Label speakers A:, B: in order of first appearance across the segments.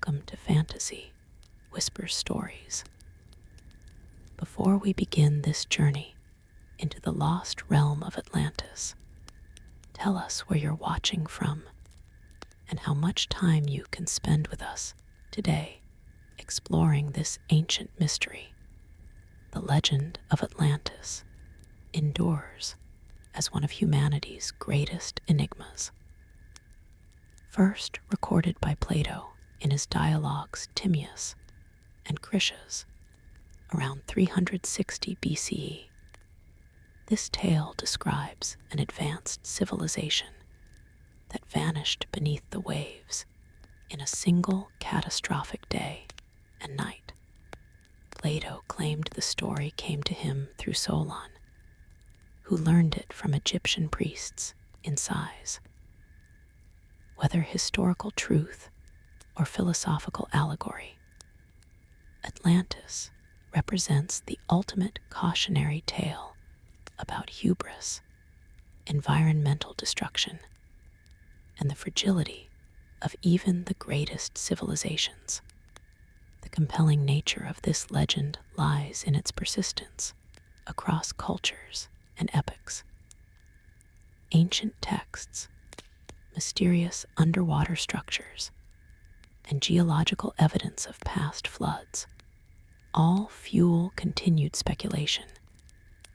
A: welcome to Fantasy Whisper Stories. Before we begin this journey into the lost realm of Atlantis, tell us where you're watching from and how much time you can spend with us today exploring this ancient mystery. The legend of Atlantis endures as one of humanity's greatest enigmas. First recorded by Plato in his dialogues Timaeus and Critias around 360 BCE, this tale describes an advanced civilization that vanished beneath the waves in a single catastrophic day and night. Plato claimed the story came to him through Solon, who learned it from Egyptian priests in Sais. Whether historical truth or philosophical allegory, Atlantis represents the ultimate cautionary tale about hubris, environmental destruction, and the fragility of even the greatest civilizations. The compelling nature of this legend lies in its persistence across cultures and epochs. Ancient texts, mysterious underwater structures, and geological evidence of past floods all fuel continued speculation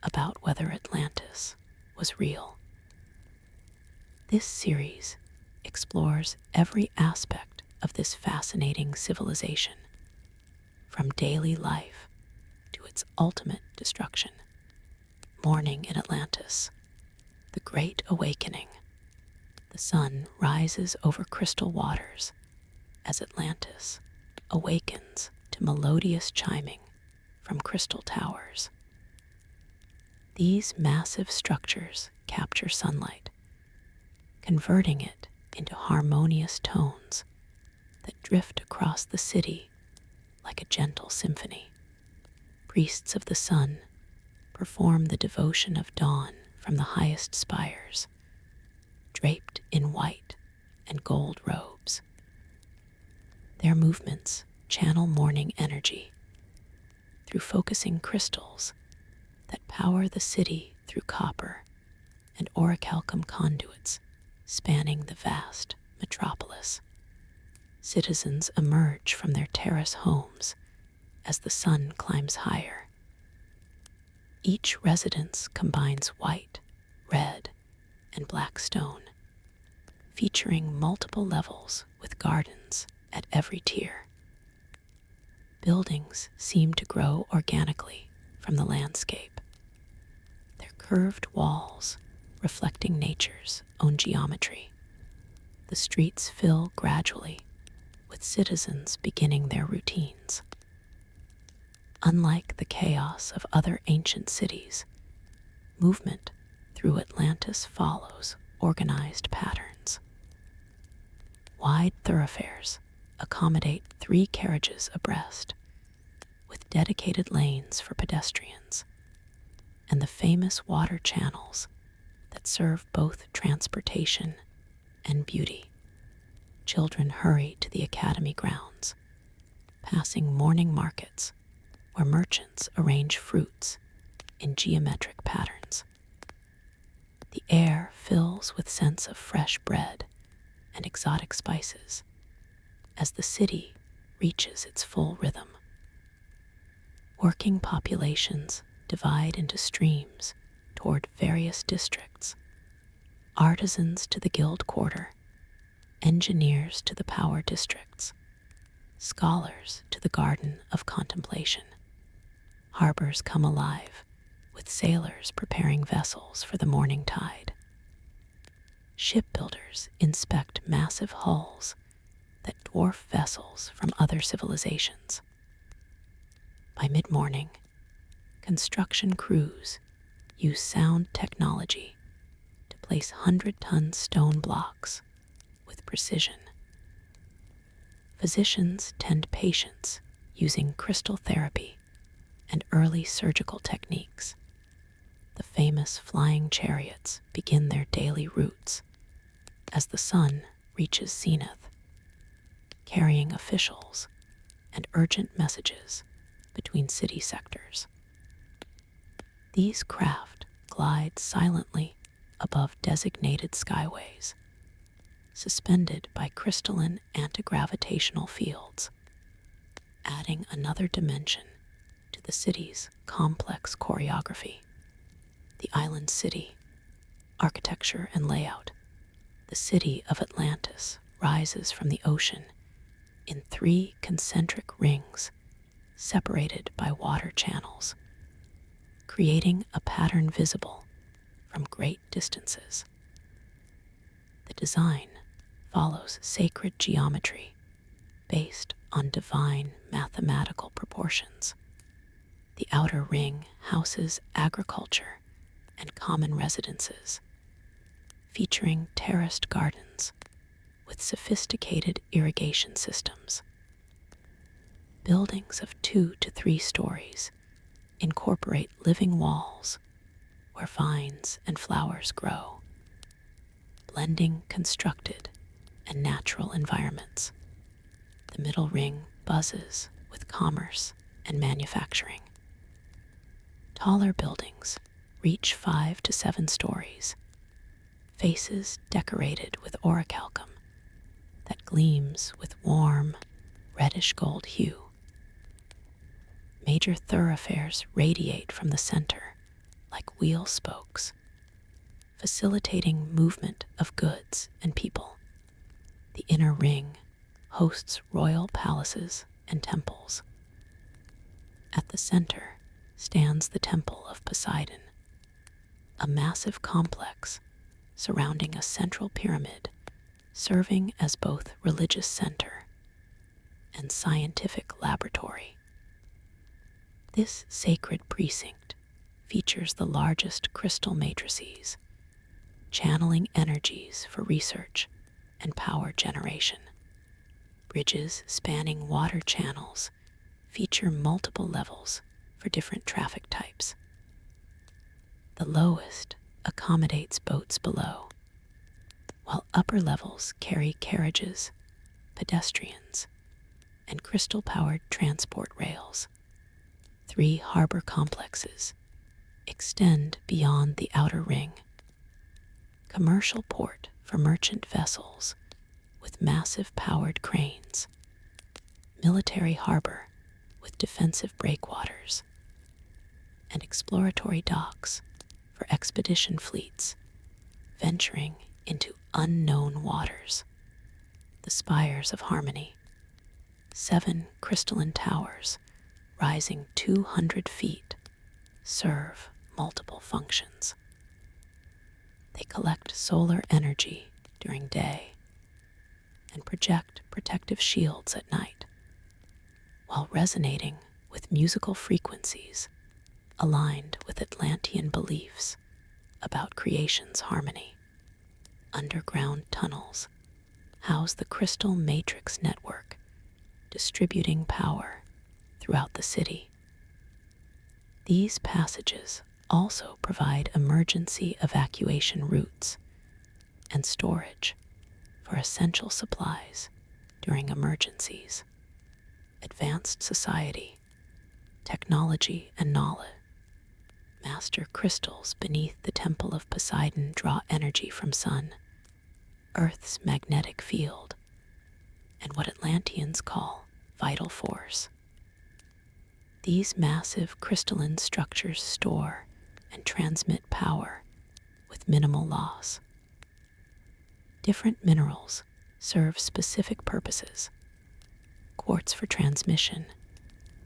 A: about whether Atlantis was real. This series explores every aspect of this fascinating civilization, from daily life to its ultimate destruction. Morning in Atlantis, the Great Awakening. The sun rises over crystal waters as Atlantis awakens to melodious chiming from crystal towers. These massive structures capture sunlight, converting it into harmonious tones that drift across the city like a gentle symphony. Priests of the sun perform the devotion of dawn from the highest spires, draped in white and gold robes. Their movements channel morning energy through focusing crystals that power the city through copper and orichalcum conduits spanning the vast metropolis. Citizens emerge from their terrace homes as the sun climbs higher. Each residence combines white, red, and black stone, featuring multiple levels with gardens at every tier. Buildings seem to grow organically from the landscape, their curved walls reflecting nature's own geometry. The streets fill gradually with citizens beginning their routines. Unlike the chaos of other ancient cities, movement through Atlantis follows organized patterns. Wide thoroughfares accommodate 3 carriages abreast, with dedicated lanes for pedestrians, and the famous water channels that serve both transportation and beauty. Children hurry to the academy grounds, passing morning markets where merchants arrange fruits in geometric patterns. The air fills with scents of fresh bread and exotic spices as the city reaches its full rhythm. Working populations divide into streams toward various districts: artisans to the guild quarter, engineers to the power districts, scholars to the garden of contemplation. Harbors come alive, with sailors preparing vessels for the morning tide. Shipbuilders inspect massive hulls that dwarf vessels from other civilizations. By mid-morning, construction crews use sound technology to place 100-ton stone blocks with precision. Physicians tend patients using crystal therapy and early surgical techniques. The famous flying chariots begin their daily routes as the sun reaches zenith. carrying officials and urgent messages between city sectors. These craft glide silently above designated skyways, suspended by crystalline anti-gravitational fields, adding another dimension to the city's complex choreography. The island city, architecture and layout. The city of Atlantis rises from the ocean in 3 concentric rings separated by water channels, creating a pattern visible from great distances. The design follows sacred geometry based on divine mathematical proportions. The outer ring houses agriculture and common residences, featuring terraced gardens with sophisticated irrigation systems. Buildings of 2 to 3 stories incorporate living walls where vines and flowers grow, blending constructed and natural environments. The middle ring buzzes with commerce and manufacturing. Taller buildings reach 5 to 7 stories, faces decorated with orichalcum that gleams with warm, reddish gold hue. Major thoroughfares radiate from the center like wheel spokes, facilitating movement of goods and people. The inner ring hosts royal palaces and temples. At the center stands the Temple of Poseidon, a massive complex surrounding a central pyramid, serving as both religious center and scientific laboratory. This sacred precinct features the largest crystal matrices, channeling energies for research and power generation. Bridges spanning water channels feature multiple levels for different traffic types. The lowest accommodates boats below, while upper levels carry carriages, pedestrians, and crystal-powered transport rails. 3 harbor complexes extend beyond the outer ring. Commercial port for merchant vessels with massive powered cranes. Military harbor with defensive breakwaters. And exploratory docks for expedition fleets venturing into unknown waters. The spires of harmony. 7 crystalline towers rising 200 feet serve multiple functions. They collect solar energy during day and project protective shields at night, while resonating with musical frequencies aligned with Atlantean beliefs about creation's harmony. Underground tunnels house the crystal matrix network, distributing power throughout the city. These passages also provide emergency evacuation routes and storage for essential supplies during emergencies. Advanced society, technology, and knowledge. Master crystals beneath the Temple of Poseidon draw energy from sun, Earth's magnetic field, and what Atlanteans call vital force. These massive crystalline structures store and transmit power with minimal loss. Different minerals serve specific purposes. Quartz for transmission,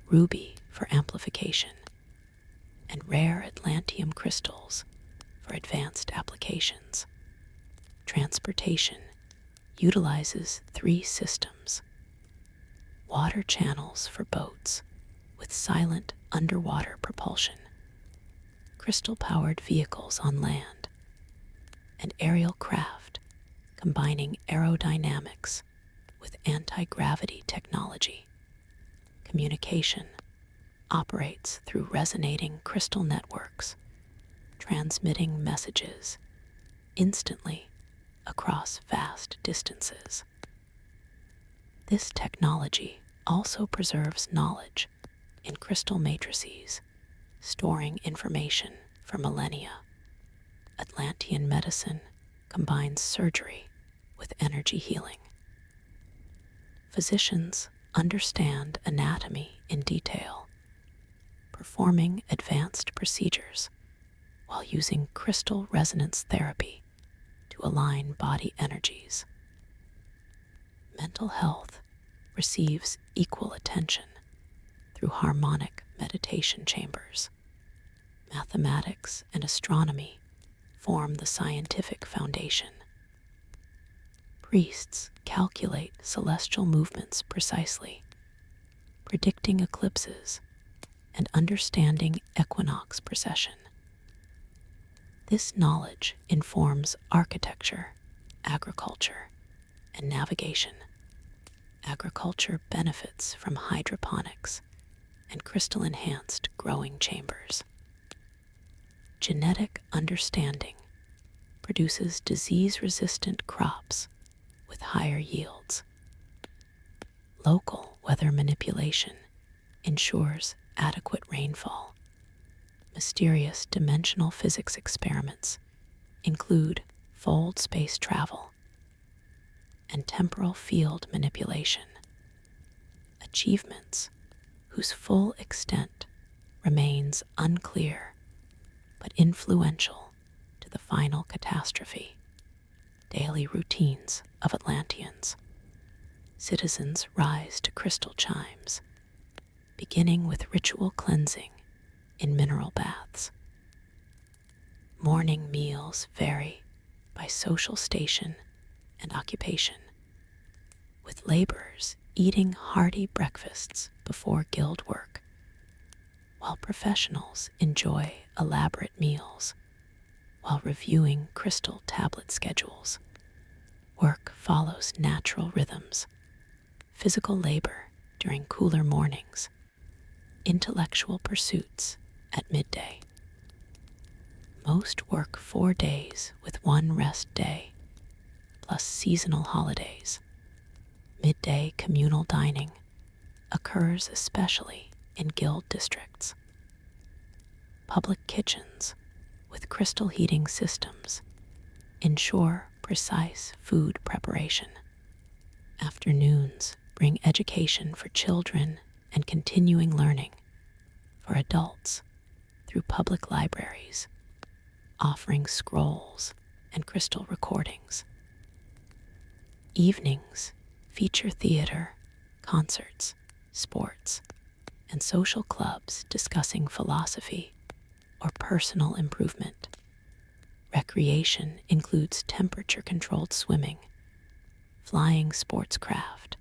A: ruby for amplification, and rare Atlantean crystals for advanced applications. Transportation utilizes 3 systems. Water channels for boats with silent underwater propulsion, crystal-powered vehicles on land, and aerial craft combining aerodynamics with anti-gravity technology. Communication operates through resonating crystal networks, transmitting messages instantly across vast distances. This technology also preserves knowledge in crystal matrices, storing information for millennia. Atlantean medicine combines surgery with energy healing. Physicians understand anatomy in detail, performing advanced procedures while using crystal resonance therapy to align body energies. Mental health receives equal attention through harmonic meditation chambers. Mathematics and astronomy form the scientific foundation. Priests calculate celestial movements precisely, predicting eclipses and understanding equinox precession. This knowledge informs architecture, agriculture, and navigation. Agriculture benefits from hydroponics and crystal-enhanced growing chambers. Genetic understanding produces disease-resistant crops with higher yields. Local weather manipulation ensures adequate rainfall. Mysterious dimensional physics experiments include fold space travel and temporal field manipulation, achievements whose full extent remains unclear but influential to the final catastrophe. Daily routines of Atlanteans. Citizens rise to crystal chimes, beginning with ritual cleansing in mineral baths. Morning meals vary by social station and occupation, with laborers eating hearty breakfasts before guild work, while professionals enjoy elaborate meals while reviewing crystal tablet schedules. Work follows natural rhythms: physical labor during cooler mornings, intellectual pursuits at midday. Most work 4 days with 1 rest day, plus seasonal holidays. Midday communal dining occurs especially in guild districts. Public kitchens with crystal heating systems ensure precise food preparation. Afternoons bring education for children and continuing learning for adults through public libraries, offering scrolls and crystal recordings. Evenings feature theater, concerts, sports, and social clubs discussing philosophy or personal improvement. Recreation includes temperature-controlled swimming, flying sportscraft,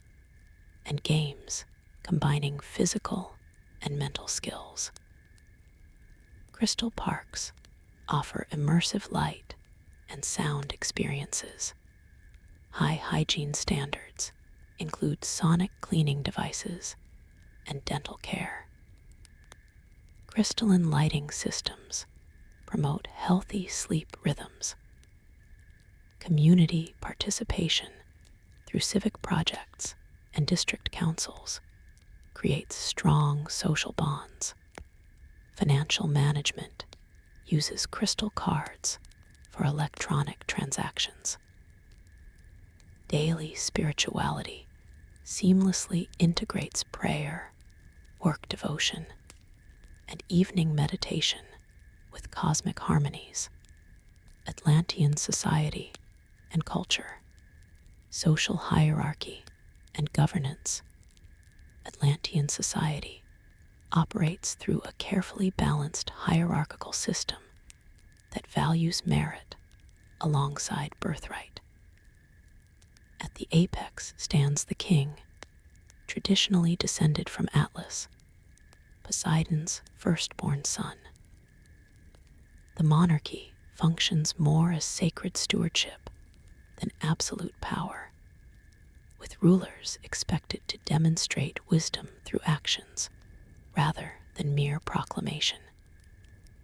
A: and games combining physical and mental skills. Crystal parks offer immersive light and sound experiences. High hygiene standards include sonic cleaning devices and dental care. Crystalline lighting systems promote healthy sleep rhythms. Community participation through civic projects and district councils creates strong social bonds. Financial management uses crystal cards for electronic transactions. Daily spirituality seamlessly integrates prayer, work devotion, and evening meditation with cosmic harmonies. Atlantean society and culture, social hierarchy and governance. Atlantean society operates through a carefully balanced hierarchical system that values merit alongside birthright. At the apex stands the king, traditionally descended from Atlas, Poseidon's firstborn son. The monarchy functions more as sacred stewardship than absolute power, with rulers expected to demonstrate wisdom through actions rather than mere proclamation.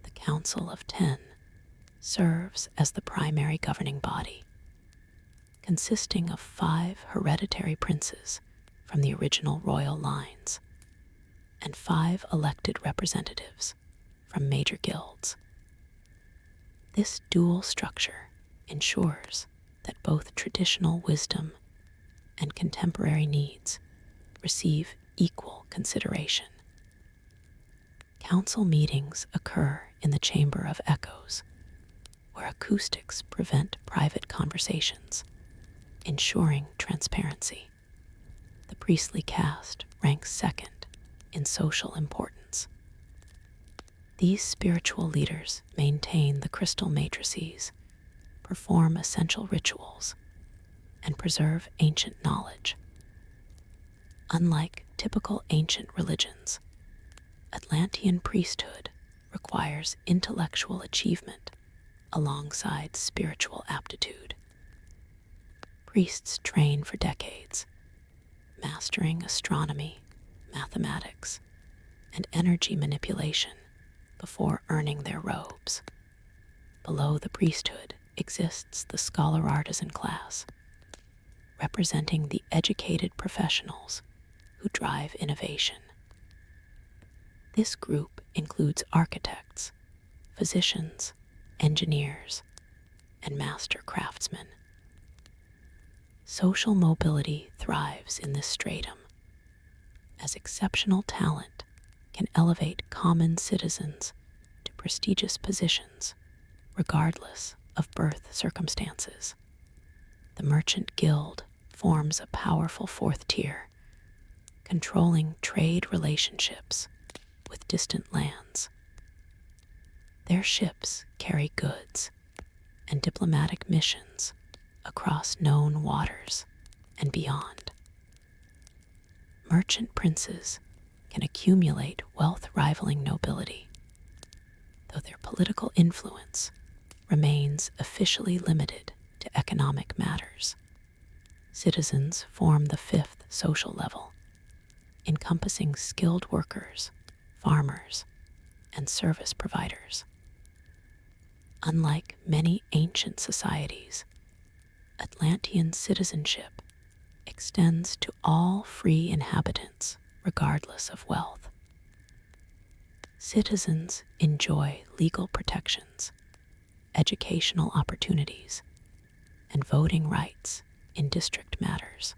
A: The Council of 10 serves as the primary governing body, consisting of 5 hereditary princes from the original royal lines, and 5 elected representatives from major guilds. This dual structure ensures that both traditional wisdom and contemporary needs receive equal consideration. Council meetings occur in the Chamber of Echoes, where acoustics prevent private conversations, ensuring transparency. The priestly caste ranks second in social importance. These spiritual leaders maintain the crystal matrices, perform essential rituals, and preserve ancient knowledge. Unlike typical ancient religions, Atlantean priesthood requires intellectual achievement alongside spiritual aptitude. Priests train for decades, mastering astronomy, mathematics, and energy manipulation before earning their robes. Below the priesthood exists the scholar artisan class, representing the educated professionals who drive innovation. This group includes architects, physicians, engineers, and master craftsmen. Social mobility thrives in this stratum, as exceptional talent can elevate common citizens to prestigious positions, regardless of birth circumstances. The Merchant Guild forms a powerful fourth tier, controlling trade relationships with distant lands. Their ships carry goods and diplomatic missions across known waters and beyond. Merchant princes can accumulate wealth rivaling nobility, though their political influence remains officially limited to economic matters. Citizens form the 5th social level, encompassing skilled workers, farmers, and service providers. Unlike many ancient societies, Atlantean citizenship extends to all free inhabitants regardless of wealth. Citizens enjoy legal protections, educational opportunities, and voting rights in district matters.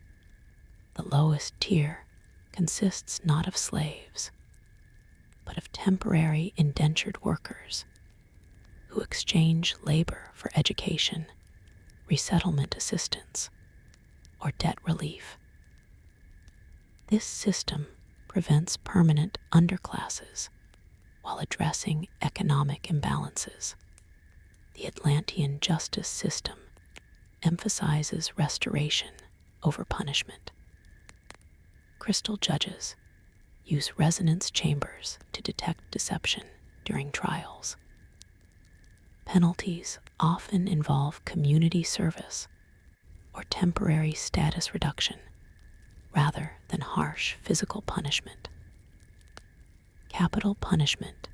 A: The lowest tier consists not of slaves, but of temporary indentured workers who exchange labor for education, resettlement assistance, or debt relief. This system prevents permanent underclasses while addressing economic imbalances. The Atlantean justice system emphasizes restoration over punishment. Crystal judges use resonance chambers to detect deception during trials. Penalties often involve community service or temporary status reduction rather than harsh physical punishment. Capital punishment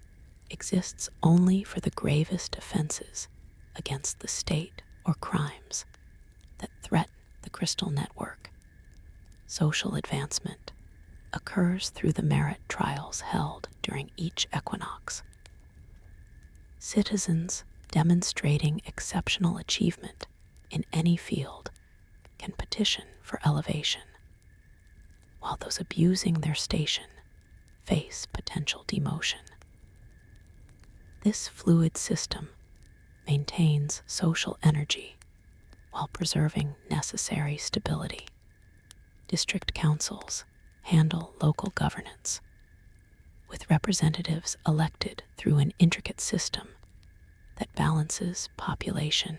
A: exists only for the gravest offenses against the state or crimes that threaten the crystal network. Social advancement occurs through the merit trials held during each equinox. Citizens demonstrating exceptional achievement in any field can petition for elevation, while those abusing their station face potential demotion. This fluid system maintains social energy while preserving necessary stability. District councils handle local governance, with representatives elected through an intricate system that balances population,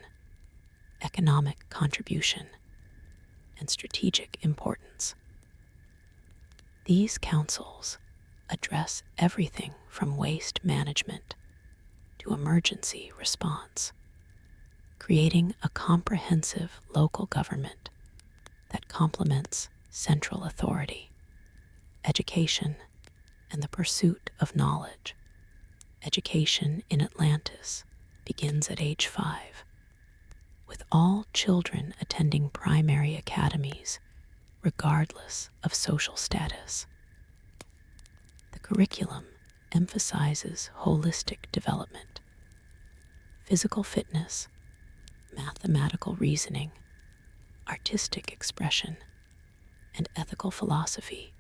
A: economic contribution, and strategic importance. These councils address everything from waste management to emergency response, creating a comprehensive local government that complements central authority. Education and the pursuit of knowledge. Education in Atlantis begins at age 5, with all children attending primary academies regardless of social status. The curriculum emphasizes holistic development, physical fitness, mathematical reasoning, artistic expression, and ethical philosophy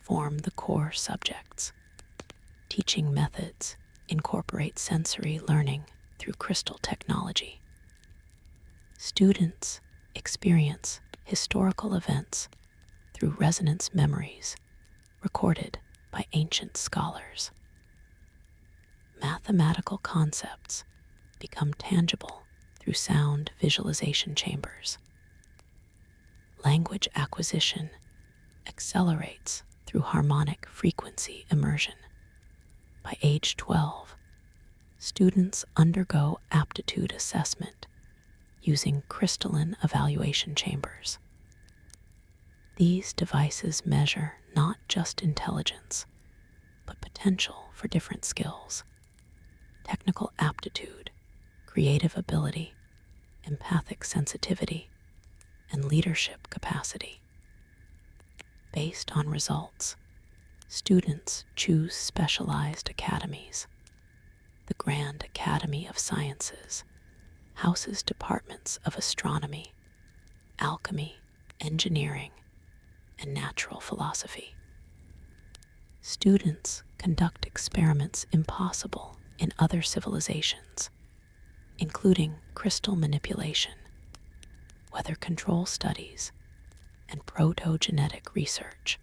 A: form the core subjects. Teaching methods incorporate sensory learning through crystal technology. Students experience historical events through resonance memories recorded by ancient scholars. Mathematical concepts become tangible through sound visualization chambers. Language acquisition accelerates through harmonic frequency immersion. By age 12, students undergo aptitude assessment using crystalline evaluation chambers. These devices measure not just intelligence, but potential for different skills: technical aptitude, creative ability, empathic sensitivity, and leadership capacity. Based on results, students choose specialized academies. The Grand Academy of Sciences houses departments of astronomy, alchemy, engineering, and natural philosophy. Students conduct experiments impossible in other civilizations, including crystal manipulation, weather control studies, and protogenetic research.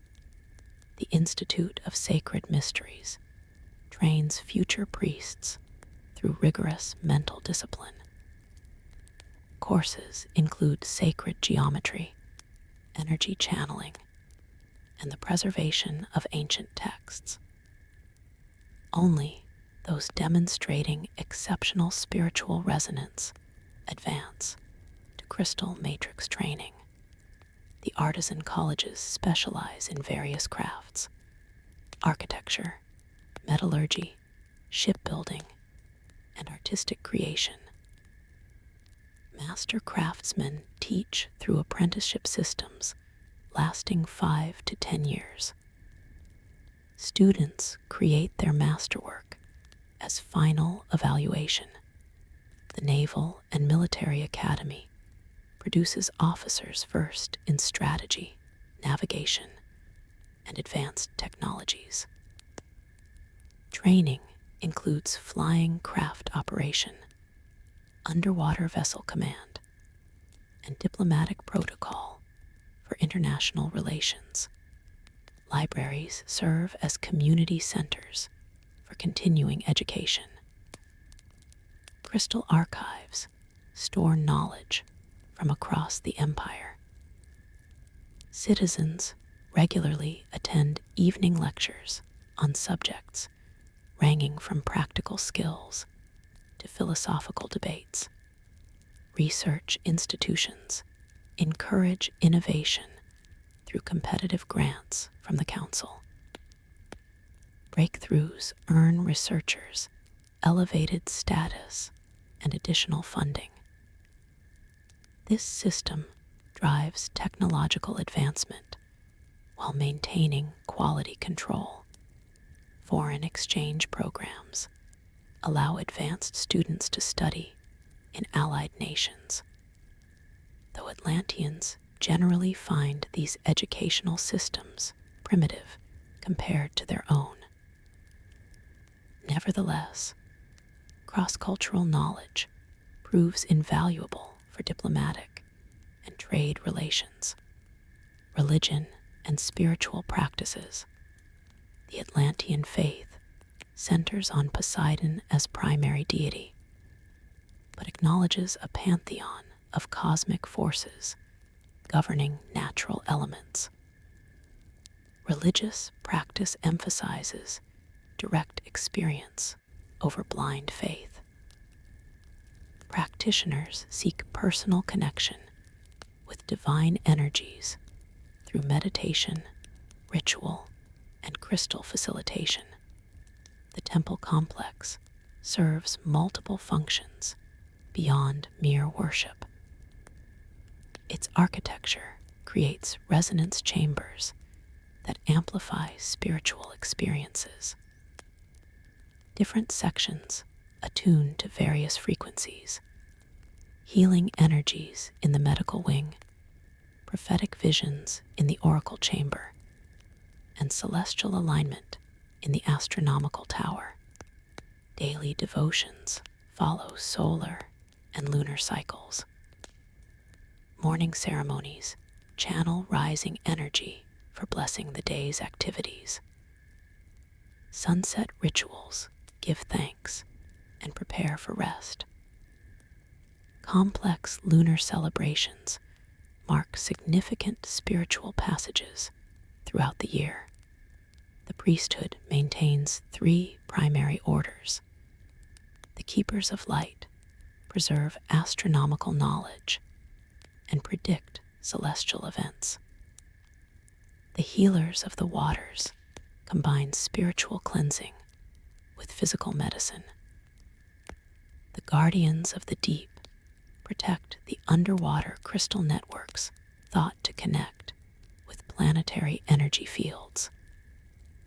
A: The Institute of Sacred Mysteries trains future priests through rigorous mental discipline. Courses include sacred geometry, energy channeling, and the preservation of ancient texts. Only those demonstrating exceptional spiritual resonance advance to crystal matrix training. The artisan colleges specialize in various crafts: architecture, metallurgy, shipbuilding, and artistic creation. Master craftsmen teach through apprenticeship systems lasting 5 to 10 years. Students create their masterwork as final evaluation. The Naval and Military Academy produces officers versed in strategy, navigation, and advanced technologies. Training includes flying craft operation, underwater vessel command, and diplomatic protocol for international relations. Libraries serve as community centers for continuing education. Crystal archives store knowledge from across the empire. Citizens regularly attend evening lectures on subjects ranging from practical skills to philosophical debates. Research institutions encourage innovation through competitive grants from the council. Breakthroughs earn researchers elevated status and additional funding. This system drives technological advancement while maintaining quality control. Foreign exchange programs allow advanced students to study in allied nations, though Atlanteans generally find these educational systems primitive compared to their own. Nevertheless, cross-cultural knowledge proves invaluable for diplomatic and trade relations, religion, and spiritual practices. The Atlantean faith centers on Poseidon as primary deity, but acknowledges a pantheon of cosmic forces governing natural elements. Religious practice emphasizes direct experience over blind faith. Practitioners seek personal connection with divine energies through meditation, ritual, and crystal facilitation. The temple complex serves multiple functions beyond mere worship. Its architecture creates resonance chambers that amplify spiritual experiences. Different sections attune to various frequencies, healing energies in the medical wing, prophetic visions in the oracle chamber, and celestial alignment in the astronomical tower. Daily devotions follow solar and lunar cycles. Morning ceremonies channel rising energy for blessing the day's activities. Sunset rituals give thanks and prepare for rest. Complex lunar celebrations mark significant spiritual passages throughout the year. The priesthood maintains 3 primary orders. The keepers of light preserve astronomical knowledge and predict celestial events. The healers of the waters combine spiritual cleansing with physical medicine. The guardians of the deep protect the underwater crystal networks thought to connect with planetary energy fields.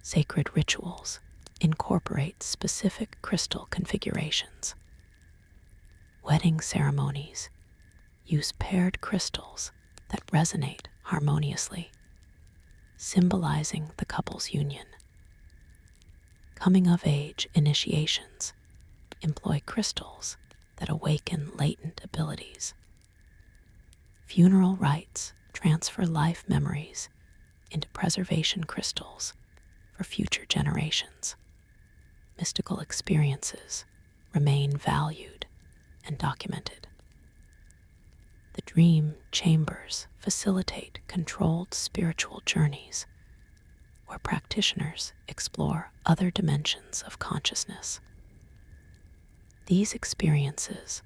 A: Sacred rituals incorporate specific crystal configurations. Wedding ceremonies use paired crystals that resonate harmoniously, symbolizing the couple's union. Coming-of-age initiations employ crystals that awaken latent abilities. Funeral rites transfer life memories into preservation crystals for future generations. Mystical experiences remain valued and documented. The dream chambers facilitate controlled spiritual journeys where practitioners explore other dimensions of consciousness. These experiences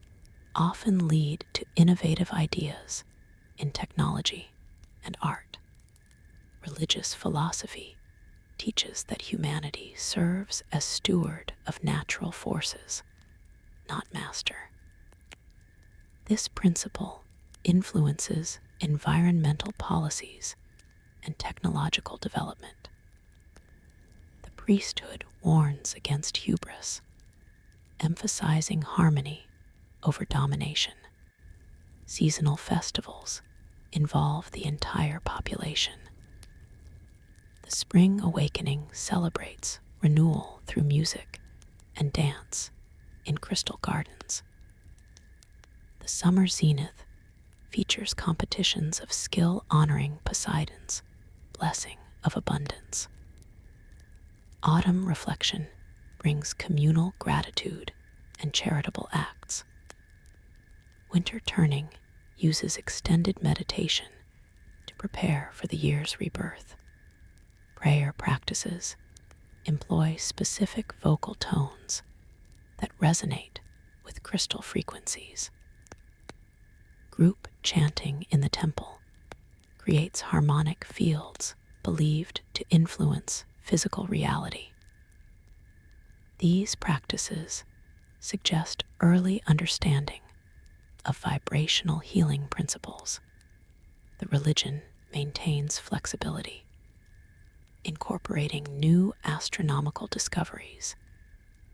A: often lead to innovative ideas in technology and art. Religious philosophy teaches that humanity serves as steward of natural forces, not master. This principle influences environmental policies and technological development. The priesthood warns against hubris, emphasizing harmony over domination. Seasonal festivals involve the entire population. The spring awakening celebrates renewal through music and dance in crystal gardens. The summer zenith features competitions of skill honoring Poseidon's blessing of abundance. Autumn reflection brings communal gratitude and charitable acts. Winter turning uses extended meditation to prepare for the year's rebirth. Prayer practices employ specific vocal tones that resonate with crystal frequencies. Group chanting in the temple creates harmonic fields believed to influence physical reality. These practices suggest early understanding of vibrational healing principles. The religion maintains flexibility, incorporating new astronomical discoveries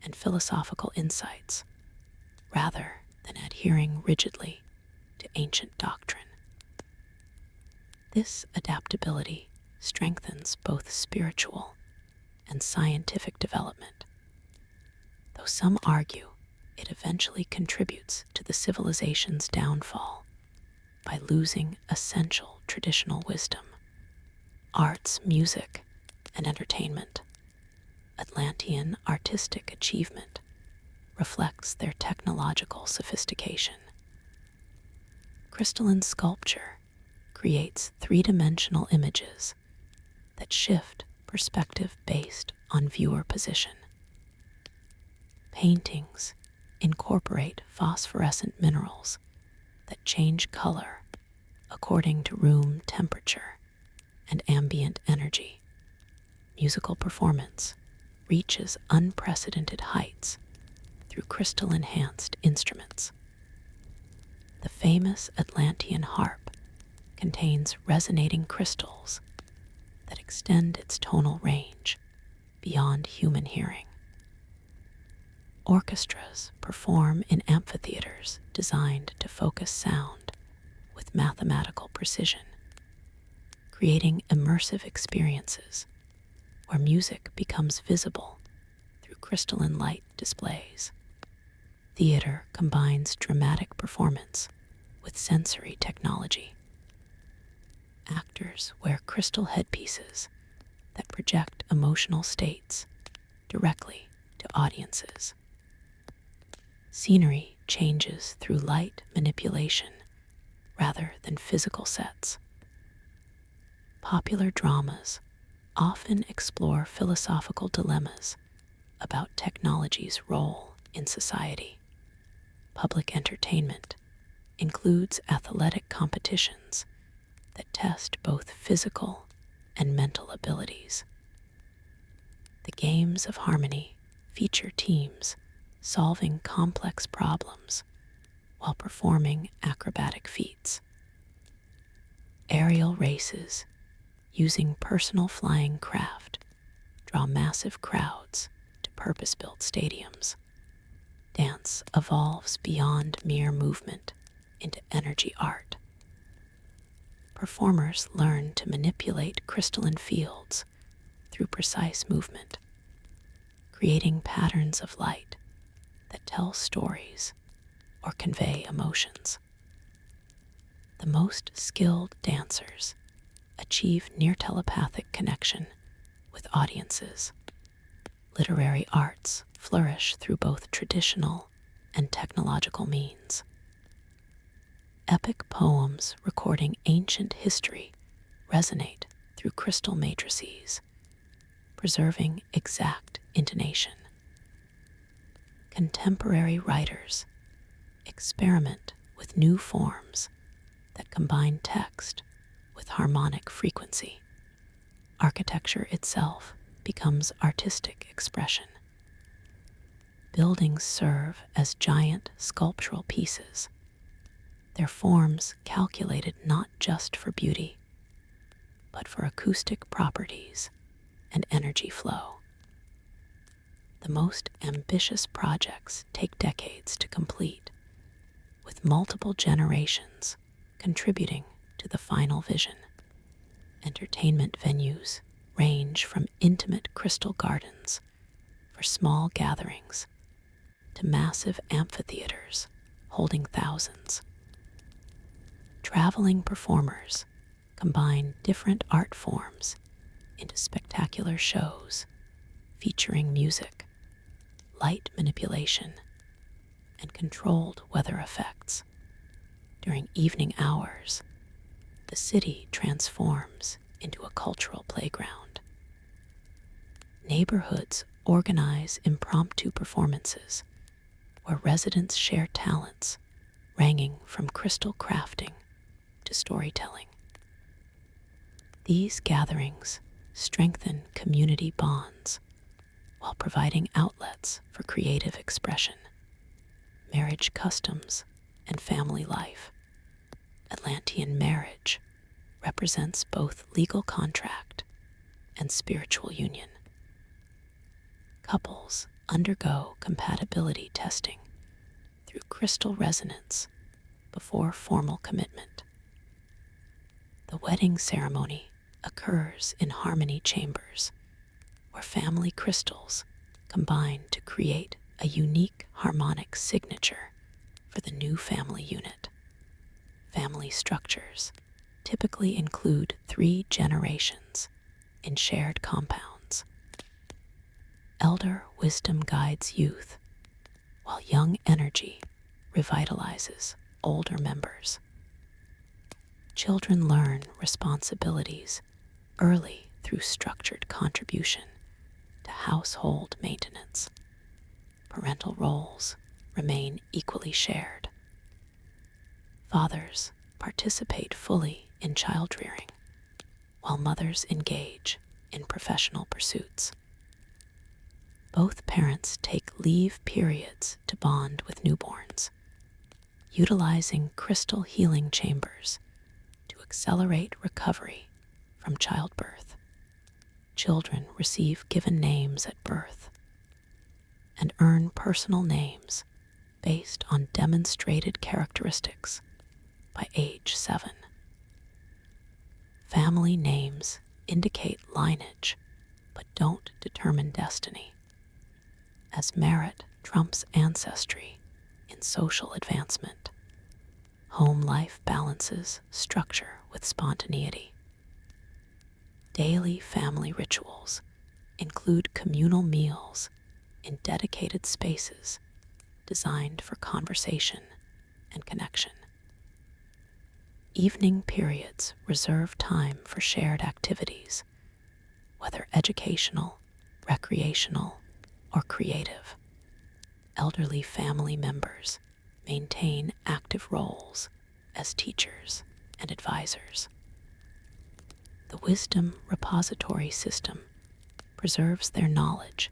A: and philosophical insights rather than adhering rigidly to ancient doctrine. This adaptability strengthens both spiritual and scientific development, though some argue it eventually contributes to the civilization's downfall by losing essential traditional wisdom. Arts, music, and entertainment. Atlantean artistic achievement reflects their technological sophistication. Crystalline sculpture creates three-dimensional images that shift perspective based on viewer position. Paintings incorporate phosphorescent minerals that change color according to room temperature and ambient energy. Musical performance reaches unprecedented heights through crystal-enhanced instruments. The famous Atlantean harp contains resonating crystals that extend its tonal range beyond human hearing. Orchestras perform in amphitheaters designed to focus sound with mathematical precision, creating immersive experiences where music becomes visible through crystalline light displays. Theater combines dramatic performance with sensory technology. Actors wear crystal headpieces that project emotional states directly to audiences. Scenery changes through light manipulation rather than physical sets. Popular dramas often explore philosophical dilemmas about technology's role in society. Public entertainment includes athletic competitions that test both physical and mental abilities. The games of harmony feature teams solving complex problems while performing acrobatic feats. Aerial races using personal flying craft draw massive crowds to purpose-built stadiums. Dance evolves beyond mere movement into energy art. Performers learn to manipulate crystalline fields through precise movement, creating patterns of light that tell stories or convey emotions. The most skilled dancers achieve near telepathic connection with audiences. Literary arts flourish through both traditional and technological means. Epic poems recording ancient history resonate through crystal matrices, preserving exact intonation. Contemporary writers experiment with new forms that combine text with harmonic frequency. Architecture itself becomes artistic expression. Buildings serve as giant sculptural pieces, their forms calculated not just for beauty, but for acoustic properties and energy flow. The most ambitious projects take decades to complete, with multiple generations contributing to the final vision. Entertainment venues range from intimate crystal gardens for small gatherings to massive amphitheaters holding thousands. Traveling performers combine different art forms into spectacular shows featuring music, light manipulation, and controlled weather effects. During evening hours, the city transforms into a cultural playground. Neighborhoods organize impromptu performances where residents share talents ranging from crystal crafting to storytelling. These gatherings strengthen community bonds while providing outlets for creative expression, marriage customs, and family life. Atlantean marriage represents both legal contract and spiritual union. Couples undergo compatibility testing through crystal resonance before formal commitment. The wedding ceremony occurs in harmony chambers, where family crystals combine to create a unique harmonic signature for the new family unit. Family structures typically include 3 generations in shared compounds. Elder wisdom guides youth, while young energy revitalizes older members. Children learn responsibilities early through structured contribution to household maintenance. Parental roles remain equally shared. Fathers participate fully in child rearing, while mothers engage in professional pursuits. Both parents take leave periods to bond with newborns, utilizing crystal healing chambers to accelerate recovery from childbirth. Children receive given names at birth and earn personal names based on demonstrated characteristics by age 7. Family names indicate lineage but don't determine destiny, as merit trumps ancestry in social advancement. Home life balances structure with spontaneity. Daily family rituals include communal meals in dedicated spaces designed for conversation and connection. Evening periods reserve time for shared activities, whether educational, recreational, or creative. Elderly family members maintain active roles as teachers and advisors. The wisdom repository system preserves their knowledge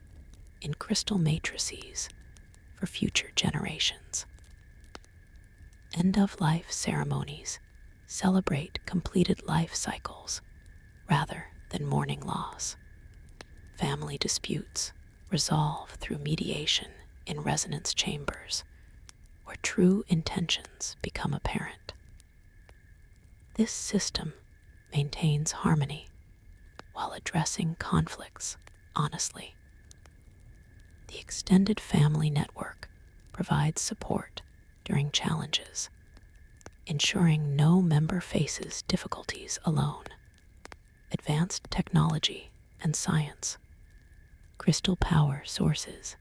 A: in crystal matrices for future generations. End-of-life ceremonies celebrate completed life cycles rather than mourning loss. Family disputes resolve through mediation in resonance chambers, where true intentions become apparent. This system maintains harmony while addressing conflicts honestly. The extended family network provides support during challenges, ensuring no member faces difficulties alone. Advanced technology and science, crystal power sources.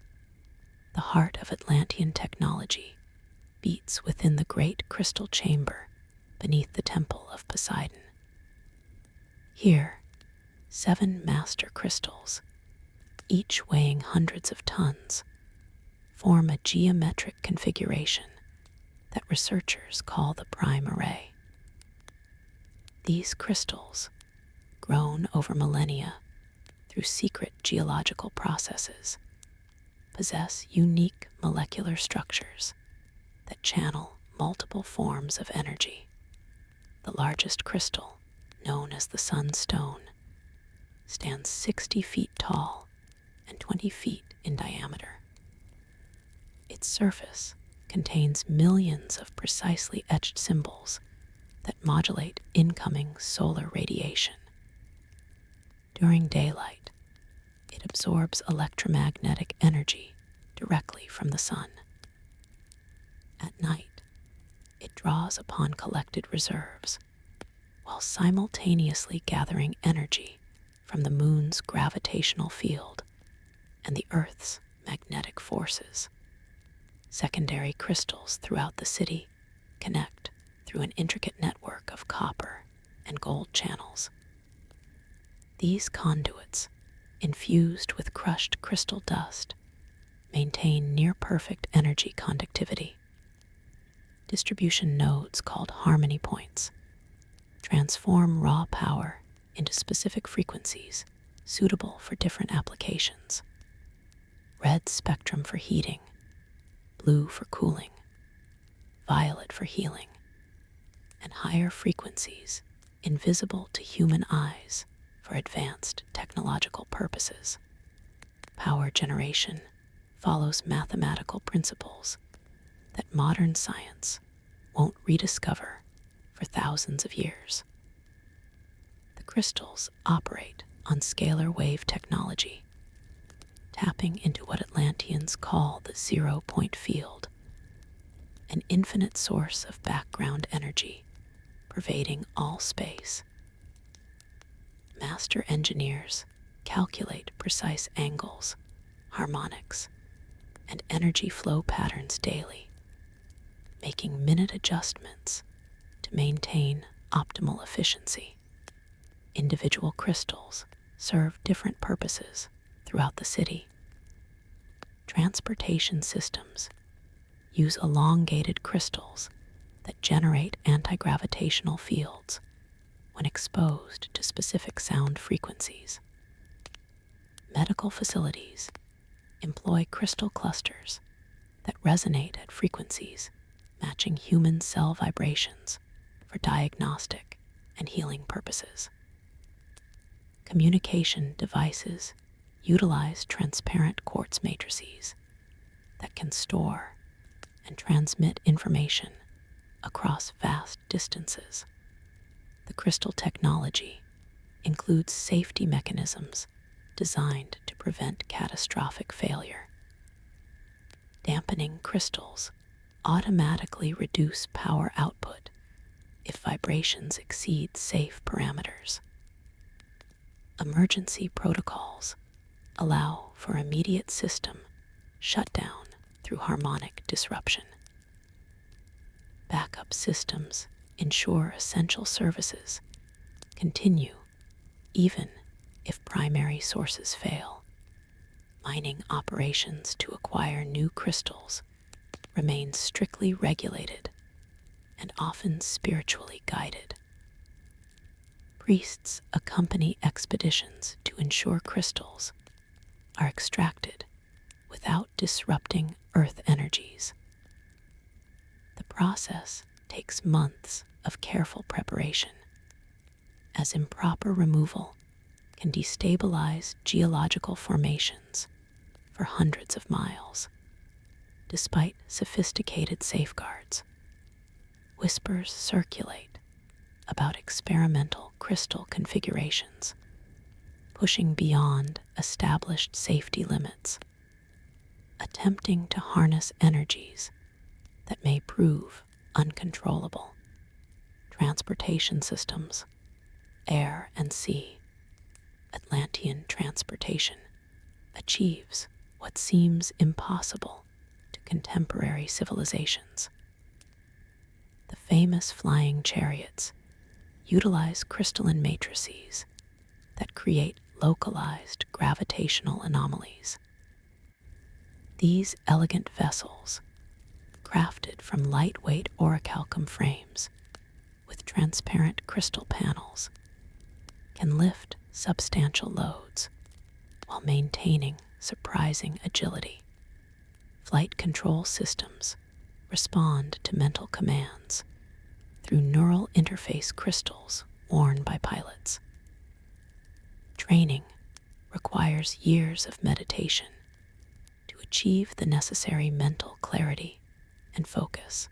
A: The heart of Atlantean technology beats within the great crystal chamber beneath the Temple of Poseidon. Here, 7 master crystals, each weighing hundreds of tons, form a geometric configuration that researchers call the prime array. These crystals, grown over millennia through secret geological processes, possess unique molecular structures that channel multiple forms of energy. The largest crystal, known as the sunstone, stands 60 feet tall and 20 feet in diameter. Its surface contains millions of precisely etched symbols that modulate incoming solar radiation. During daylight, it absorbs electromagnetic energy directly from the sun. At night, it draws upon collected reserves, while simultaneously gathering energy from the moon's gravitational field and the Earth's magnetic forces. Secondary crystals throughout the city connect through an intricate network of copper and gold channels. These conduits, infused with crushed crystal dust, maintain near-perfect energy conductivity. Distribution nodes called harmony points transform raw power into specific frequencies suitable for different applications. Red spectrum for heating, blue for cooling, violet for healing, and higher frequencies invisible to human eyes for advanced technological purposes. Power generation follows mathematical principles that modern science won't rediscover for thousands of years. The crystals operate on scalar wave technology, tapping into what Atlanteans call the zero-point field, an infinite source of background energy pervading all space. Master engineers calculate precise angles, harmonics, and energy flow patterns daily, making minute adjustments to maintain optimal efficiency. Individual crystals serve different purposes throughout the city. Transportation systems use elongated crystals that generate anti-gravitational fields when exposed to specific sound frequencies. Medical facilities employ crystal clusters that resonate at frequencies matching human cell vibrations for diagnostic and healing purposes. Communication devices utilize transparent quartz matrices that can store and transmit information across vast distances. The crystal technology includes safety mechanisms designed to prevent catastrophic failure. Dampening crystals automatically reduce power output if vibrations exceed safe parameters. Emergency protocols allow for immediate system shutdown through harmonic disruption. Backup systems ensure essential services continue even if primary sources fail. Mining operations to acquire new crystals remain strictly regulated and often spiritually guided. Priests accompany expeditions to ensure crystals are extracted without disrupting earth energies. The process takes months of careful preparation, as improper removal can destabilize geological formations for hundreds of miles. Despite sophisticated safeguards, whispers circulate about experimental crystal configurations, pushing beyond established safety limits, attempting to harness energies that may prove uncontrollable. Transportation systems, air and sea, Atlantean transportation achieves what seems impossible to contemporary civilizations. The famous flying chariots utilize crystalline matrices that create localized gravitational anomalies. These elegant vessels, crafted from lightweight orichalcum frames with transparent crystal panels, can lift substantial loads while maintaining surprising agility. Flight control systems respond to mental commands through neural interface crystals worn by pilots. Training requires years of meditation to achieve the necessary mental clarity and focus.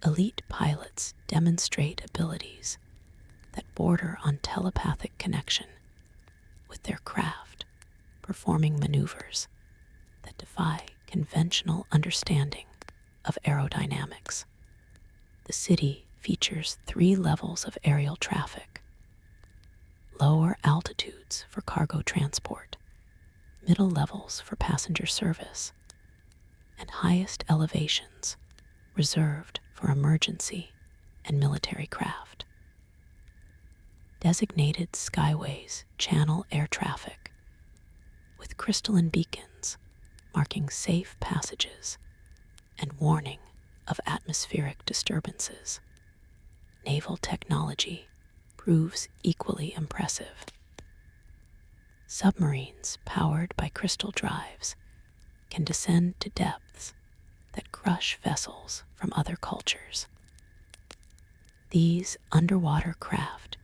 A: Elite pilots demonstrate abilities that border on telepathic connection with their craft, performing maneuvers that defy conventional understanding of aerodynamics. The city features 3 levels of aerial traffic: lower altitudes for cargo transport, middle levels for passenger service, and highest elevations reserved for emergency and military craft. Designated skyways channel air traffic with crystalline beacons marking safe passages and warning of atmospheric disturbances. Naval technology proves equally impressive. Submarines powered by crystal drives can descend to depths that crush vessels from other cultures. These underwater craft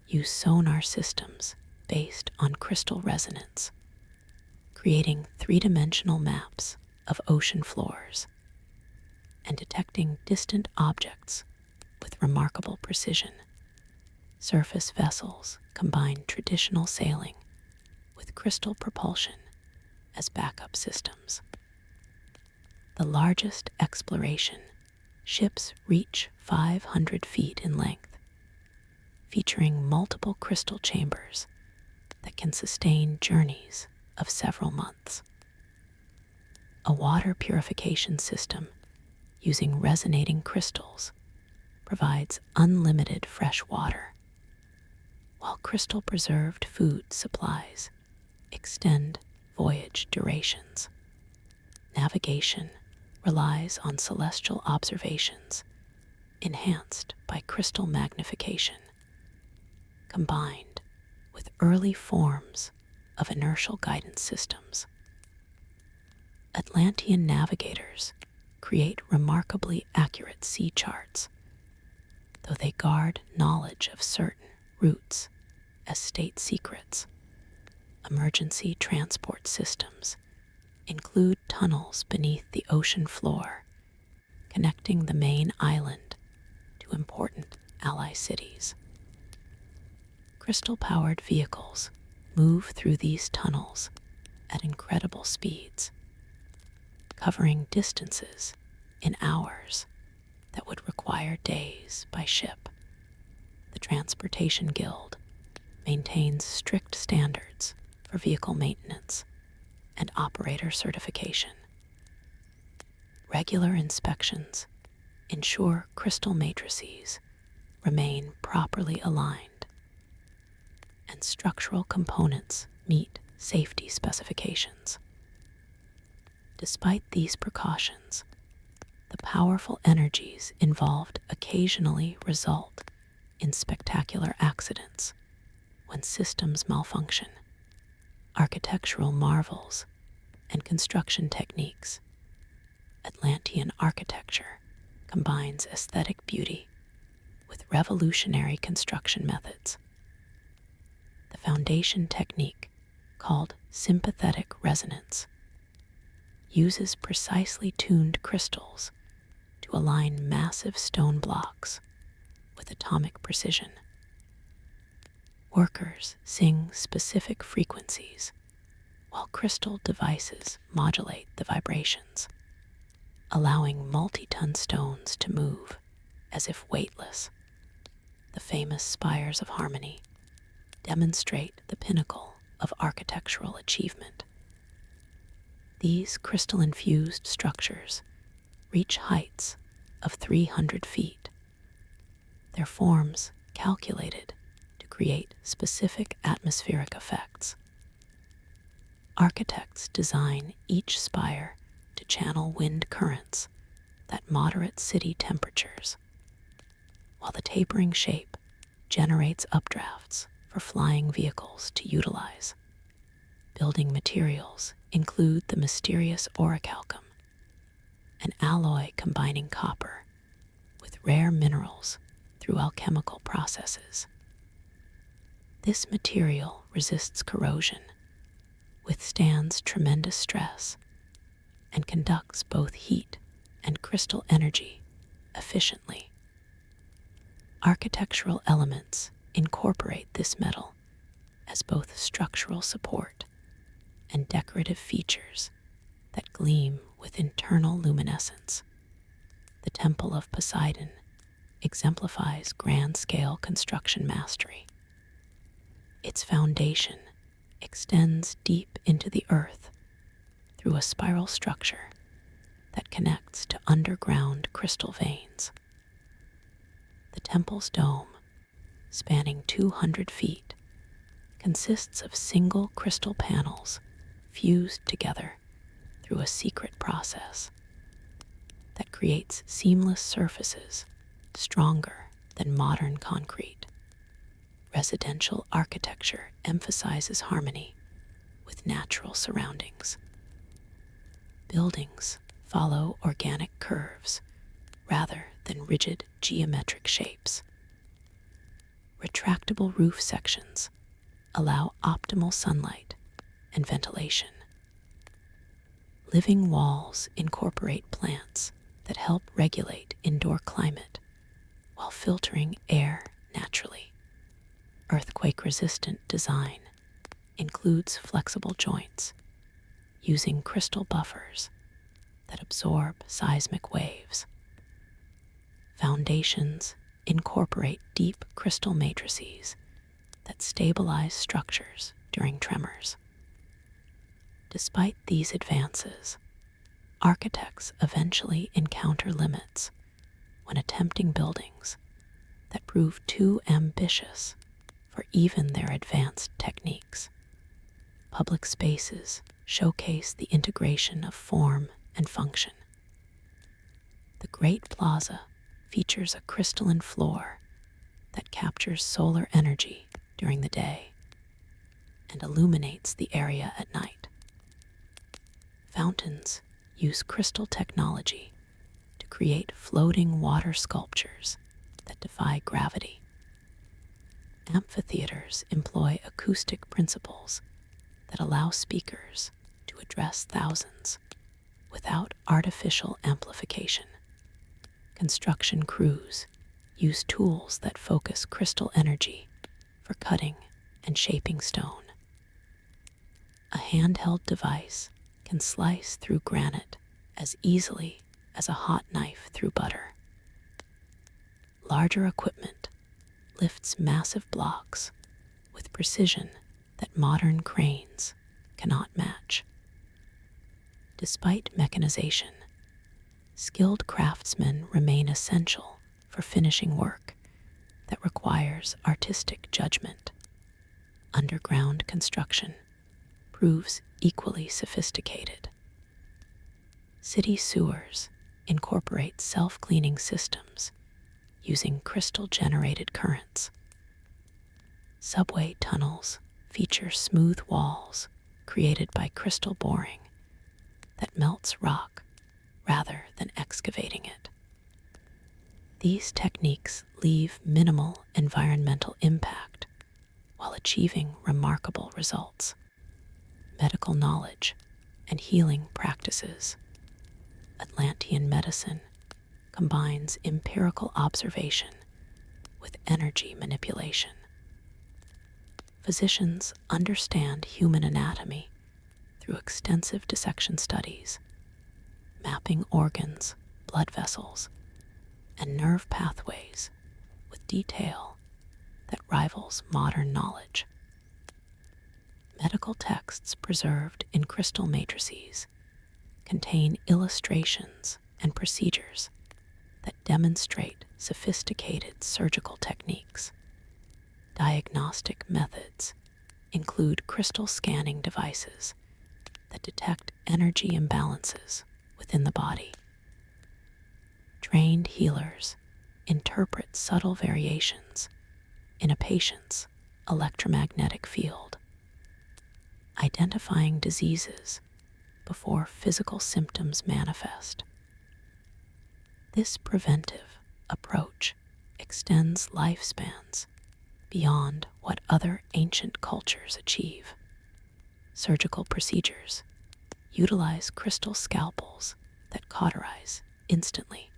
A: use sonar systems based on crystal resonance, creating 3-dimensional maps of ocean floors and detecting distant objects with remarkable precision. Surface vessels combine traditional sailing with crystal propulsion as backup systems. The largest exploration ships reach 500 feet in length, featuring multiple crystal chambers that can sustain journeys of several months. A water purification system using resonating crystals provides unlimited fresh water, while crystal-preserved food supplies extend voyage durations. Navigation relies on celestial observations enhanced by crystal magnification, combined with early forms of inertial guidance systems. Atlantean navigators create remarkably accurate sea charts though they guard knowledge of certain routes as state secrets. Emergency transport systems include tunnels beneath the ocean floor, connecting the main island to important ally cities. Crystal-powered vehicles move through these tunnels at incredible speeds, covering distances in hours that would require days by ship. The Transportation Guild maintains strict standards for vehicle maintenance and operator certification. Regular inspections ensure crystal matrices remain properly aligned, and structural components meet safety specifications. Despite these precautions, the powerful energies involved occasionally result in spectacular accidents when systems malfunction. Architectural marvels and construction techniques. Atlantean architecture combines aesthetic beauty with revolutionary construction methods. The foundation technique, called sympathetic resonance, uses precisely tuned crystals to align massive stone blocks with atomic precision. Workers sing specific frequencies, while crystal devices modulate the vibrations, allowing multi-ton stones to move as if weightless. The famous spires of harmony demonstrate the pinnacle of architectural achievement. These crystal-infused structures reach heights of 300 feet, their forms calculated to create specific atmospheric effects. Architects design each spire to channel wind currents that moderate city temperatures, while the tapering shape generates updrafts for flying vehicles to utilize. Building materials include the mysterious orichalcum, an alloy combining copper with rare minerals through alchemical processes. This material resists corrosion, withstands tremendous stress, and conducts both heat and crystal energy efficiently. Architectural elements incorporate this metal as both structural support and decorative features that gleam with internal luminescence. The Temple of Poseidon exemplifies grand-scale construction mastery. Its foundation extends deep into the earth through a spiral structure that connects to underground crystal veins. The temple's dome, spanning 200 feet, consists of single crystal panels fused together through a secret process that creates seamless surfaces stronger than modern concrete. Residential architecture emphasizes harmony with natural surroundings. Buildings follow organic curves rather than rigid geometric shapes. Retractable roof sections allow optimal sunlight and ventilation. Living walls incorporate plants that help regulate indoor climate while filtering air naturally. Earthquake-resistant design includes flexible joints using crystal buffers that absorb seismic waves. Foundations incorporate deep crystal matrices that stabilize structures during tremors. Despite these advances, architects eventually encounter limits when attempting buildings that prove too ambitious for even their advanced techniques. Public spaces showcase the integration of form and function. The Great Plaza features a crystalline floor that captures solar energy during the day and illuminates the area at night. Fountains use crystal technology to create floating water sculptures that defy gravity. Amphitheaters employ acoustic principles that allow speakers to address thousands without artificial amplification. Construction crews use tools that focus crystal energy for cutting and shaping stone. A handheld device can slice through granite as easily as a hot knife through butter. Larger equipment lifts massive blocks with precision that modern cranes cannot match. Despite mechanization, skilled craftsmen remain essential for finishing work that requires artistic judgment. Underground construction proves equally sophisticated. City sewers incorporate self-cleaning systems using crystal-generated currents. Subway tunnels feature smooth walls created by crystal boring that melts rock rather than excavating it. These techniques leave minimal environmental impact while achieving remarkable results. Medical knowledge and healing practices. Atlantean medicine combines empirical observation with energy manipulation. Physicians understand human anatomy through extensive dissection studies, mapping organs, blood vessels, and nerve pathways with detail that rivals modern knowledge. Medical texts preserved in crystal matrices contain illustrations and procedures that demonstrate sophisticated surgical techniques. Diagnostic methods include crystal scanning devices that detect energy imbalances within the body. Trained healers interpret subtle variations in a patient's electromagnetic field, identifying diseases before physical symptoms manifest. This preventive approach extends lifespans beyond what other ancient cultures achieve. Surgical procedures utilize crystal scalpels that cauterize instantly,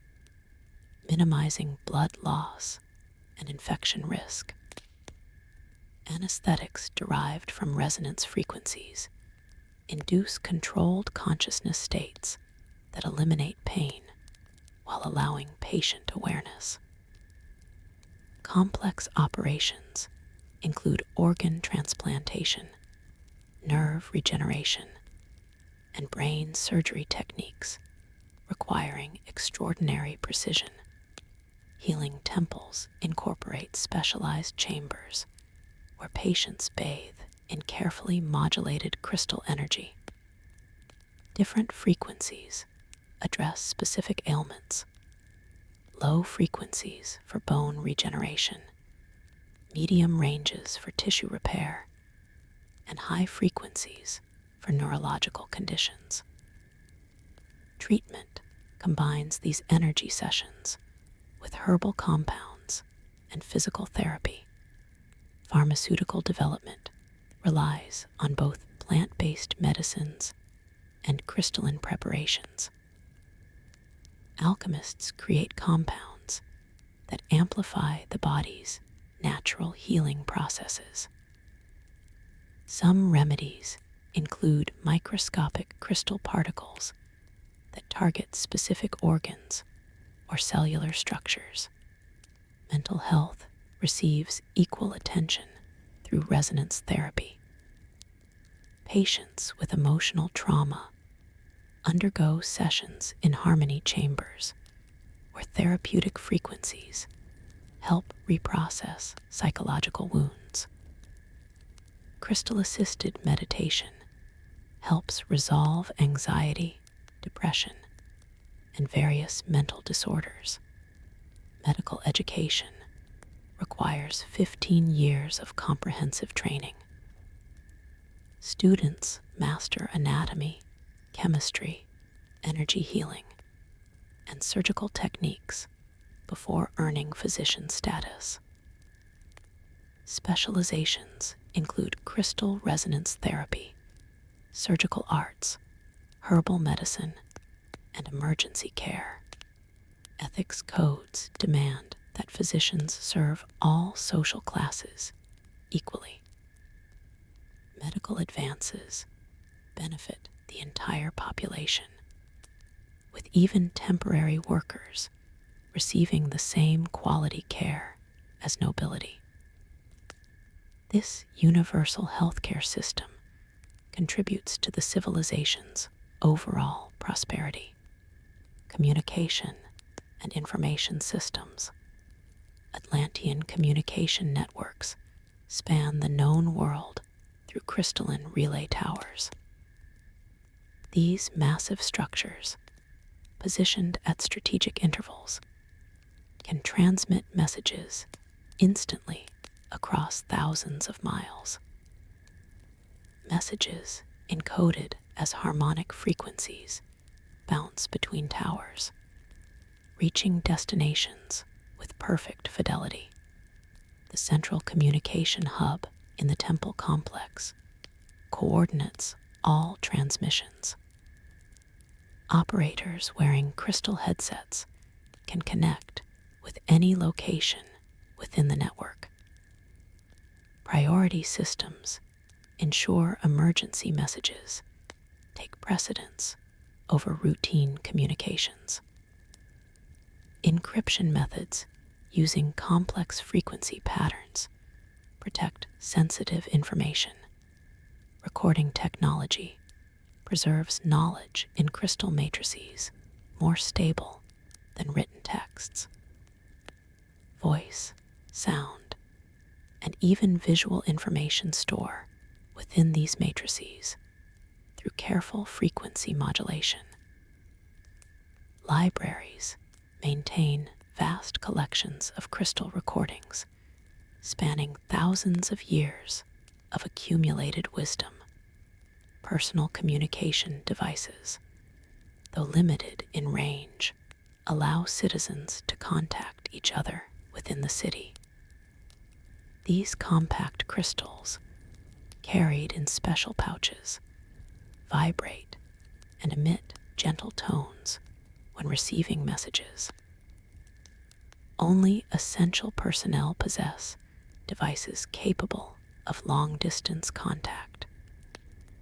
A: minimizing blood loss and infection risk. Anesthetics derived from resonance frequencies induce controlled consciousness states that eliminate pain while allowing patient awareness. Complex operations include organ transplantation, nerve regeneration, and brain surgery techniques requiring extraordinary precision. Healing temples incorporate specialized chambers where patients bathe in carefully modulated crystal energy. Different frequencies address specific ailments. Low frequencies for bone regeneration, medium ranges for tissue repair, and high frequencies for neurological conditions. Treatment combines these energy sessions with herbal compounds and physical therapy. Pharmaceutical development relies on both plant-based medicines and crystalline preparations. Alchemists create compounds that amplify the body's natural healing processes. Some remedies include microscopic crystal particles that target specific organs or cellular structures. Mental health receives equal attention through resonance therapy. Patients with emotional trauma undergo sessions in harmony chambers where therapeutic frequencies help reprocess psychological wounds. Crystal-assisted meditation helps resolve anxiety, depression, and various mental disorders. Medical education requires 15 years of comprehensive training. Students master anatomy, chemistry, energy healing, and surgical techniques before earning physician status. Specializations include crystal resonance therapy, surgical arts, herbal medicine, and emergency care. Ethics codes demand that physicians serve all social classes equally. Medical advances benefit the entire population, with even temporary workers receiving the same quality care as nobility. This universal healthcare system contributes to the civilization's overall prosperity. Communication and information systems. Atlantean communication networks span the known world through crystalline relay towers. These massive structures, positioned at strategic intervals, can transmit messages instantly across thousands of miles. Messages encoded as harmonic frequencies bounce between towers, reaching destinations with perfect fidelity. The central communication hub in the temple complex coordinates all transmissions. Operators wearing crystal headsets can connect with any location within the network. Priority systems ensure emergency messages take precedence over routine communications. Encryption methods using complex frequency patterns protect sensitive information. Recording technology preserves knowledge in crystal matrices more stable than written texts. Voice, sound, and even visual information store within these matrices through careful frequency modulation. Libraries maintain vast collections of crystal recordings spanning thousands of years of accumulated wisdom. Personal communication devices, though limited in range, allow citizens to contact each other within the city. These compact crystals, carried in special pouches, vibrate and emit gentle tones when receiving messages. Only essential personnel possess devices capable of long-distance contact.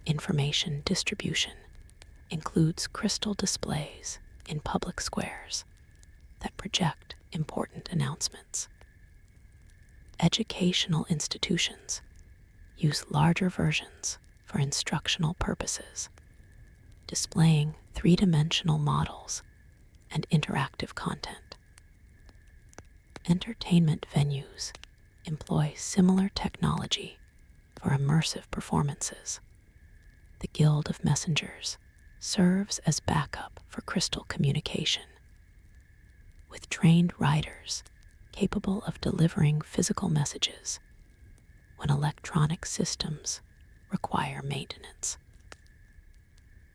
A: Information distribution includes crystal displays in public squares that project important announcements. Educational institutions use larger versions for instructional purposes, displaying three-dimensional models and interactive content. Entertainment venues employ similar technology for immersive performances. The Guild of Messengers serves as backup for crystal communication, with trained riders capable of delivering physical messages when electronic systems require maintenance.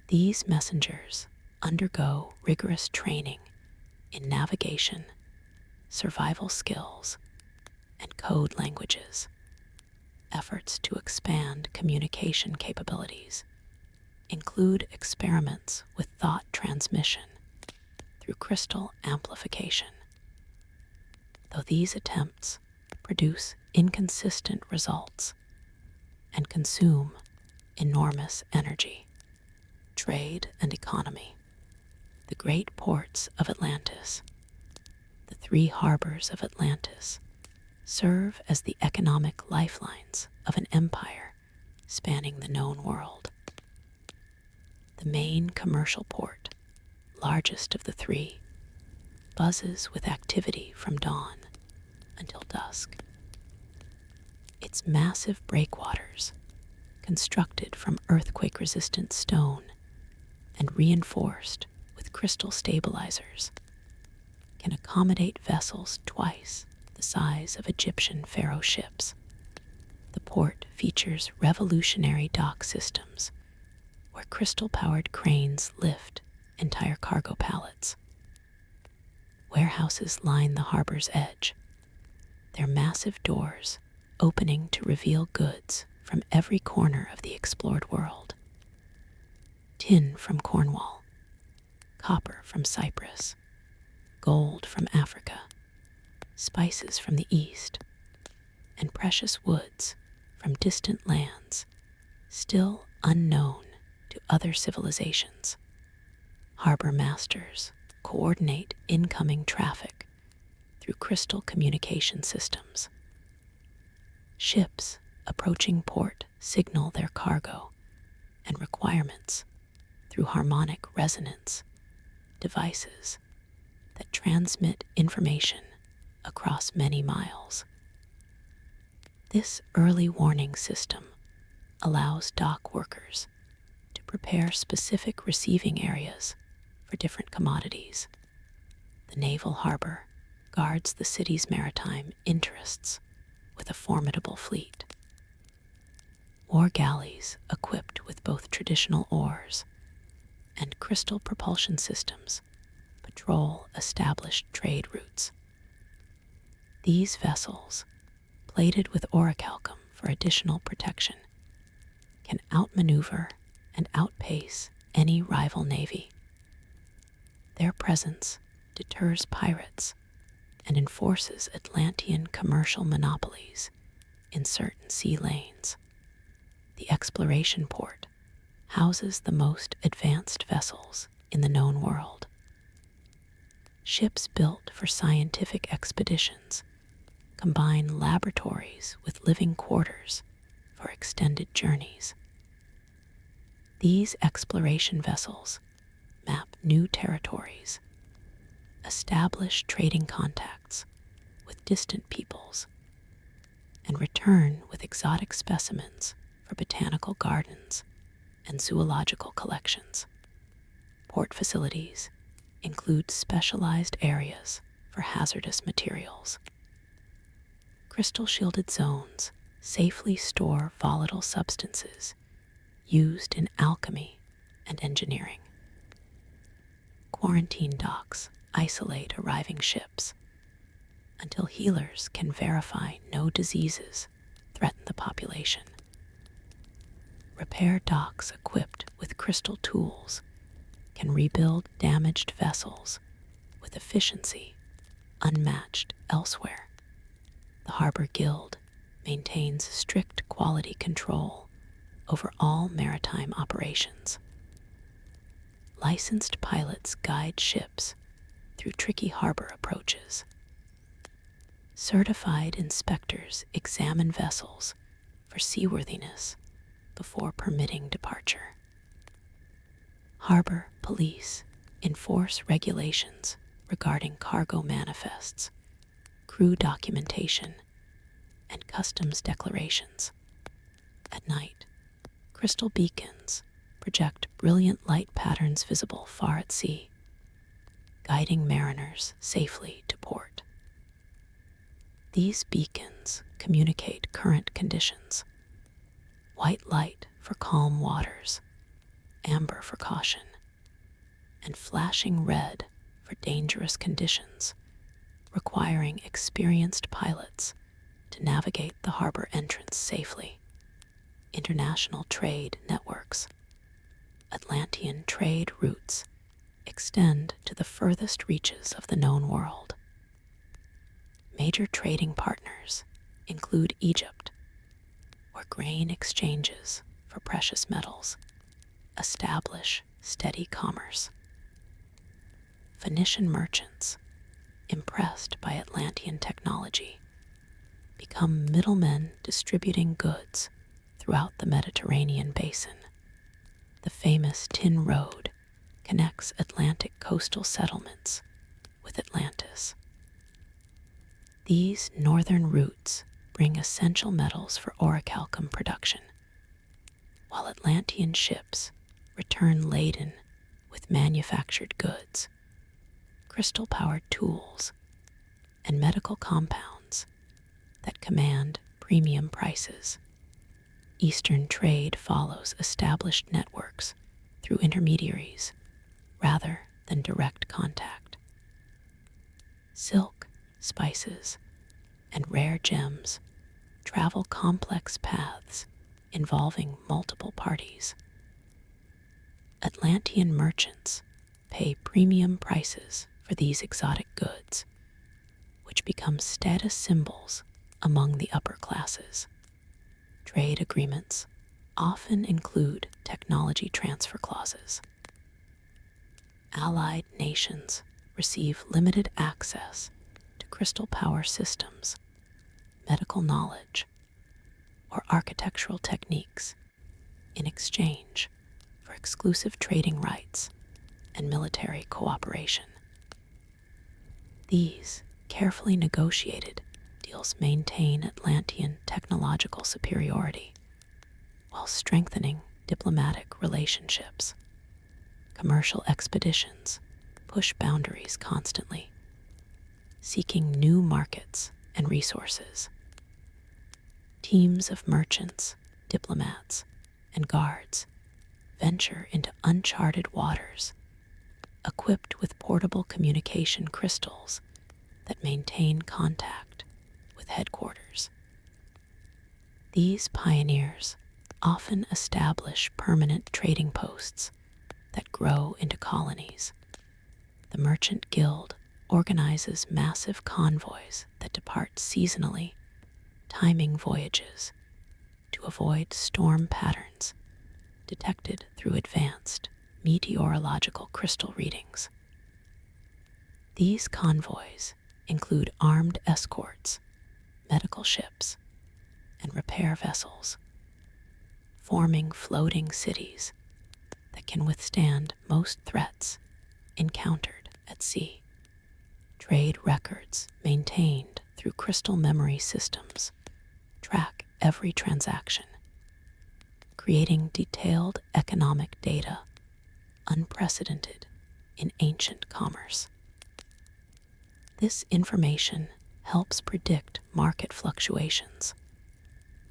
A: These messengers undergo rigorous training in navigation, survival skills, and code languages. Efforts to expand communication capabilities include experiments with thought transmission through crystal amplification. Though these attempts produce inconsistent results and consume enormous energy, trade, and economy, the great ports of Atlantis, the three harbors of Atlantis, serve as the economic lifelines of an empire spanning the known world. The main commercial port, largest of the three, buzzes with activity from dawn until dusk. Its massive breakwaters, constructed from earthquake-resistant stone and reinforced with crystal stabilizers, can accommodate vessels twice the size of Egyptian pharaoh ships. The port features revolutionary dock systems where crystal-powered cranes lift entire cargo pallets. Warehouses line the harbor's edge, their massive doors opening to reveal goods from every corner of the explored world. Tin from Cornwall, copper from Cyprus, gold from Africa, spices from the East, and precious woods from distant lands still unknown to other civilizations. Harbor masters coordinate incoming traffic through crystal communication systems. Ships approaching port signal their cargo and requirements through harmonic resonance devices that transmit information across many miles. This early warning system allows dock workers to prepare specific receiving areas for different commodities. The naval harbor guards the city's maritime interests with a formidable fleet. War galleys equipped with both traditional oars and crystal propulsion systems patrol established trade routes. These vessels, plated with orichalcum for additional protection, can outmaneuver and outpace any rival navy. Their presence deters pirates and enforces Atlantean commercial monopolies in certain sea lanes. The exploration port houses the most advanced vessels in the known world. Ships built for scientific expeditions combine laboratories with living quarters for extended journeys. These exploration vessels map new territories, establish trading contacts with distant peoples, and return with exotic specimens for botanical gardens and zoological collections. Port facilities include specialized areas for hazardous materials. Crystal-shielded zones safely store volatile substances used in alchemy and engineering. Quarantine docks isolate arriving ships until healers can verify no diseases threaten the population. Repair docks equipped with crystal tools can rebuild damaged vessels with efficiency unmatched elsewhere. The Harbor Guild maintains strict quality control over all maritime operations. Licensed pilots guide ships through tricky harbor approaches. Certified inspectors examine vessels for seaworthiness before permitting departure. Harbor police enforce regulations regarding cargo manifests, crew documentation, and customs declarations. At night, crystal beacons project brilliant light patterns visible far at sea, guiding mariners safely to port. These beacons communicate current conditions: white light for calm waters, amber for caution, and flashing red for dangerous conditions, requiring experienced pilots to navigate the harbor entrance safely. International trade networks, Atlantean trade routes, extend to the furthest reaches of the known world. Major trading partners include Egypt, where grain exchanges for precious metals establish steady commerce. Phoenician merchants, impressed by Atlantean technology, become middlemen distributing goods throughout the Mediterranean basin. The famous Tin Road connects Atlantic coastal settlements with Atlantis. These northern routes bring essential metals for orichalcum production, while Atlantean ships return laden with manufactured goods, crystal-powered tools, and medical compounds that command premium prices. Eastern trade follows established networks through intermediaries rather than direct contact. Silk, spices, and rare gems travel complex paths involving multiple parties. Atlantean merchants pay premium prices for these exotic goods, which become status symbols among the upper classes. Trade agreements often include technology transfer clauses. Allied nations receive limited access to crystal power systems, medical knowledge, or architectural techniques in exchange for exclusive trading rights and military cooperation. These carefully negotiated deals maintain Atlantean technological superiority while strengthening diplomatic relationships. Commercial expeditions push boundaries constantly, seeking new markets and resources. Teams of merchants, diplomats, and guards venture into uncharted waters, equipped with portable communication crystals that maintain contact with headquarters. These pioneers often establish permanent trading posts that grow into colonies. The Merchant Guild organizes massive convoys that depart seasonally, timing voyages to avoid storm patterns detected through advanced meteorological crystal readings. These convoys include armed escorts, medical ships, and repair vessels, forming floating cities that can withstand most threats encountered at sea. Trade records maintained through crystal memory systems track every transaction, creating detailed economic data unprecedented in ancient commerce. This information helps predict market fluctuations,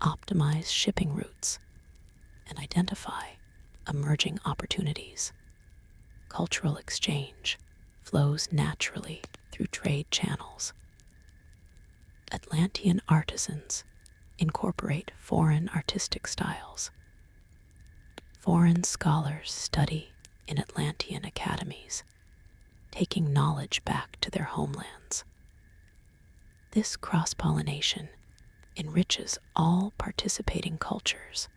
A: optimize shipping routes, and identify emerging opportunities. Cultural exchange flows naturally through trade channels. Atlantean artisans incorporate foreign artistic styles. Foreign scholars study in Atlantean academies, taking knowledge back to their homelands. This cross-pollination enriches all participating cultures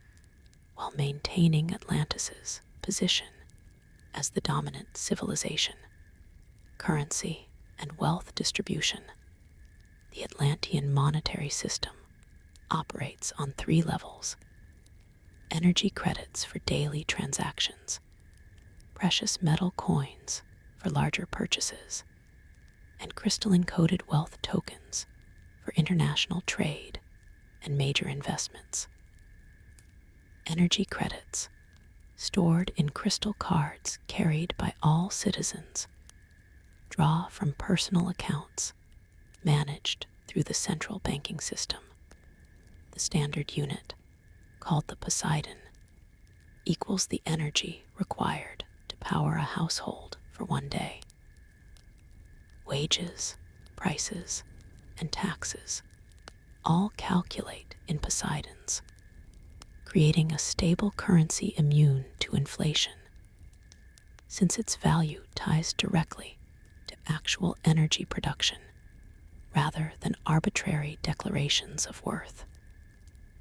A: while maintaining Atlantis's position as the dominant civilization. Currency and wealth distribution. The Atlantean monetary system operates on 3 levels: energy credits for daily transactions, precious metal coins for larger purchases, and crystalline-coded wealth tokens for international trade and major investments. Energy credits, stored in crystal cards carried by all citizens, draw from personal accounts managed through the central banking system. The standard unit, called the Poseidon, equals the energy required to power a household for one day. Wages, prices, and taxes all calculate in Poseidons, creating a stable currency immune to inflation, since its value ties directly to actual energy production rather than arbitrary declarations of worth.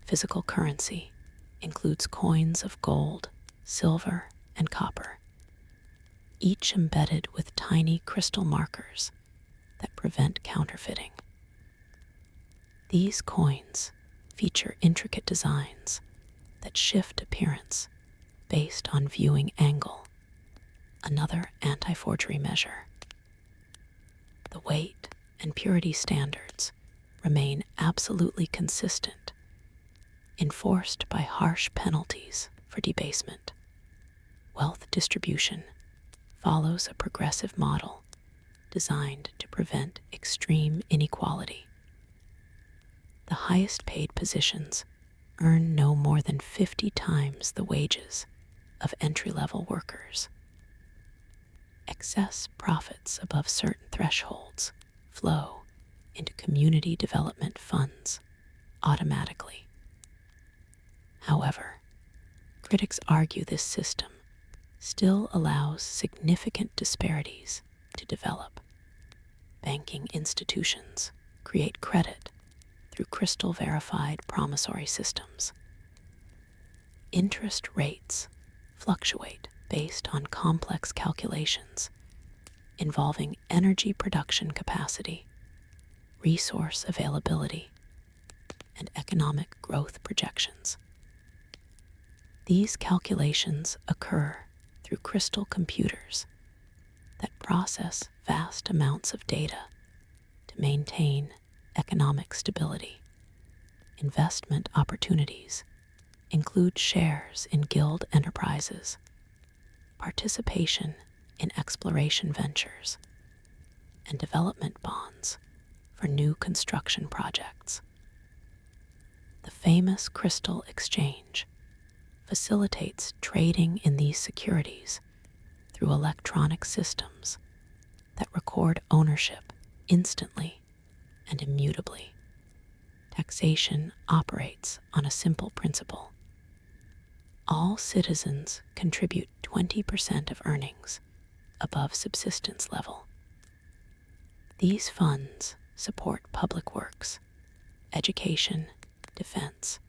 A: Physical currency includes coins of gold, silver, and copper, each embedded with tiny crystal markers that prevent counterfeiting. These coins feature intricate designs that shift appearance based on viewing angle, another anti-forgery measure. The weight and purity standards remain absolutely consistent, enforced by harsh penalties for debasement. Wealth distribution follows a progressive model designed to prevent extreme inequality. The highest paid positions earn no more than 50 times the wages of entry-level workers. Excess profits above certain thresholds flow into community development funds automatically. However, critics argue this system still allows significant disparities to develop. Banking institutions create credit through crystal-verified promissory systems. Interest rates fluctuate based on complex calculations involving energy production capacity, resource availability, and economic growth projections. These calculations occur through crystal computers that process vast amounts of data to maintain economic stability. Investment opportunities include shares in guild enterprises, participation in exploration ventures, and development bonds for new construction projects. The famous crystal exchange facilitates trading in these securities through electronic systems that record ownership instantly and immutably. Taxation operates on a simple principle. All citizens contribute 20% of earnings above subsistence level. These funds support public works, education, defense,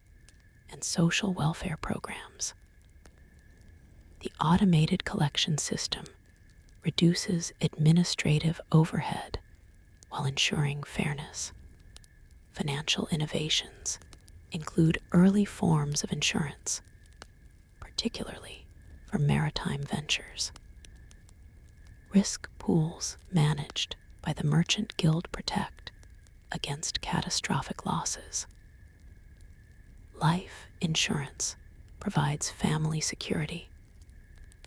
A: and social welfare programs. The automated collection system reduces administrative overhead while ensuring fairness. Financial innovations include early forms of insurance, particularly for maritime ventures. Risk pools managed by the Merchant Guild protect against catastrophic losses. Life insurance provides family security,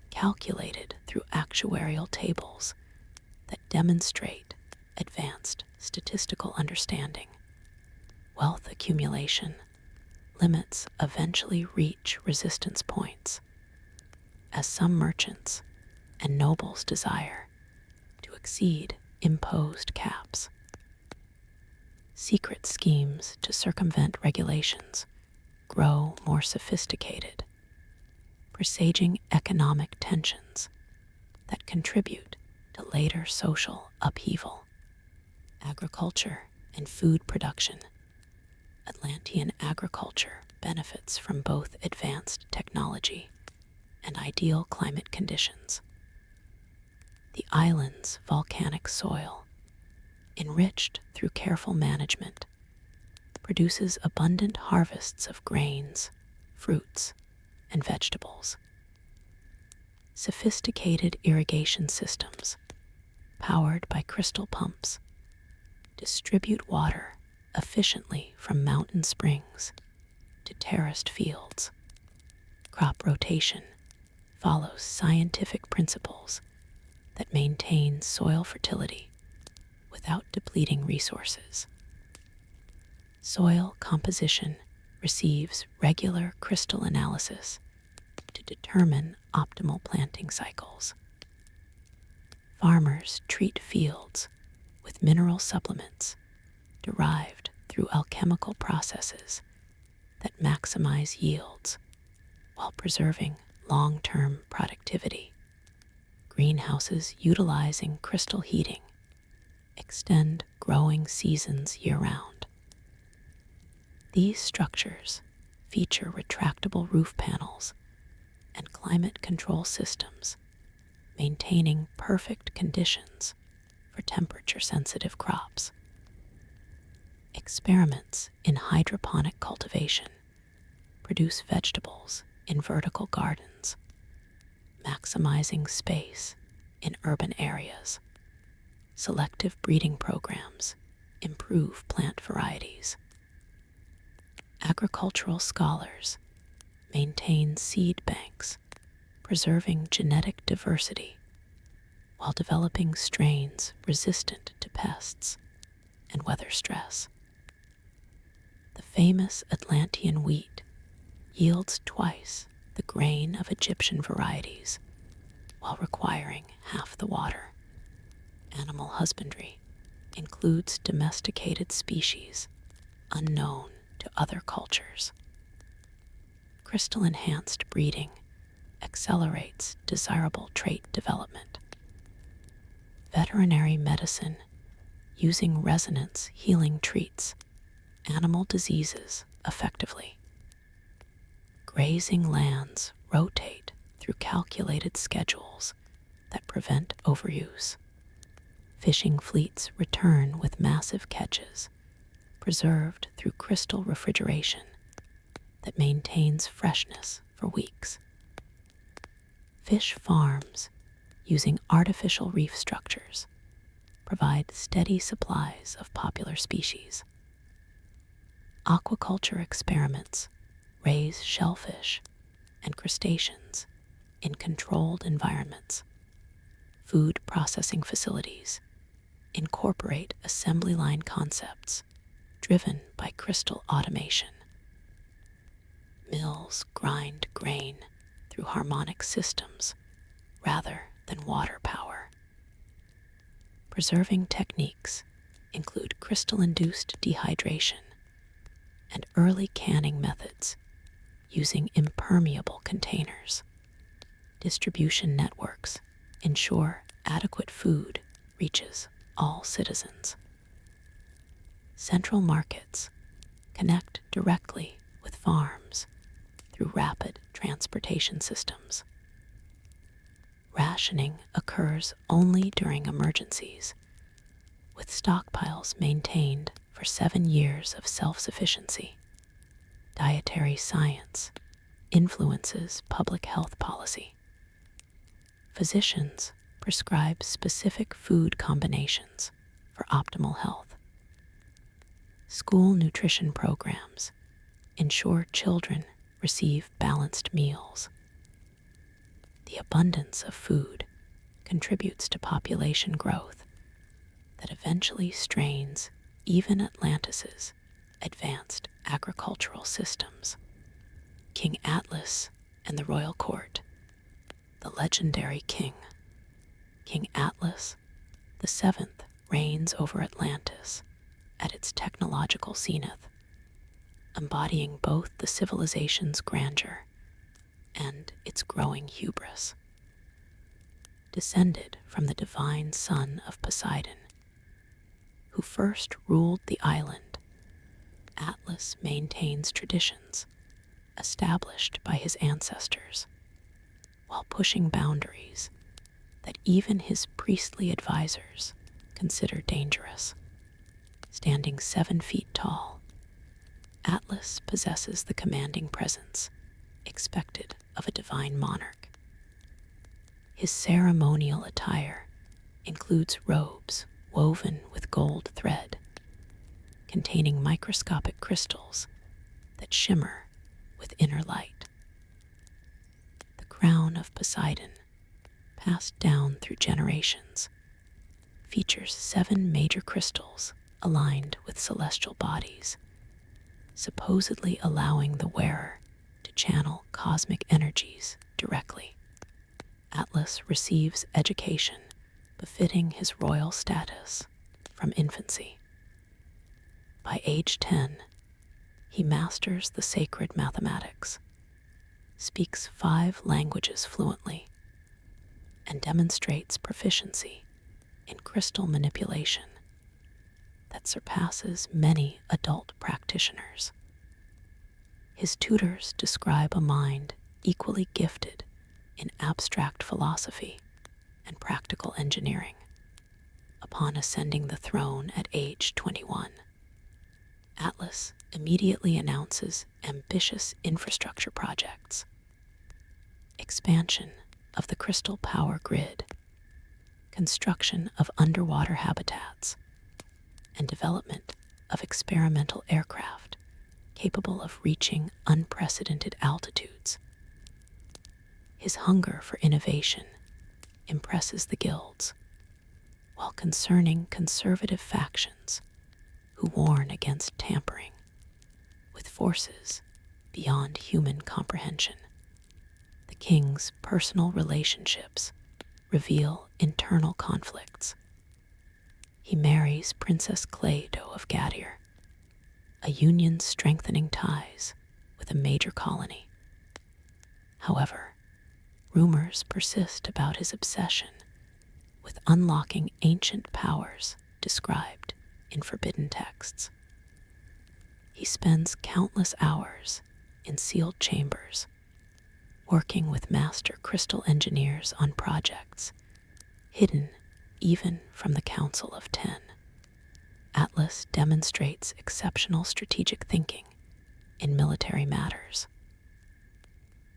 A: calculated through actuarial tables that demonstrate advanced statistical understanding. Wealth accumulation limits eventually reach resistance points, as some merchants and nobles desire to exceed imposed caps. Secret schemes to circumvent regulations grow more sophisticated, presaging economic tensions that contribute to later social upheaval. Agriculture and food production. Atlantean agriculture benefits from both advanced technology and ideal climate conditions. The island's volcanic soil, enriched through careful management, produces abundant harvests of grains, fruits, and vegetables. Sophisticated irrigation systems, powered by crystal pumps, distribute water efficiently from mountain springs to terraced fields. Crop rotation follows scientific principles that maintain soil fertility without depleting resources. Soil composition receives regular crystal analysis to determine optimal planting cycles. Farmers treat fields with mineral supplements derived through alchemical processes that maximize yields while preserving long-term productivity. Greenhouses utilizing crystal heating extend growing seasons year-round. These structures feature retractable roof panels and climate control systems, maintaining perfect conditions for temperature-sensitive crops. Experiments in hydroponic cultivation produce vegetables in vertical gardens, maximizing space in urban areas. Selective breeding programs improve plant varieties. Agricultural scholars maintain seed banks, preserving genetic diversity while developing strains resistant to pests and weather stress. The famous Atlantean wheat yields twice the grain of Egyptian varieties while requiring half the water. Animal husbandry includes domesticated species unknown to other cultures. Crystal-enhanced breeding accelerates desirable trait development. Veterinary medicine, using resonance healing, treats animal diseases effectively. Grazing lands rotate through calculated schedules that prevent overuse. Fishing fleets return with massive catches, preserved through crystal refrigeration that maintains freshness for weeks. Fish farms, using artificial reef structures, provide steady supplies of popular species. Aquaculture experiments raise shellfish and crustaceans in controlled environments. Food processing facilities incorporate assembly line concepts driven by crystal automation. Mills grind grain through harmonic systems rather than water power. Preserving techniques include crystal-induced dehydration and early canning methods using impermeable containers. Distribution networks ensure adequate food reaches all citizens. Central markets connect directly with farms through rapid transportation systems. Rationing occurs only during emergencies, with stockpiles maintained for 7 years of self-sufficiency. Dietary science influences public health policy. Physicians prescribe specific food combinations for optimal health. School nutrition programs ensure children receive balanced meals. The abundance of food contributes to population growth that eventually strains even Atlantis's advanced agricultural systems. King Atlas and the royal court. The legendary king, King Atlas the Seventh, reigns over Atlantis at its technological zenith, embodying both the civilization's grandeur and its growing hubris. Descended from the divine son of Poseidon, who first ruled the island, Atlas maintains traditions established by his ancestors, while pushing boundaries that even his priestly advisors consider dangerous. Standing 7 feet tall, Atlas possesses the commanding presence expected of a divine monarch. His ceremonial attire includes robes woven with gold thread, containing microscopic crystals that shimmer with inner light. The crown of Poseidon, passed down through generations, features 7 major crystals aligned with celestial bodies, supposedly allowing the wearer to channel cosmic energies directly. Atlas receives education befitting his royal status from infancy. By age 10, he masters the sacred mathematics, speaks 5 languages fluently, and demonstrates proficiency in crystal manipulation that surpasses many adult practitioners. His tutors describe a mind equally gifted in abstract philosophy and practical engineering. Upon ascending the throne at age 21, Atlas immediately announces ambitious infrastructure projects: expansion of the crystal power grid, construction of underwater habitats, and development of experimental aircraft capable of reaching unprecedented altitudes. His hunger for innovation impresses the guilds, while concerning conservative factions who warn against tampering with forces beyond human comprehension. The king's personal relationships reveal internal conflicts. He marries Princess Cleido of Gadir, a union strengthening ties with a major colony. However, rumors persist about his obsession with unlocking ancient powers described in forbidden texts. He spends countless hours in sealed chambers, working with master crystal engineers on projects hidden even from the Council of Ten. Atlas demonstrates exceptional strategic thinking in military matters.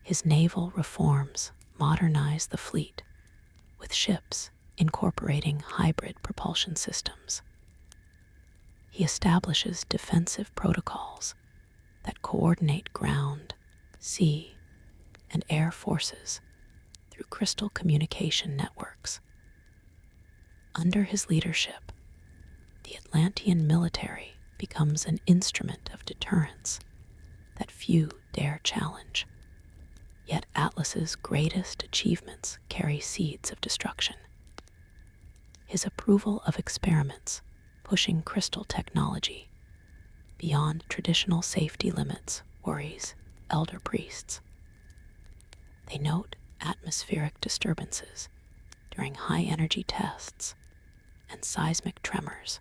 A: His naval reforms modernize the fleet with ships incorporating hybrid propulsion systems. He establishes defensive protocols that coordinate ground, sea, and air forces through crystal communication networks. Under his leadership, the Atlantean military becomes an instrument of deterrence that few dare challenge. Yet Atlas's greatest achievements carry seeds of destruction. His approval of experiments pushing crystal technology beyond traditional safety limits worries elder priests. They note atmospheric disturbances during high-energy tests and seismic tremors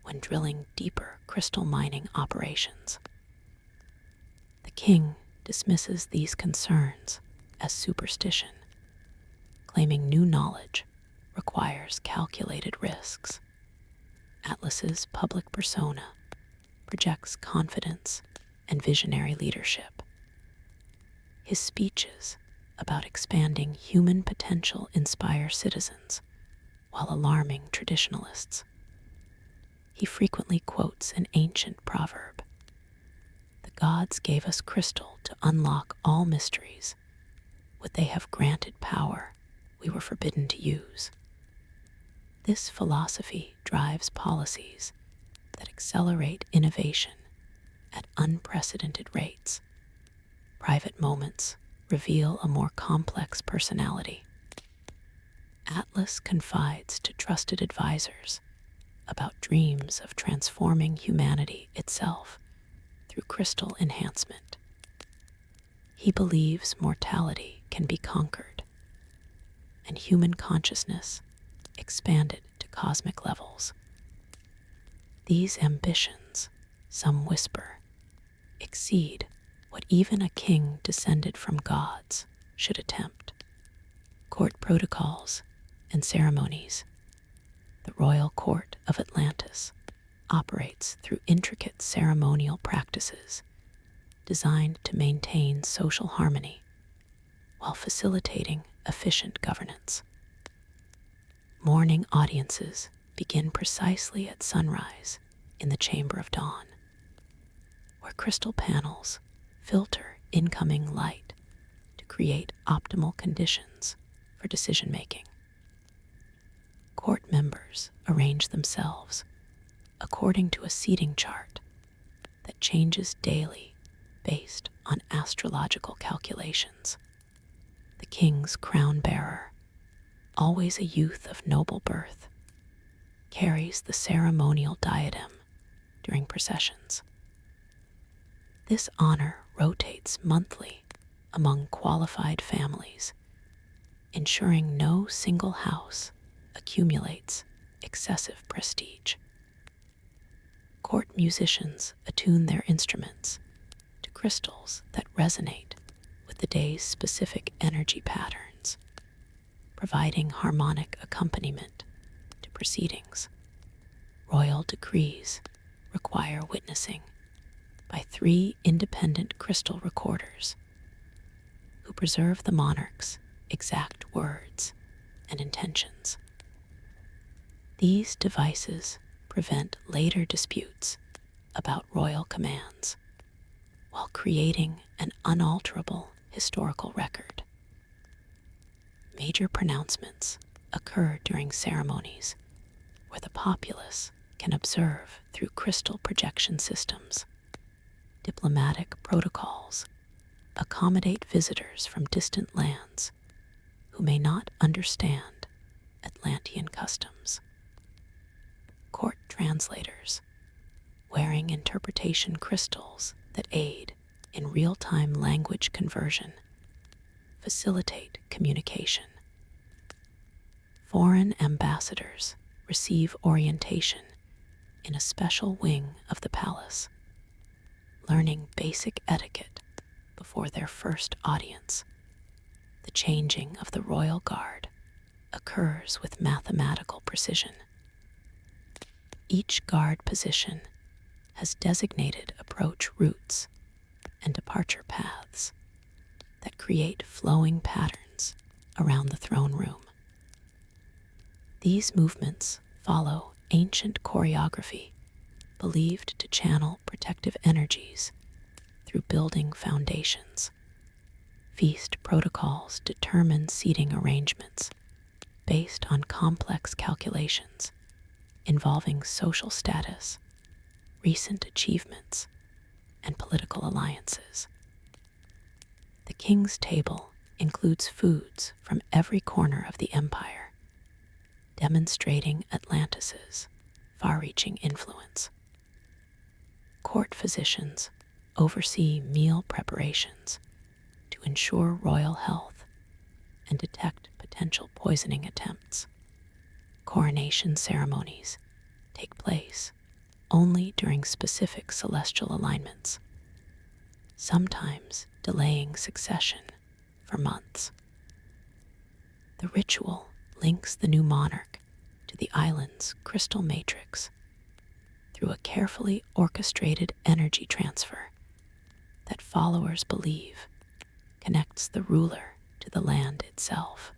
A: when drilling deeper crystal mining operations. The king dismisses these concerns as superstition, claiming new knowledge requires calculated risks. Atlas's public persona projects confidence and visionary leadership. His speeches about expanding human potential inspire citizens while alarming traditionalists. He frequently quotes an ancient proverb: "The gods gave us crystal to unlock all mysteries. Would they have granted power we were forbidden to use?" This philosophy drives policies that accelerate innovation at unprecedented rates. Private moments reveal a more complex personality. Atlas confides to trusted advisors about dreams of transforming humanity itself through crystal enhancement. He believes mortality can be conquered and human consciousness expanded to cosmic levels. These ambitions, some whisper, exceed what even a king descended from gods should attempt. Court protocols and ceremonies. The royal court of Atlantis operates through intricate ceremonial practices designed to maintain social harmony while facilitating efficient governance. Morning audiences begin precisely at sunrise in the Chamber of Dawn, where crystal panels filter incoming light to create optimal conditions for decision-making. Court members arrange themselves according to a seating chart that changes daily based on astrological calculations. The king's crown bearer, always a youth of noble birth, carries the ceremonial diadem during processions. This honor rotates monthly among qualified families, ensuring no single house accumulates excessive prestige. Court musicians attune their instruments to crystals that resonate with the day's specific energy patterns, providing harmonic accompaniment to proceedings. Royal decrees require witnessing by 3 independent crystal recorders who preserve the monarch's exact words and intentions. These devices prevent later disputes about royal commands while creating an unalterable historical record. Major pronouncements occur during ceremonies where the populace can observe through crystal projection systems. Diplomatic protocols accommodate visitors from distant lands who may not understand Atlantean customs. court translators, wearing interpretation crystals that aid in real-time language conversion, facilitate communication. Foreign ambassadors receive orientation in a special wing of the palace, learning basic etiquette before their first audience. The changing of the royal guard occurs with mathematical precision. Each guard position has designated approach routes and departure paths that create flowing patterns around the throne room. These movements follow ancient choreography believed to channel protective energies through building foundations. Feast protocols determine seating arrangements based on complex calculations involving social status, recent achievements, and political alliances. The king's table includes foods from every corner of the empire, demonstrating Atlantis's far-reaching influence. Court physicians oversee meal preparations to ensure royal health and detect potential poisoning attempts. Coronation ceremonies take place only during specific celestial alignments, sometimes delaying succession for months. The ritual links the new monarch to the island's crystal matrix through a carefully orchestrated energy transfer that followers believe connects the ruler to the land itself.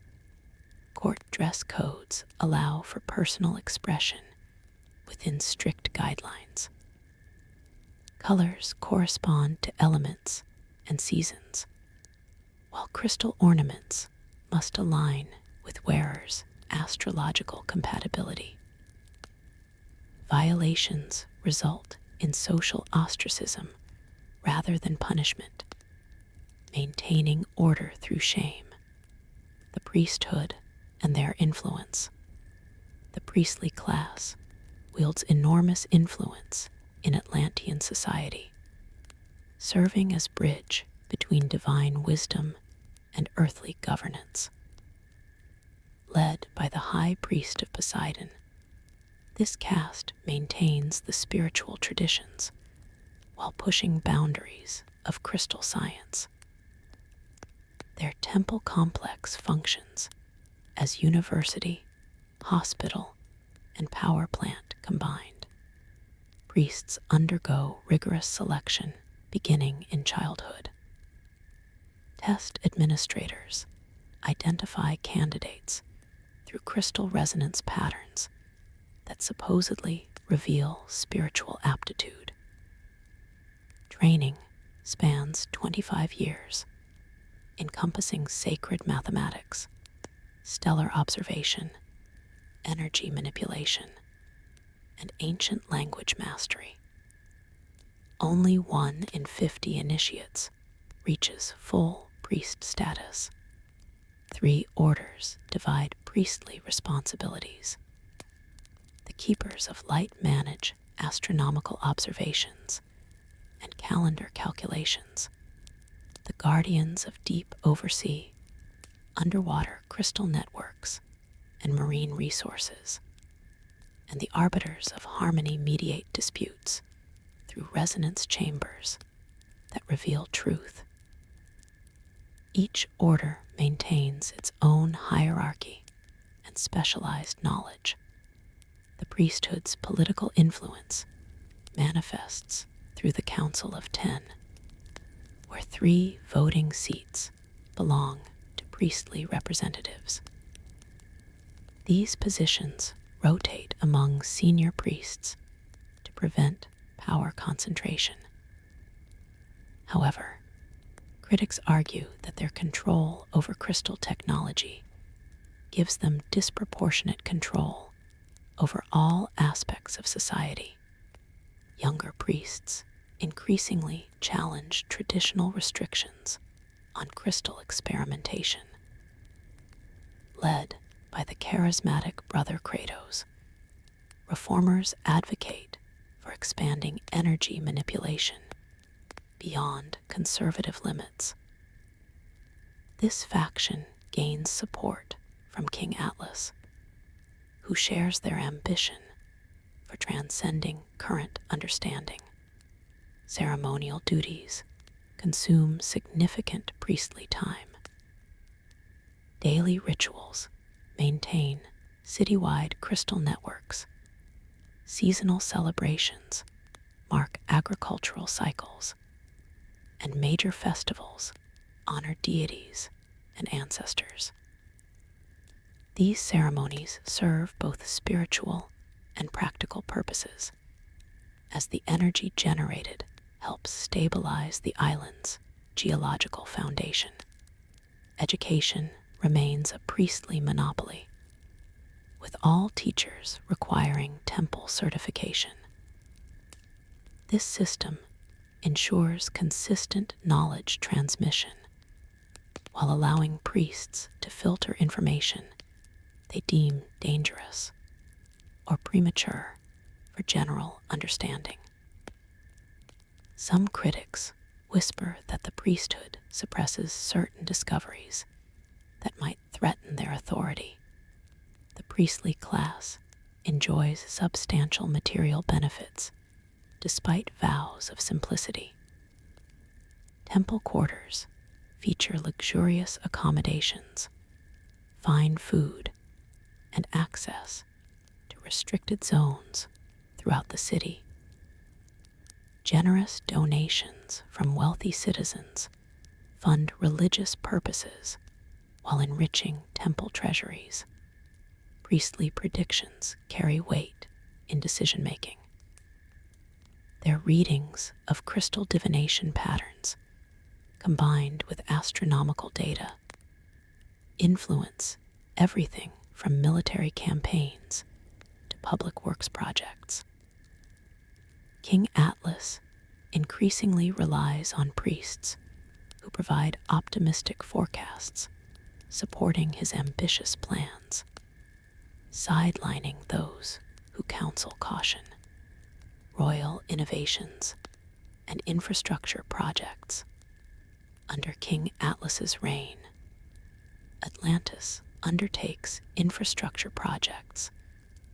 A: Court dress codes allow for personal expression within strict guidelines. Colors correspond to elements and seasons, while crystal ornaments must align with wearers' astrological compatibility. Violations result in social ostracism rather than punishment, maintaining order through shame. The priesthood and their influence. The priestly class wields enormous influence in Atlantean society, serving as bridge between divine wisdom and earthly governance. Led by the high priest of Poseidon, this caste maintains the spiritual traditions while pushing boundaries of crystal science. Their temple complex functions as university, hospital, and power plant combined. Priests undergo rigorous selection beginning in childhood. Test administrators identify candidates through crystal resonance patterns that supposedly reveal spiritual aptitude. Training spans 25 years, encompassing sacred mathematics, stellar observation, energy manipulation, and ancient language mastery. Only 1 in 50 initiates reaches full priest status. 3 orders divide priestly responsibilities. The keepers of light manage astronomical observations and calendar calculations. The guardians of deep oversee underwater crystal networks and marine resources, and the arbiters of harmony mediate disputes through resonance chambers that reveal truth. Each order maintains its own hierarchy and specialized knowledge. The priesthood's political influence manifests through the Council of 10, where 3 voting seats belong to priestly representatives. These positions rotate among senior priests to prevent power concentration. However, critics argue that their control over crystal technology gives them disproportionate control over all aspects of society. Younger priests increasingly challenge traditional restrictions on crystal experimentation. Led by the charismatic brother Kratos, reformers advocate for expanding energy manipulation beyond conservative limits. This faction gains support from King Atlas, who shares their ambition for transcending current understanding. Ceremonial duties consume significant priestly time. Daily rituals maintain citywide crystal networks. Seasonal celebrations mark agricultural cycles, and major festivals honor deities and ancestors. These ceremonies serve both spiritual and practical purposes, as the energy generated helps stabilize the island's geological foundation. Education remains a priestly monopoly, with all teachers requiring temple certification. This system ensures consistent knowledge transmission while allowing priests to filter information they deem dangerous or premature for general understanding. Some critics whisper that the priesthood suppresses certain discoveries that might threaten their authority. The priestly class enjoys substantial material benefits despite vows of simplicity. Temple quarters feature luxurious accommodations, fine food, and access to restricted zones throughout the city. Generous donations from wealthy citizens fund religious purposes while enriching temple treasuries. Priestly predictions carry weight in decision-making. Their readings of crystal divination patterns, combined with astronomical data, influence everything from military campaigns to public works projects. King Atlas increasingly relies on priests who provide optimistic forecasts, supporting his ambitious plans, sidelining those who counsel caution. Royal innovations and infrastructure projects. Under King Atlas's reign, Atlantis undertakes infrastructure projects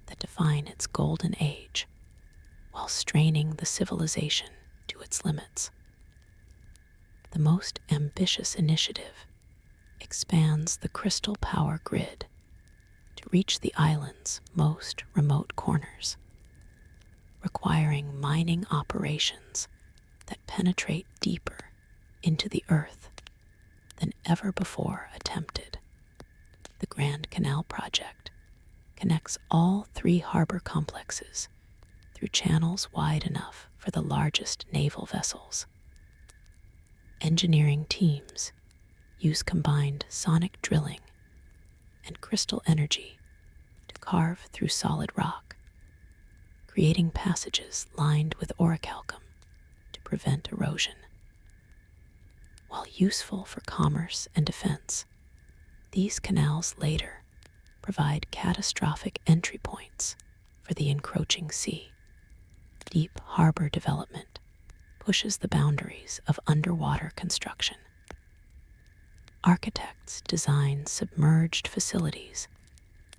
A: that define its golden age while straining the civilization to its limits. The most ambitious initiative expands the crystal power grid to reach the island's most remote corners, requiring mining operations that penetrate deeper into the earth than ever before attempted. The Grand Canal project connects all 3 harbor complexes through channels wide enough for the largest naval vessels. Engineering teams use combined sonic drilling and crystal energy to carve through solid rock, creating passages lined with orichalcum to prevent erosion. While useful for commerce and defense, these canals later provide catastrophic entry points for the encroaching sea. Deep harbor development pushes the boundaries of underwater construction. Architects design submerged facilities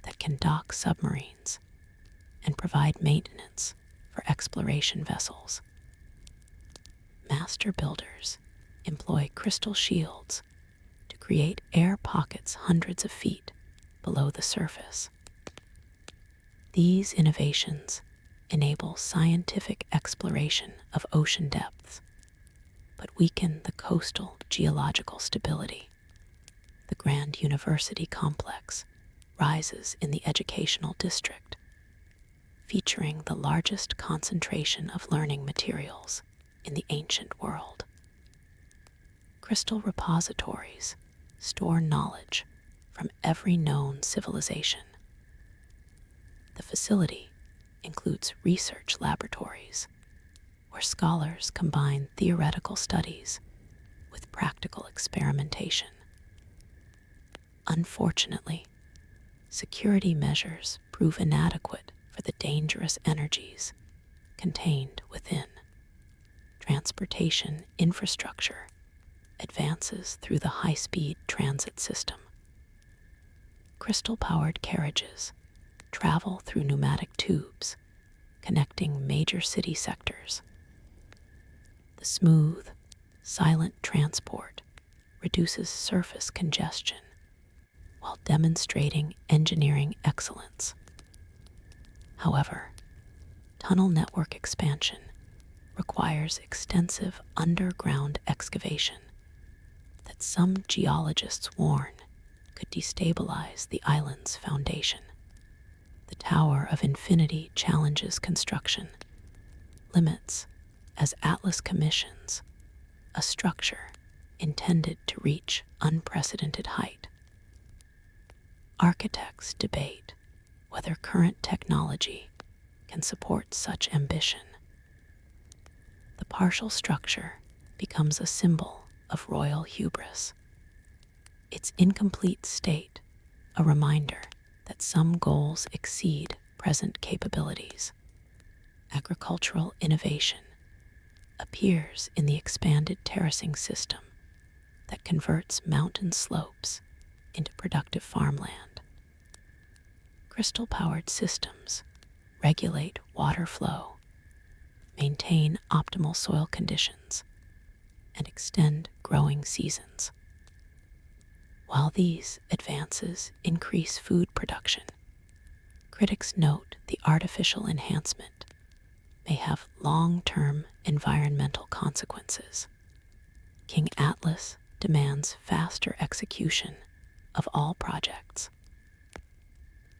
A: that can dock submarines and provide maintenance for exploration vessels. Master builders employ crystal shields to create air pockets hundreds of feet below the surface. These innovations enable scientific exploration of ocean depths, but weaken the coastal geological stability. The Grand University complex rises in the educational district, featuring the largest concentration of learning materials in the ancient world. Crystal repositories store knowledge from every known civilization. The facility includes research laboratories where scholars combine theoretical studies with practical experimentation. Unfortunately, security measures prove inadequate for for the dangerous energies contained within. Transportation infrastructure advances through the high-speed transit system. Crystal-powered carriages travel through pneumatic tubes, connecting major city sectors. The smooth, silent transport reduces surface congestion while demonstrating engineering excellence. However, tunnel network expansion requires extensive underground excavation that some geologists warn could destabilize the island's foundation. The Tower of Infinity challenges construction limits as Atlas commissions a structure intended to reach unprecedented height. Architects debate whether current technology can support such ambition. The partial structure becomes a symbol of royal hubris. Its incomplete state, a reminder that some goals exceed present capabilities. Agricultural innovation appears in the expanded terracing system that converts mountain slopes into productive farmland. Crystal-powered systems regulate water flow, maintain optimal soil conditions, and extend growing seasons. While these advances increase food production, critics note the artificial enhancement may have long-term environmental consequences. King Atlas demands faster execution of all projects.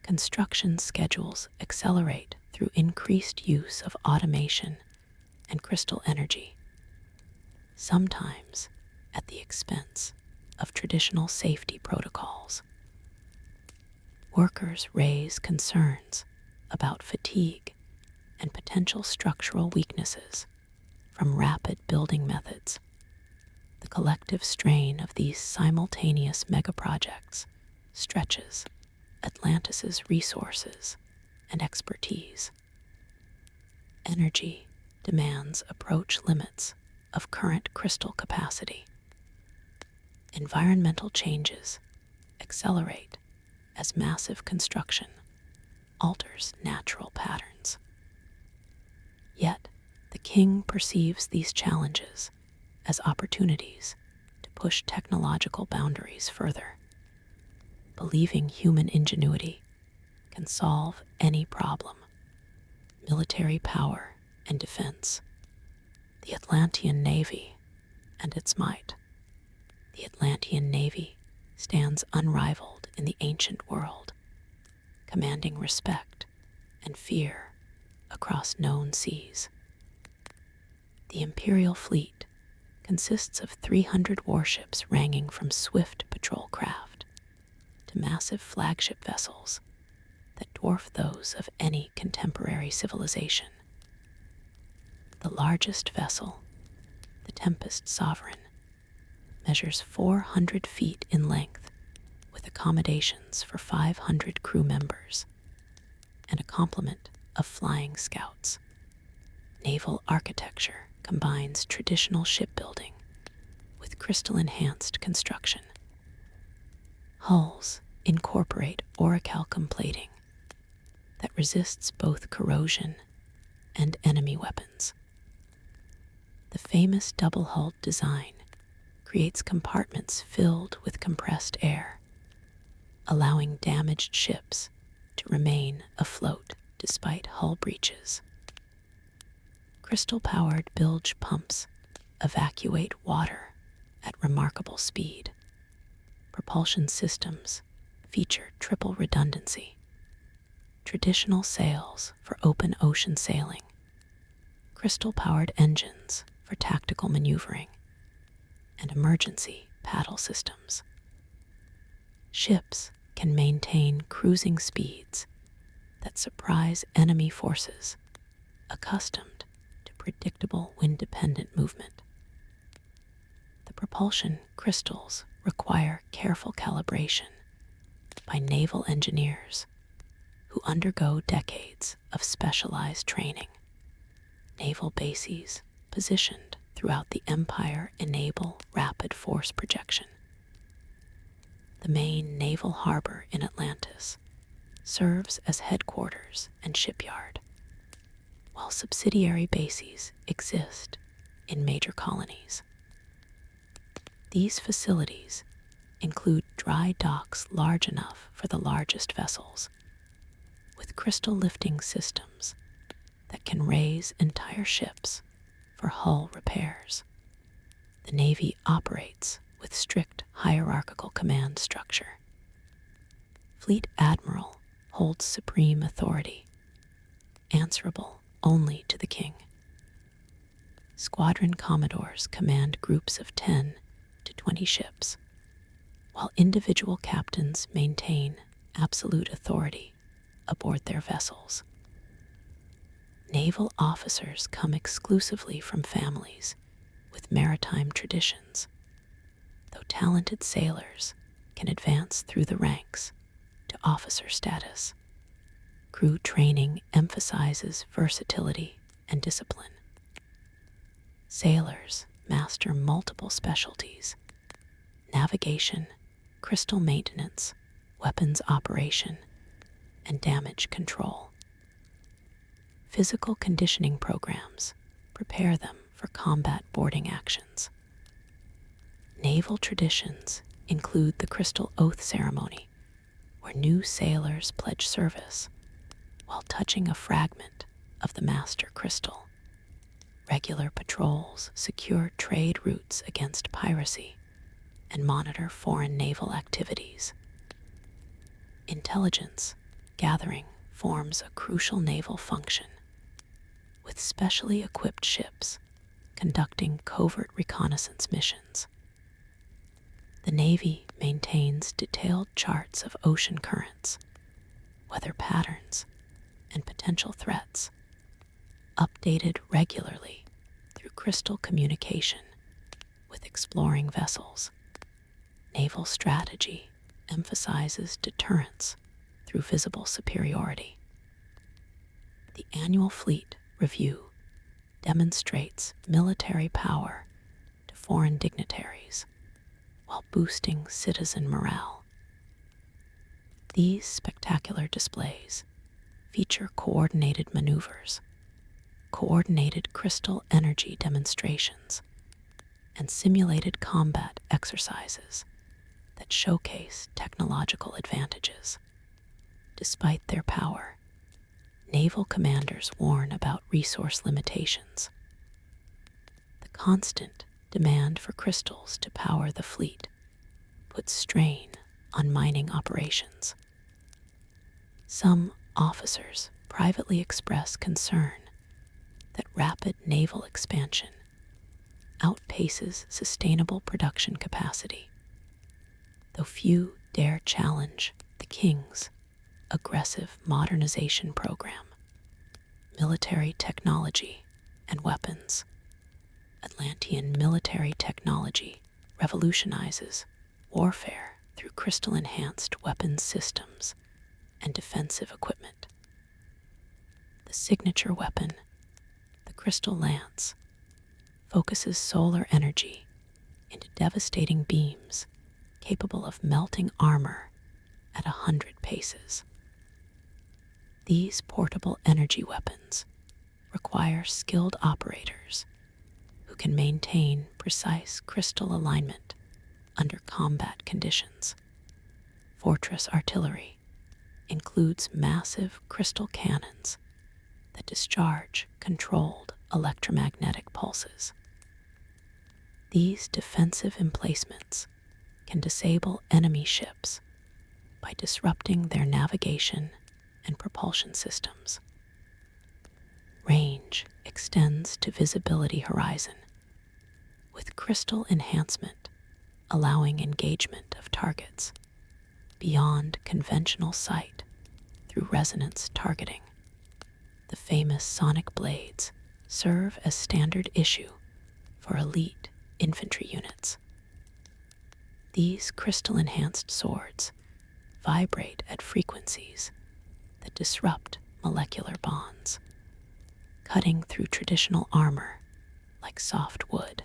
A: Construction schedules accelerate through increased use of automation and crystal energy, sometimes at the expense of traditional safety protocols. Workers raise concerns about fatigue and potential structural weaknesses from rapid building methods. The collective strain of these simultaneous megaprojects stretches Atlantis's resources and expertise. Energy demands approach limits of current crystal capacity. Environmental changes accelerate as massive construction alters natural patterns. Yet, the king perceives these challenges as opportunities to push technological boundaries further, believing human ingenuity can solve any problem. Military power and defense. The Atlantean Navy and its might. The Atlantean Navy stands unrivaled in the ancient world, commanding respect and fear across known seas. The Imperial fleet consists of 300 warships ranging from swift patrol craft to massive flagship vessels that dwarf those of any contemporary civilization. The largest vessel, the Tempest Sovereign, measures 400 feet in length with accommodations for 500 crew members and a complement of flying scouts. Naval architecture combines traditional shipbuilding with crystal-enhanced construction. Hulls incorporate orichalcum plating that resists both corrosion and enemy weapons. The famous double-hulled design creates compartments filled with compressed air, allowing damaged ships to remain afloat despite hull breaches. Crystal-powered bilge pumps evacuate water at remarkable speed. Propulsion systems feature triple redundancy. Traditional sails for open ocean sailing. Crystal-powered engines for tactical maneuvering. And emergency paddle systems. Ships can maintain cruising speeds that surprise enemy forces accustomed to predictable wind-dependent movement. The propulsion crystals require careful calibration by naval engineers who undergo decades of specialized training. Naval bases positioned throughout the empire enable rapid force projection. The main naval harbor in Atlantis serves as headquarters and shipyard, while subsidiary bases exist in major colonies. These facilities include dry docks large enough for the largest vessels, with crystal lifting systems that can raise entire ships for hull repairs. The Navy operates with strict hierarchical command structure. Fleet Admiral holds supreme authority, answerable only to the king. Squadron commodores command groups of 10 to 20 ships, while individual captains maintain absolute authority aboard their vessels. Naval officers come exclusively from families with maritime traditions, though talented sailors can advance through the ranks to officer status. Crew training emphasizes versatility and discipline. Sailors master multiple specialties: navigation, crystal maintenance, weapons operation, and damage control. Physical conditioning programs prepare them for combat boarding actions. Naval traditions include the Crystal Oath ceremony, where new sailors pledge service while touching a fragment of the master crystal. Regular patrols secure trade routes against piracy and monitor foreign naval activities. Intelligence gathering forms a crucial naval function, with specially equipped ships conducting covert reconnaissance missions. The Navy maintains detailed charts of ocean currents, weather patterns, and potential threats, updated regularly through crystal communication with exploring vessels. Naval strategy emphasizes deterrence through visible superiority. The annual fleet review demonstrates military power to foreign dignitaries while boosting citizen morale. These spectacular displays feature coordinated maneuvers, coordinated crystal energy demonstrations, and simulated combat exercises that showcase technological advantages. Despite their power, naval commanders warn about resource limitations. The constant demand for crystals to power the fleet puts strain on mining operations. Some officers privately express concern that rapid naval expansion outpaces sustainable production capacity, though few dare challenge the king's aggressive modernization program. Military technology and weapons. Atlantean military technology revolutionizes warfare through crystal-enhanced weapons systems and defensive equipment. The signature weapon, the Crystal Lance, focuses solar energy into devastating beams capable of melting armor at 100 paces. These portable energy weapons require skilled operators who can maintain precise crystal alignment under combat conditions. Fortress artillery includes massive crystal cannons that discharge controlled electromagnetic pulses. These defensive emplacements can disable enemy ships by disrupting their navigation and propulsion systems. Range extends to visibility horizon, with crystal enhancement allowing engagement of targets beyond conventional sight through resonance targeting. The famous sonic blades serve as standard issue for elite infantry units. These crystal-enhanced swords vibrate at frequencies that disrupt molecular bonds, cutting through traditional armor like soft wood.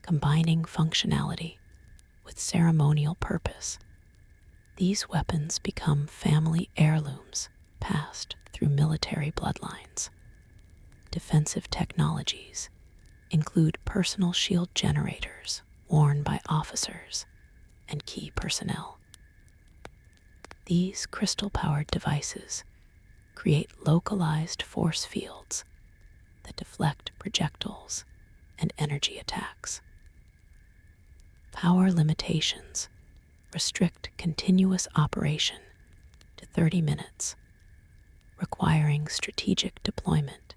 A: Combining functionality with ceremonial purpose, these weapons become family heirlooms passed through military bloodlines. Defensive technologies include personal shield generators worn by officers and key personnel. These crystal-powered devices create localized force fields that deflect projectiles and energy attacks. Power limitations restrict continuous operation to 30 minutes, requiring strategic deployment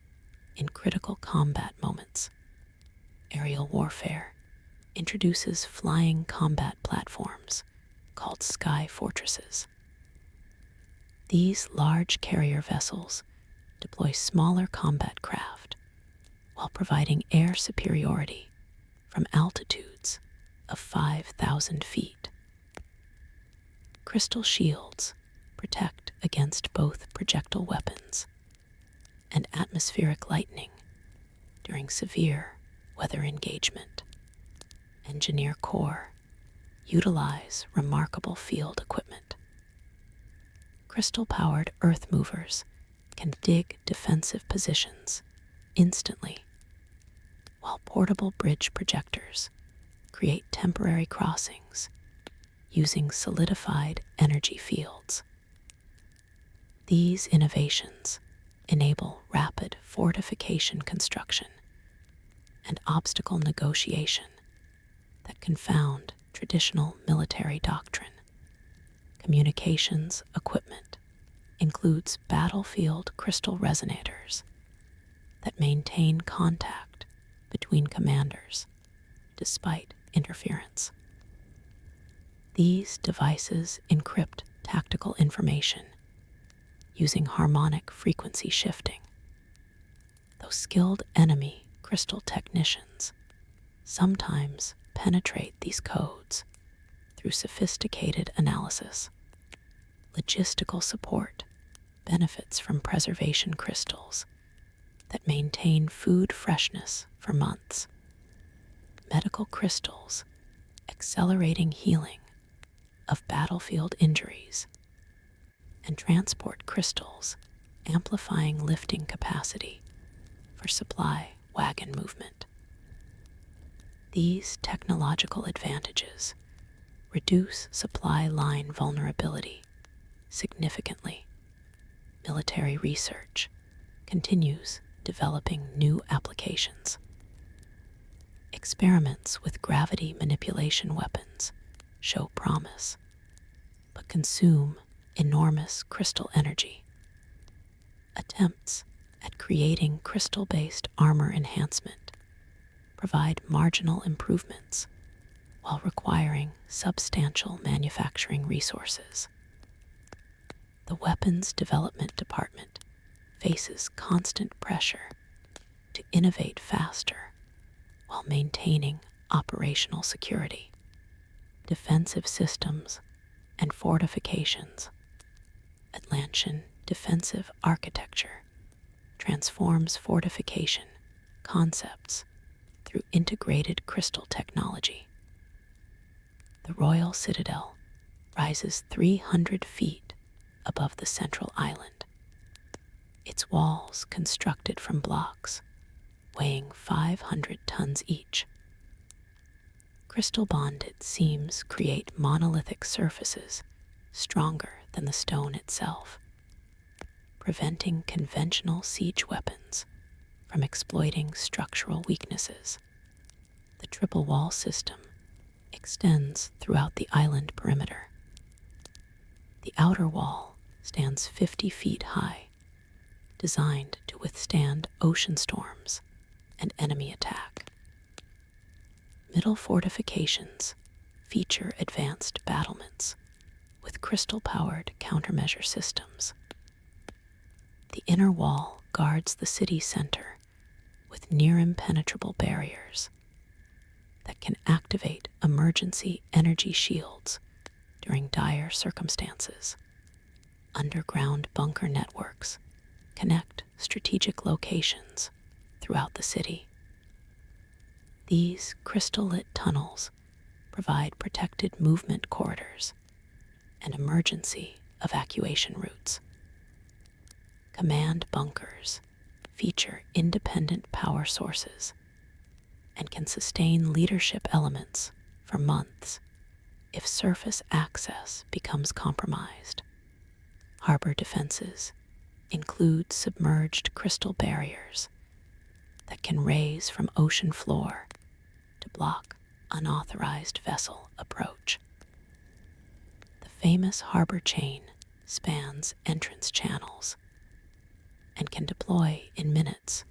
A: in critical combat moments. Aerial warfare introduces flying combat platforms called sky fortresses. These large carrier vessels deploy smaller combat craft while providing air superiority from altitudes of 5,000 feet. Crystal shields protect against both projectile weapons and atmospheric lightning during severe weather engagement. Engineer Corps utilize remarkable field equipment. Crystal-powered earth movers can dig defensive positions instantly, while portable bridge projectors create temporary crossings using solidified energy fields. These innovations enable rapid fortification construction and obstacle negotiation that confound traditional military doctrine. Communications equipment includes battlefield crystal resonators that maintain contact between commanders despite interference. These devices encrypt tactical information using harmonic frequency shifting, though skilled enemy crystal technicians sometimes penetrate these codes through sophisticated analysis. Logistical support benefits from preservation crystals that maintain food freshness for months. Medical crystals accelerating healing of battlefield injuries, and transport crystals amplifying lifting capacity for supply wagon movement. These technological advantages reduce supply line vulnerability significantly. Military research continues developing new applications. Experiments with gravity manipulation weapons show promise, but consume enormous crystal energy. Attempts at creating crystal-based armor enhancement provide marginal improvements while requiring substantial manufacturing resources. The Weapons Development Department faces constant pressure to innovate faster while maintaining operational security. Defensive systems and fortifications. Atlantean defensive architecture transforms fortification concepts through integrated crystal technology. The Royal Citadel rises 300 feet above the central island, its walls constructed from blocks weighing 500 tons each. Crystal-bonded seams create monolithic surfaces stronger than the stone itself, preventing conventional siege weapons from exploiting structural weaknesses. The triple wall system extends throughout the island perimeter. The outer wall stands 50 feet high, designed to withstand ocean storms and enemy attack. Middle fortifications feature advanced battlements with crystal-powered countermeasure systems. The inner wall guards the city center with near-impenetrable barriers that can activate emergency energy shields during dire circumstances. underground bunker networks connect strategic locations throughout the city. These crystal-lit tunnels provide protected movement corridors and emergency evacuation routes. Command bunkers feature independent power sources and can sustain leadership elements for months if surface access becomes compromised. Harbor defenses include submerged crystal barriers that can raise from ocean floor to block unauthorized vessel approach. The famous harbor chain spans entrance channels and can deploy in minutes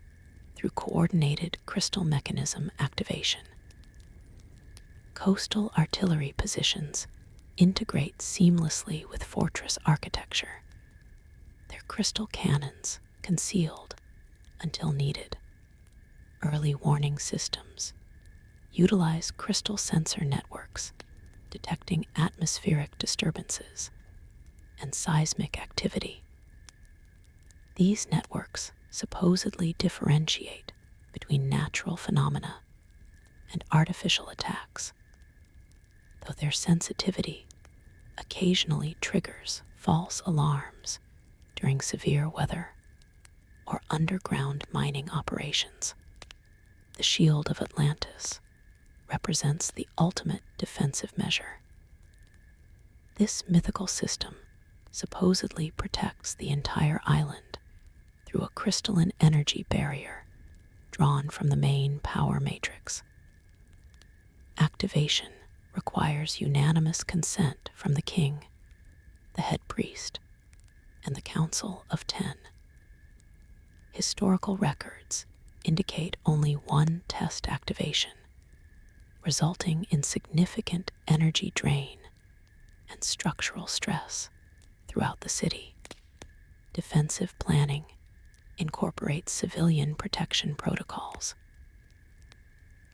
A: through coordinated crystal mechanism activation. Coastal artillery positions integrate seamlessly with fortress architecture, their crystal cannons concealed until needed. Early warning systems utilize crystal sensor networks, detecting atmospheric disturbances and seismic activity. These networks supposedly differentiate between natural phenomena and artificial attacks, though their sensitivity occasionally triggers false alarms during severe weather or underground mining operations. The Shield of Atlantis represents the ultimate defensive measure. This mythical system supposedly protects the entire island through a crystalline energy barrier drawn from the main power matrix. Activation requires unanimous consent from the king, the head priest, and the Council of Ten. Historical records indicate only one test activation, resulting in significant energy drain and structural stress throughout the city. Defensive planning incorporates civilian protection protocols.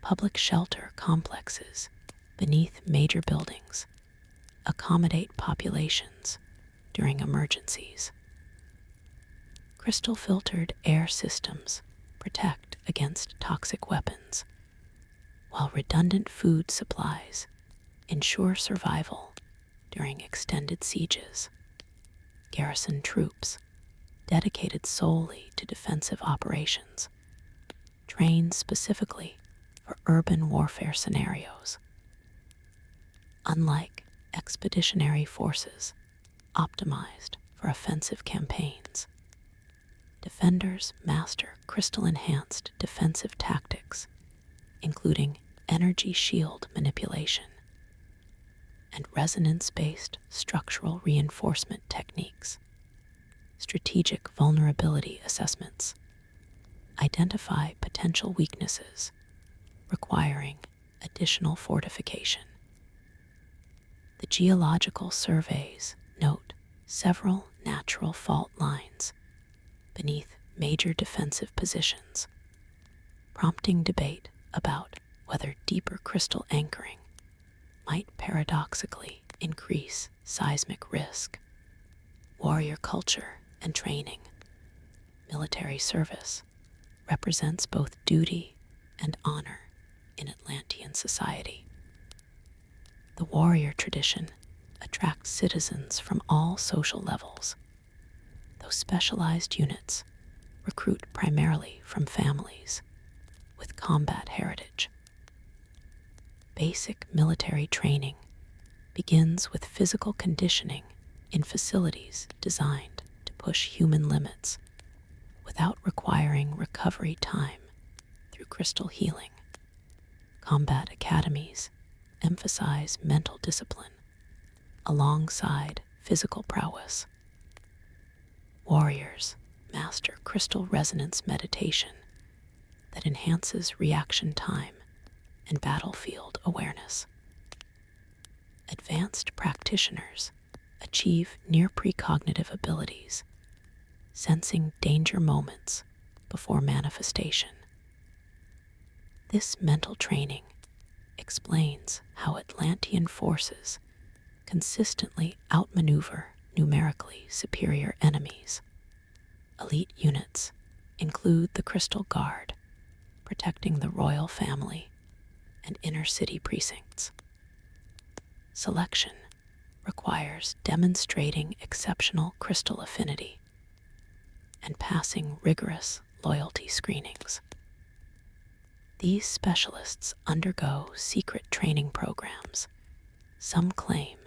A: Public shelter complexes beneath major buildings accommodate populations during emergencies. Crystal-filtered air systems protect against toxic weapons, while redundant food supplies ensure survival during extended sieges. Garrison troops, dedicated solely to defensive operations, trained specifically for urban warfare scenarios. Unlike expeditionary forces optimized for offensive campaigns, defenders master crystal-enhanced defensive tactics, including energy shield manipulation and resonance-based structural reinforcement techniques. Strategic vulnerability assessments identify potential weaknesses requiring additional fortification. The geological surveys note several natural fault lines beneath major defensive positions, prompting debate about whether deeper crystal anchoring might paradoxically increase seismic risk. Warrior culture and training. Military service represents both duty and honor in Atlantean society. The warrior tradition attracts citizens from all social levels, though specialized units recruit primarily from families with combat heritage. Basic military training begins with physical conditioning in facilities designed to push human limits without requiring recovery time through crystal healing. Combat academies emphasize mental discipline alongside physical prowess. Warriors master crystal resonance meditation that enhances reaction time and battlefield awareness. Advanced practitioners achieve near precognitive abilities, sensing danger moments before manifestation. This mental training explains how Atlantean forces consistently outmaneuver numerically superior enemies. Elite units include the Crystal Guard, protecting the royal family and inner city precincts. Selection requires demonstrating exceptional crystal affinity and passing rigorous loyalty screenings. These specialists undergo secret training programs. Some claim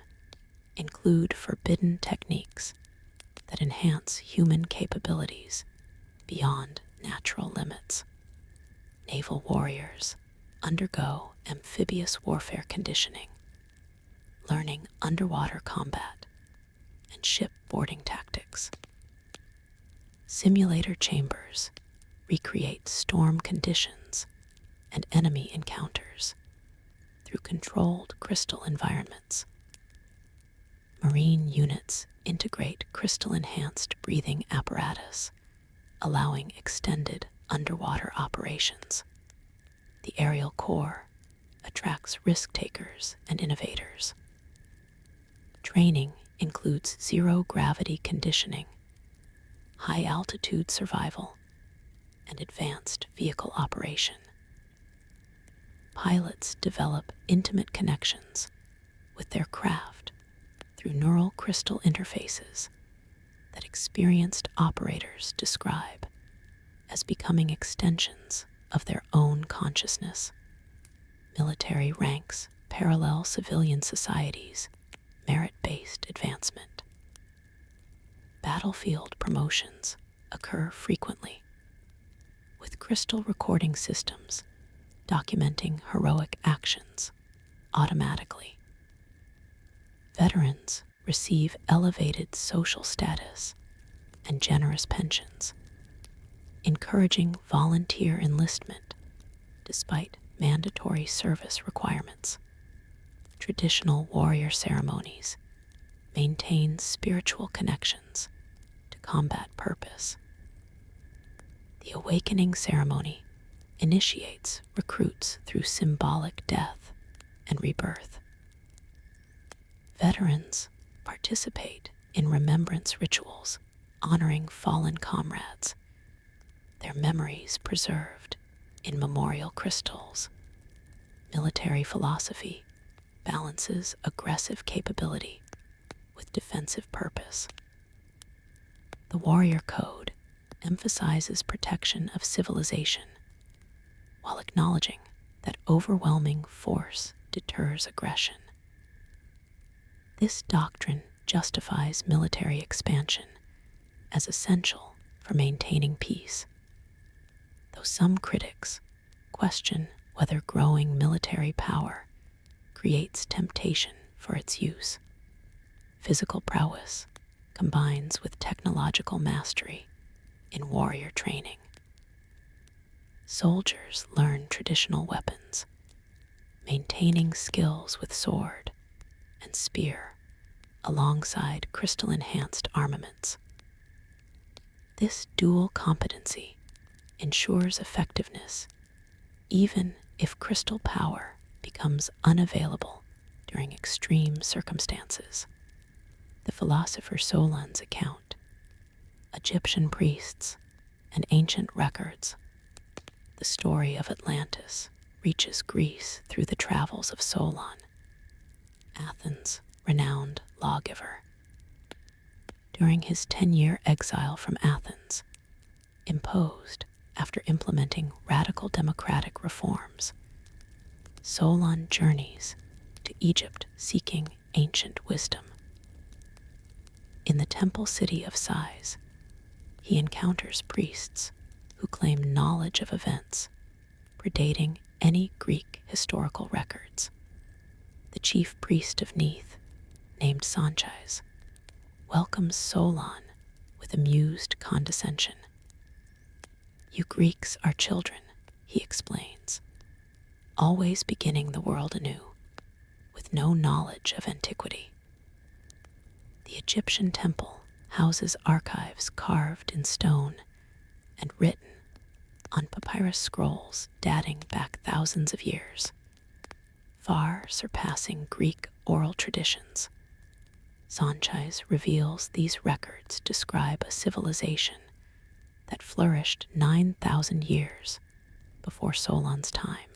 A: include forbidden techniques that enhance human capabilities beyond natural limits. Naval warriors undergo amphibious warfare conditioning, learning underwater combat and ship boarding tactics. Simulator chambers recreate storm conditions and enemy encounters through controlled crystal environments. Marine units integrate crystal-enhanced breathing apparatus, allowing extended underwater operations. The aerial corps attracts risk-takers and innovators. Training includes zero-gravity conditioning, high-altitude survival, and advanced vehicle operation. Pilots develop intimate connections with their craft through neural crystal interfaces that experienced operators describe as becoming extensions of their own consciousness. Military ranks parallel civilian societies, merit-based advancement. Battlefield promotions occur frequently, with crystal recording systems documenting heroic actions automatically. Veterans receive elevated social status and generous pensions, encouraging volunteer enlistment despite mandatory service requirements. Traditional warrior ceremonies maintain spiritual connections to combat purpose. The awakening ceremony initiates recruits through symbolic death and rebirth. Veterans participate in remembrance rituals honoring fallen comrades, their memories preserved in memorial crystals. Military philosophy balances aggressive capability with defensive purpose. The warrior code emphasizes protection of civilization while acknowledging that overwhelming force deters aggression. This doctrine justifies military expansion as essential for maintaining peace, though some critics question whether growing military power creates temptation for its use. Physical prowess combines with technological mastery in warrior training. Soldiers learn traditional weapons, maintaining skills with sword and spear alongside crystal-enhanced armaments. This dual competency ensures effectiveness even if crystal power becomes unavailable during extreme circumstances. The philosopher Solon's account, Egyptian priests, and ancient records. The story of Atlantis reaches Greece through the travels of Solon, Athens' renowned lawgiver. During his 10-year exile from Athens, imposed after implementing radical democratic reforms, Solon journeys to Egypt seeking ancient wisdom. In the temple city of Sais, he encounters priests who claim knowledge of events predating any Greek historical records. The chief priest of Neith, named Sanchis, welcomes Solon with amused condescension. "You Greeks are children," he explains, "always beginning the world anew, with no knowledge of antiquity." The Egyptian temple houses archives carved in stone and written on papyrus scrolls dating back thousands of years, far surpassing Greek oral traditions. Sanchez reveals these records describe a civilization that flourished 9,000 years before Solon's time.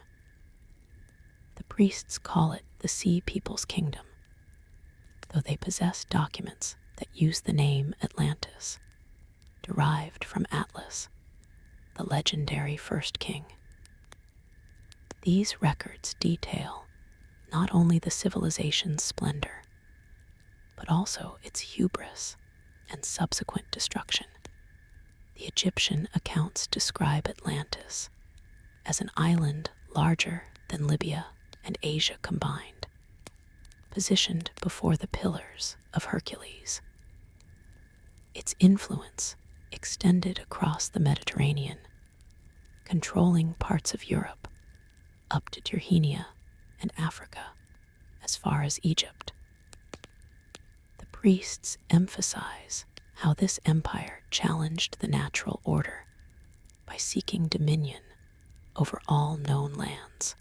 A: The priests call it the Sea People's Kingdom, though they possess documents that use the name Atlantis, derived from Atlas, the legendary first king. These records detail not only the civilization's splendor, but also its hubris and subsequent destruction. The Egyptian accounts describe Atlantis as an island larger than Libya and Asia combined, positioned before the Pillars of Hercules. Its influence extended across the Mediterranean, controlling parts of Europe up to Tyrrhenia and Africa as far as Egypt. The priests emphasize how this empire challenged the natural order by seeking dominion over all known lands.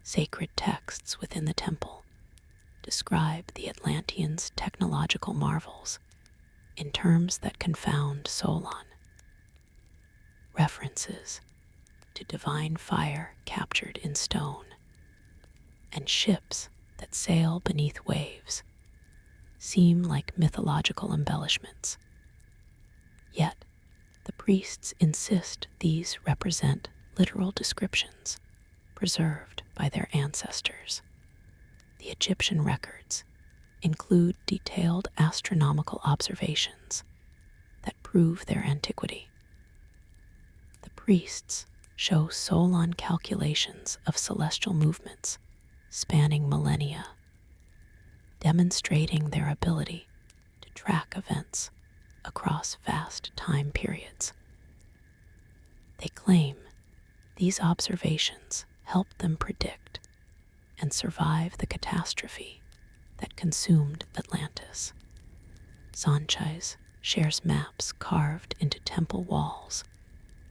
A: Sacred texts within the temple describe the Atlanteans' technological marvels in terms that confound Solon. References to divine fire captured in stone and ships that sail beneath waves seem like mythological embellishments. Yet, the priests insist these represent literal descriptions preserved by their ancestors. The Egyptian records include detailed astronomical observations that prove their antiquity. The priests show Solon calculations of celestial movements spanning millennia, demonstrating their ability to track events across vast time periods. They claim these observations helped them predict and survive the catastrophe that consumed Atlantis. Sanchez shares maps carved into temple walls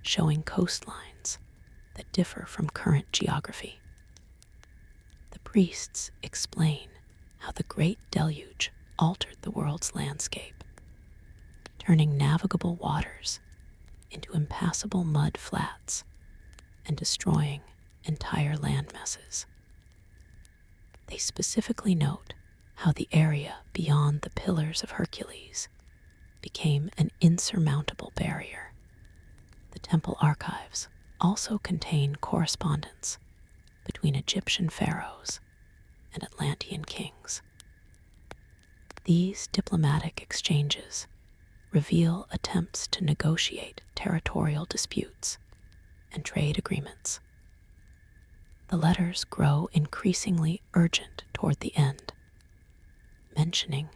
A: showing coastlines that differ from current geography. The priests explain how the Great Deluge altered the world's landscape, turning navigable waters into impassable mud flats and destroying entire land masses. They specifically note how the area beyond the Pillars of Hercules became an insurmountable barrier. The temple archives also contain correspondence between Egyptian pharaohs and Atlantean kings. These diplomatic exchanges reveal attempts to negotiate territorial disputes and trade agreements. The letters grow increasingly urgent toward the end, mentioning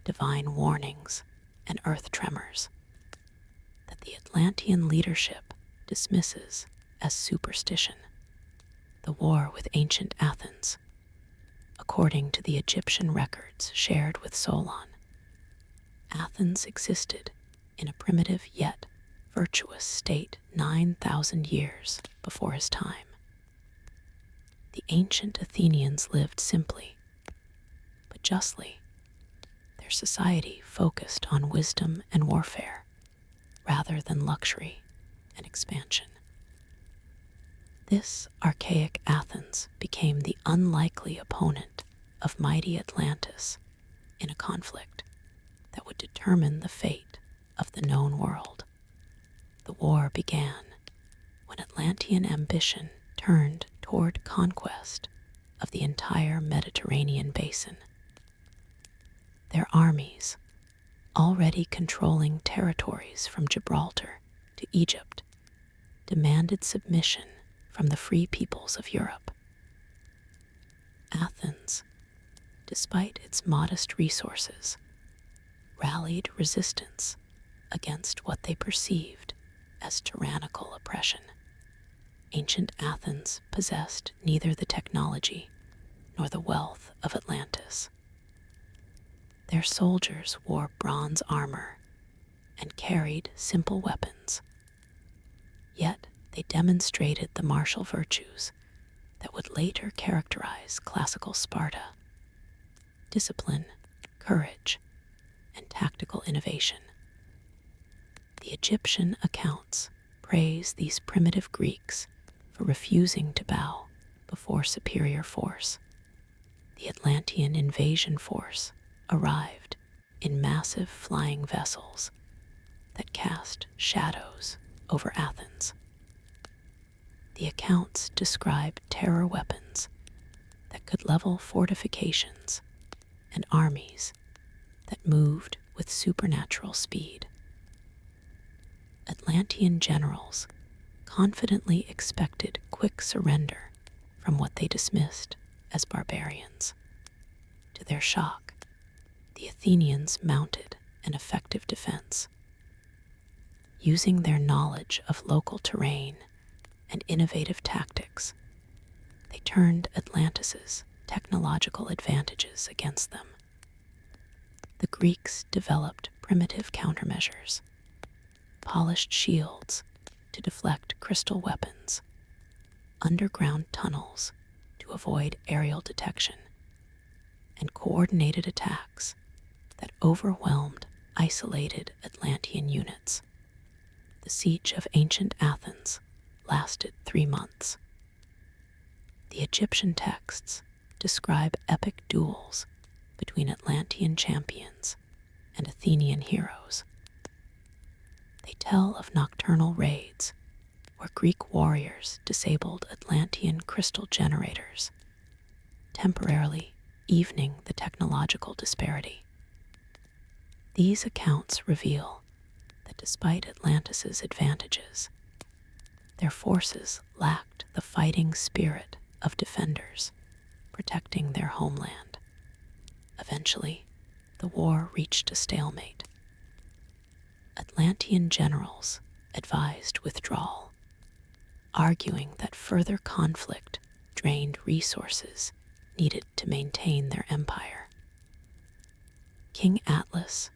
A: divine warnings and earth tremors that the Atlantean leadership dismisses as superstition. The war with ancient Athens, according to the Egyptian records shared with Solon, Athens existed in a primitive yet virtuous state 9,000 years before his time. The ancient Athenians lived simply, but justly. Their society focused on wisdom and warfare rather than luxury and expansion. This archaic Athens became the unlikely opponent of mighty Atlantis in a conflict that would determine the fate of the known world. The war began when Atlantean ambition turned toward conquest of the entire Mediterranean basin. Their armies, already controlling territories from Gibraltar to Egypt, demanded submission from the free peoples of Europe. Athens, despite its modest resources, rallied resistance against what they perceived as tyrannical oppression. Ancient Athens possessed neither the technology nor the wealth of Atlantis. Their soldiers wore bronze armor and carried simple weapons. Yet they demonstrated the martial virtues that would later characterize classical Sparta: discipline, courage, and tactical innovation. The Egyptian accounts praise these primitive Greeks for refusing to bow before superior force. The Atlantean invasion force arrived in massive flying vessels that cast shadows over Athens. The accounts describe terror weapons that could level fortifications and armies that moved with supernatural speed. Atlantean generals confidently expected quick surrender from what they dismissed as barbarians. To their shock, the Athenians mounted an effective defense. Using their knowledge of local terrain and innovative tactics, they turned Atlantis's technological advantages against them. The Greeks developed primitive countermeasures, polished shields to deflect crystal weapons, underground tunnels to avoid aerial detection, and coordinated attacks that overwhelmed isolated Atlantean units. The siege of ancient Athens lasted 3 months. The Egyptian texts describe epic duels between Atlantean champions and Athenian heroes. They tell of nocturnal raids where Greek warriors disabled Atlantean crystal generators, temporarily evening the technological disparity. These accounts reveal that despite Atlantis's advantages, their forces lacked the fighting spirit of defenders protecting their homeland. Eventually, the war reached a stalemate. Atlantean generals advised withdrawal, arguing that further conflict drained resources needed to maintain their empire. King Atlas,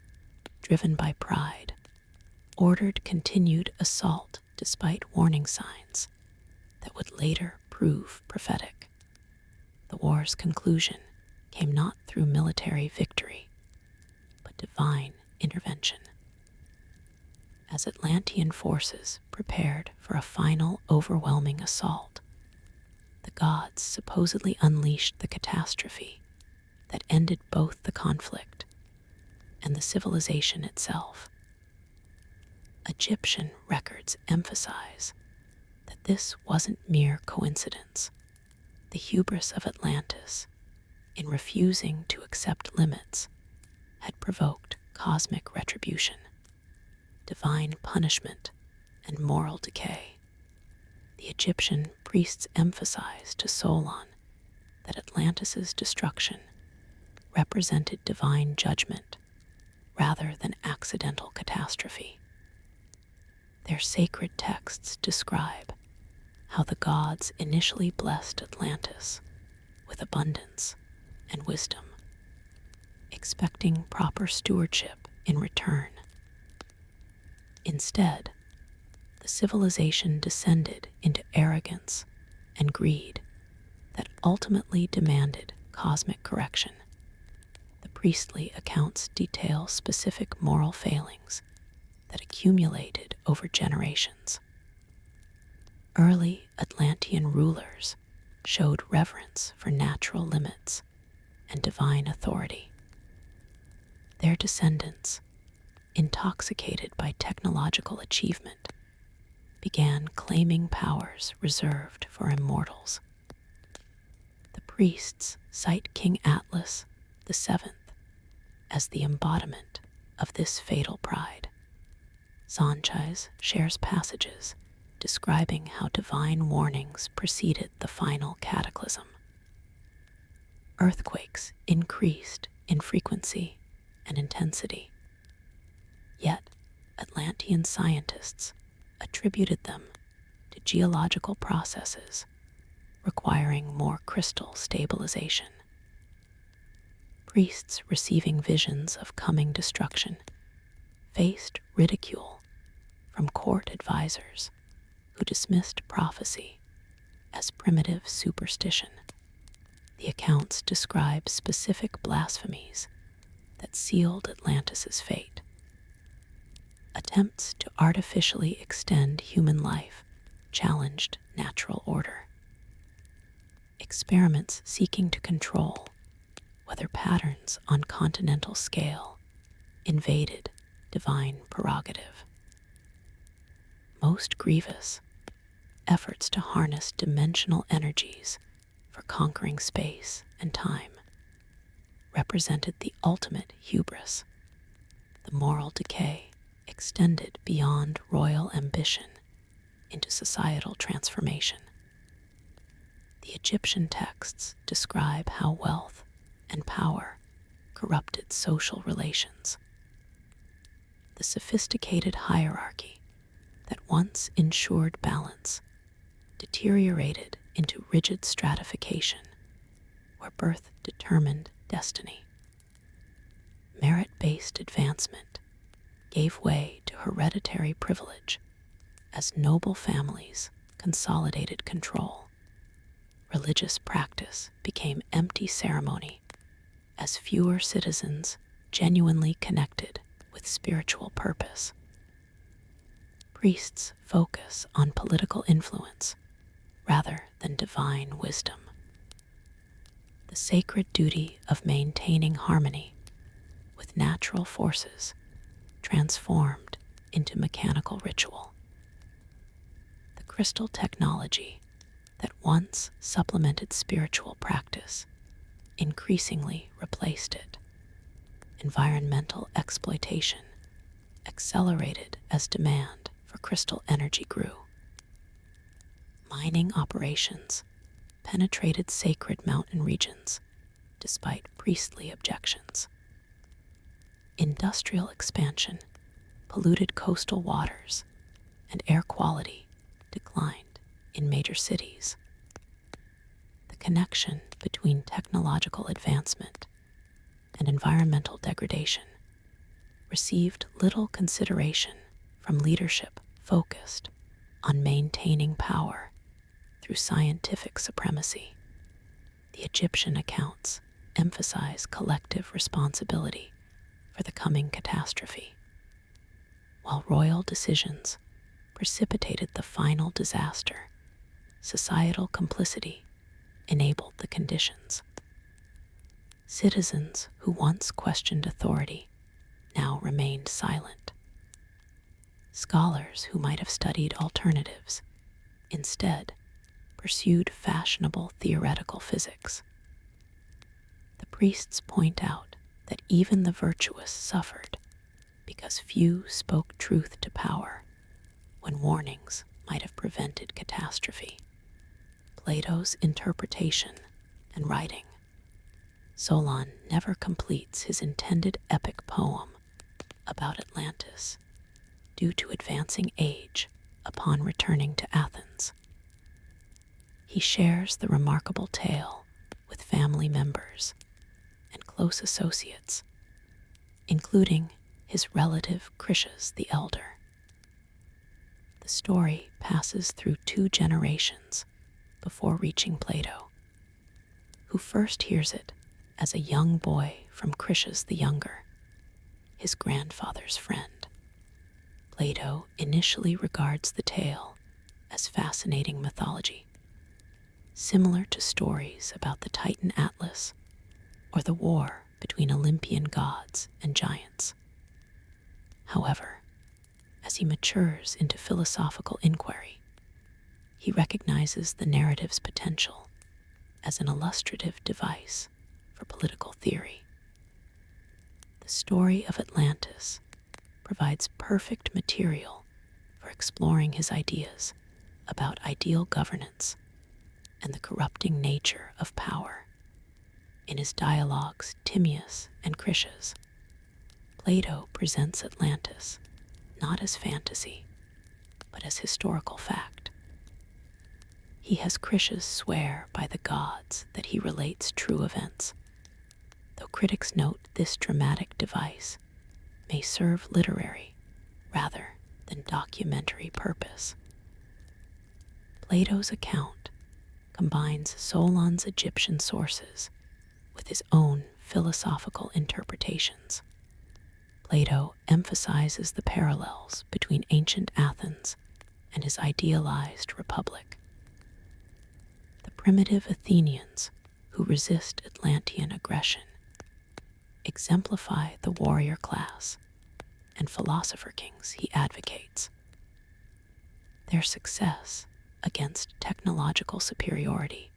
A: driven by pride, ordered continued assault despite warning signs that would later prove prophetic. The war's conclusion came not through military victory, but divine intervention. As Atlantean forces prepared for a final overwhelming assault, the gods supposedly unleashed the catastrophe that ended both the conflict and the civilization itself. Egyptian records emphasize that this wasn't mere coincidence. The hubris of Atlantis, in refusing to accept limits, had provoked cosmic retribution, divine punishment, and moral decay. The Egyptian priests emphasized to Solon that Atlantis's destruction represented divine judgment rather than accidental catastrophe. Their sacred texts describe how the gods initially blessed Atlantis with abundance and wisdom, expecting proper stewardship in return. Instead, the civilization descended into arrogance and greed that ultimately demanded cosmic correction. The priestly accounts detail specific moral failings that accumulated over generations. Early Atlantean rulers showed reverence for natural limits and divine authority. Their descendants, intoxicated by technological achievement, began claiming powers reserved for immortals. The priests cite King Atlas VII as the embodiment of this fatal pride. Sanchez shares passages describing how divine warnings preceded the final cataclysm. Earthquakes increased in frequency and intensity. Yet, Atlantean scientists attributed them to geological processes requiring more crystal stabilization. Priests receiving visions of coming destruction faced ridicule from court advisors who dismissed prophecy as primitive superstition. The accounts describe specific blasphemies that sealed Atlantis's fate. Attempts to artificially extend human life challenged natural order. Experiments seeking to control whether patterns on continental scale invaded divine prerogative. Most grievous, efforts to harness dimensional energies for conquering space and time represented the ultimate hubris. The moral decay extended beyond royal ambition into societal transformation. The Egyptian texts describe how wealth and power corrupted social relations. The sophisticated hierarchy that once ensured balance deteriorated into rigid stratification where birth determined destiny. Merit-based advancement gave way to hereditary privilege as noble families consolidated control. Religious practice became empty ceremony as fewer citizens genuinely connected with spiritual purpose. Priests focus on political influence rather than divine wisdom. The sacred duty of maintaining harmony with natural forces transformed into mechanical ritual. The crystal technology that once supplemented spiritual practice increasingly replaced it. Environmental exploitation accelerated as demand for crystal energy grew. Mining operations penetrated sacred mountain regions despite priestly objections. Industrial expansion polluted coastal waters, and air quality declined in major cities. The connection between technological advancement and environmental degradation received little consideration from leadership focused on maintaining power through scientific supremacy. The Egyptian accounts emphasize collective responsibility for the coming catastrophe, while royal decisions precipitated the final disaster. Societal complicity enabled the conditions. Citizens who once questioned authority now remained silent. Scholars who might have studied alternatives instead pursued fashionable theoretical physics. The priests point out that even the virtuous suffered because few spoke truth to power when warnings might have prevented catastrophe. Plato's interpretation and writing. Solon never completes his intended epic poem about Atlantis due to advancing age upon returning to Athens. He shares the remarkable tale with family members and close associates, including his relative Critias the Elder. The story passes through 2 generations before reaching Plato, who first hears it as a young boy from Critias the Younger, his grandfather's friend. Plato initially regards the tale as fascinating mythology, similar to stories about the Titan Atlas or the war between Olympian gods and giants. However, as he matures into philosophical inquiry, he recognizes the narrative's potential as an illustrative device for political theory. The story of Atlantis provides perfect material for exploring his ideas about ideal governance and the corrupting nature of power. In his dialogues Timaeus and Critias, Plato presents Atlantis not as fantasy, but as historical fact. He has Critias swear by the gods that he relates true events, though critics note this dramatic device may serve literary rather than documentary purpose. Plato's account combines Solon's Egyptian sources with his own philosophical interpretations. Plato emphasizes the parallels between ancient Athens and his idealized republic. The primitive Athenians who resist Atlantean aggression exemplify the warrior class and philosopher kings he advocates. Their success against technological superiority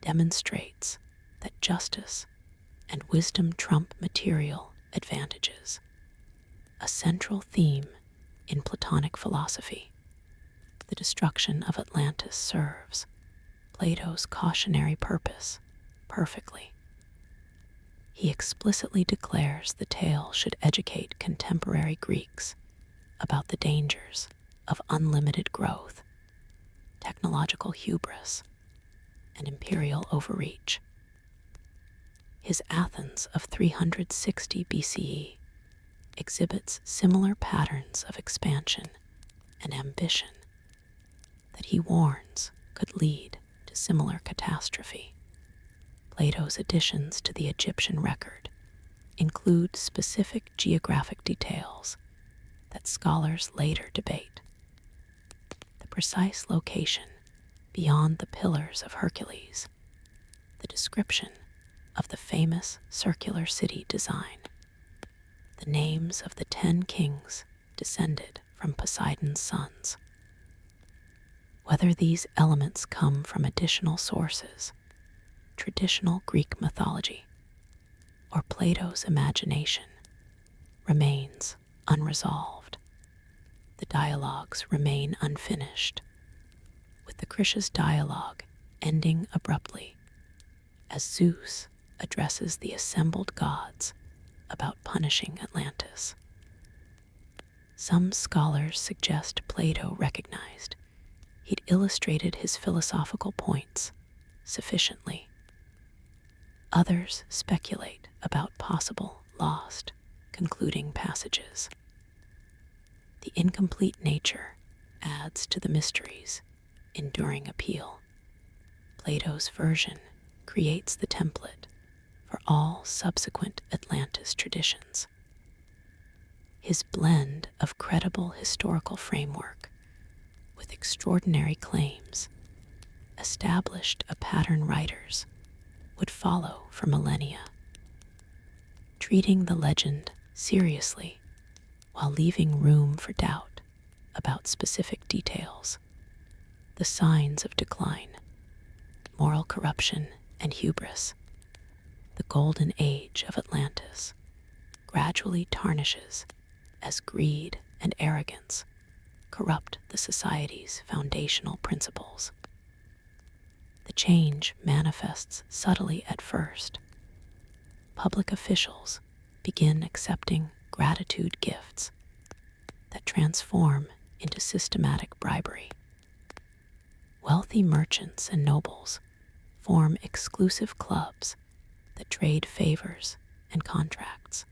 A: demonstrates that justice and wisdom trump material advantages, a central theme in Platonic philosophy. The destruction of Atlantis serves Plato's cautionary purpose perfectly. He explicitly declares the tale should educate contemporary Greeks about the dangers of unlimited growth, technological hubris, and imperial overreach. His Athens of 360 BCE exhibits similar patterns of expansion and ambition that he warns could lead to similar catastrophe. Plato's additions to the Egyptian record include specific geographic details that scholars later debate. The precise location beyond the Pillars of Hercules, the description of the famous circular city design, the names of the 10 kings descended from Poseidon's sons. Whether these elements come from additional sources, traditional Greek mythology, or Plato's imagination, remains unresolved. The dialogues remain unfinished, with the Critias dialogue ending abruptly as Zeus addresses the assembled gods about punishing Atlantis. Some scholars suggest Plato recognized he'd illustrated his philosophical points sufficiently. Others speculate about possible lost concluding passages. The incomplete nature adds to the mystery's enduring appeal. Plato's version creates the template for all subsequent Atlantis traditions. His blend of credible historical framework with extraordinary claims established a pattern writers would follow for millennia. Treating the legend seriously while leaving room for doubt about specific details, the signs of decline, moral corruption, and hubris, the golden age of Atlantis gradually tarnishes as greed and arrogance corrupt the society's foundational principles. The change manifests subtly at first. Public officials begin accepting gratitude gifts that transform into systematic bribery. Wealthy merchants and nobles form exclusive clubs that trade favors and contracts,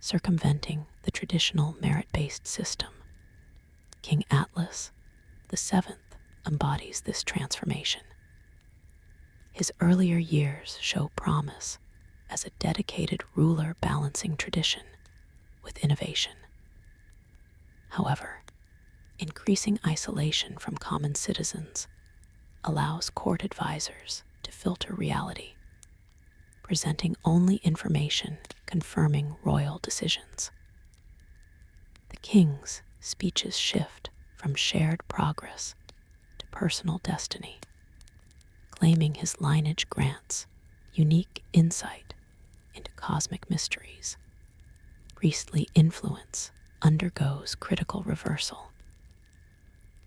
A: circumventing the traditional merit-based system. King Atlas VII embodies this transformation. His earlier years show promise as a dedicated ruler balancing tradition with innovation. However, increasing isolation from common citizens allows court advisors to filter reality, presenting only information confirming royal decisions. The king's speeches shift from shared progress to personal destiny, claiming his lineage grants unique insight into cosmic mysteries. Priestly influence undergoes critical reversal.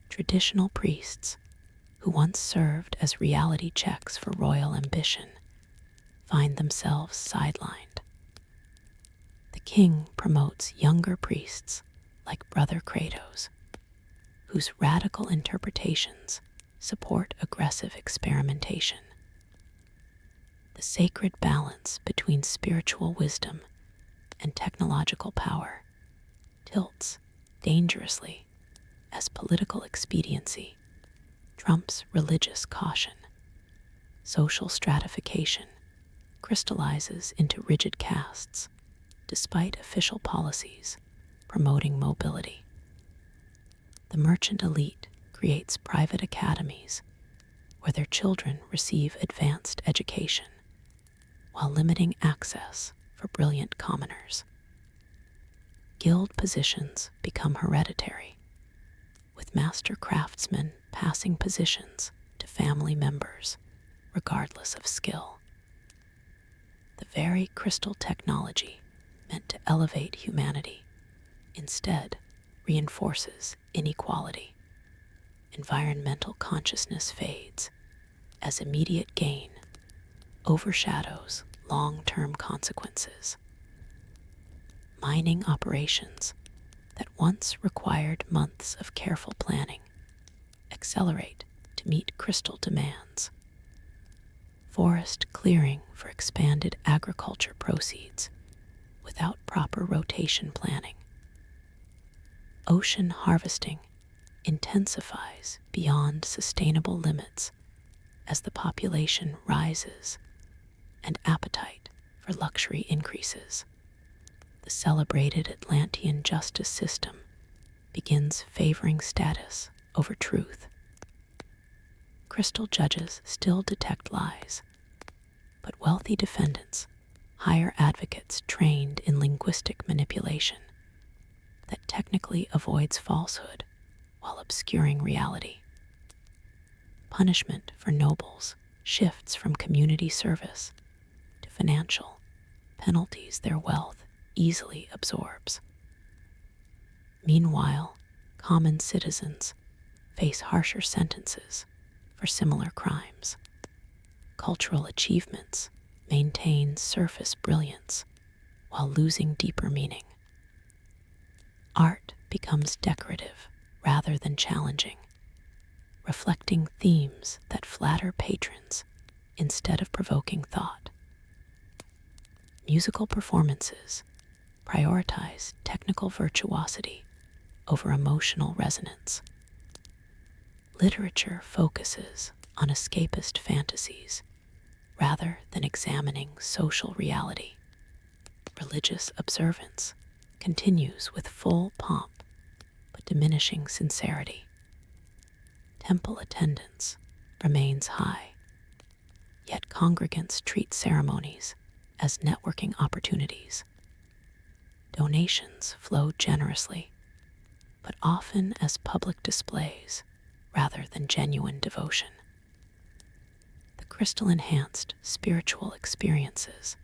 A: Traditional priests, who once served as reality checks for royal ambition, find themselves sidelined. The king promotes younger priests like Brother Kratos, whose radical interpretations support aggressive experimentation. The sacred balance between spiritual wisdom and technological power tilts dangerously as political expediency trumps religious caution. Social stratification crystallizes into rigid casts, despite official policies promoting mobility. The merchant elite creates private academies where their children receive advanced education while limiting access for brilliant commoners. Guild positions become hereditary, with master craftsmen passing positions to family members regardless of skill. The very crystal technology meant to elevate humanity instead reinforces inequality. Environmental consciousness fades as immediate gain overshadows long-term consequences. Mining operations that once required months of careful planning accelerate to meet crystal demands. Forest clearing for expanded agriculture proceeds without proper rotation planning. Ocean harvesting intensifies beyond sustainable limits as the population rises and appetite for luxury increases. The celebrated Atlantean justice system begins favoring status over truth. Crystal judges still detect lies, but wealthy defendants hire advocates trained in linguistic manipulation that technically avoids falsehood while obscuring reality. Punishment for nobles shifts from community service to financial penalties their wealth easily absorbs. Meanwhile, common citizens face harsher sentences for similar crimes. Cultural achievements maintain surface brilliance while losing deeper meaning. Art becomes decorative rather than challenging, reflecting themes that flatter patrons instead of provoking thought. Musical performances prioritize technical virtuosity over emotional resonance. Literature focuses on escapist fantasies rather than examining social reality. Religious observance continues with full pomp but diminishing sincerity. Temple attendance remains high, yet congregants treat ceremonies as networking opportunities. Donations flow generously, but often as public displays rather than genuine devotion. The crystal-enhanced spiritual experiences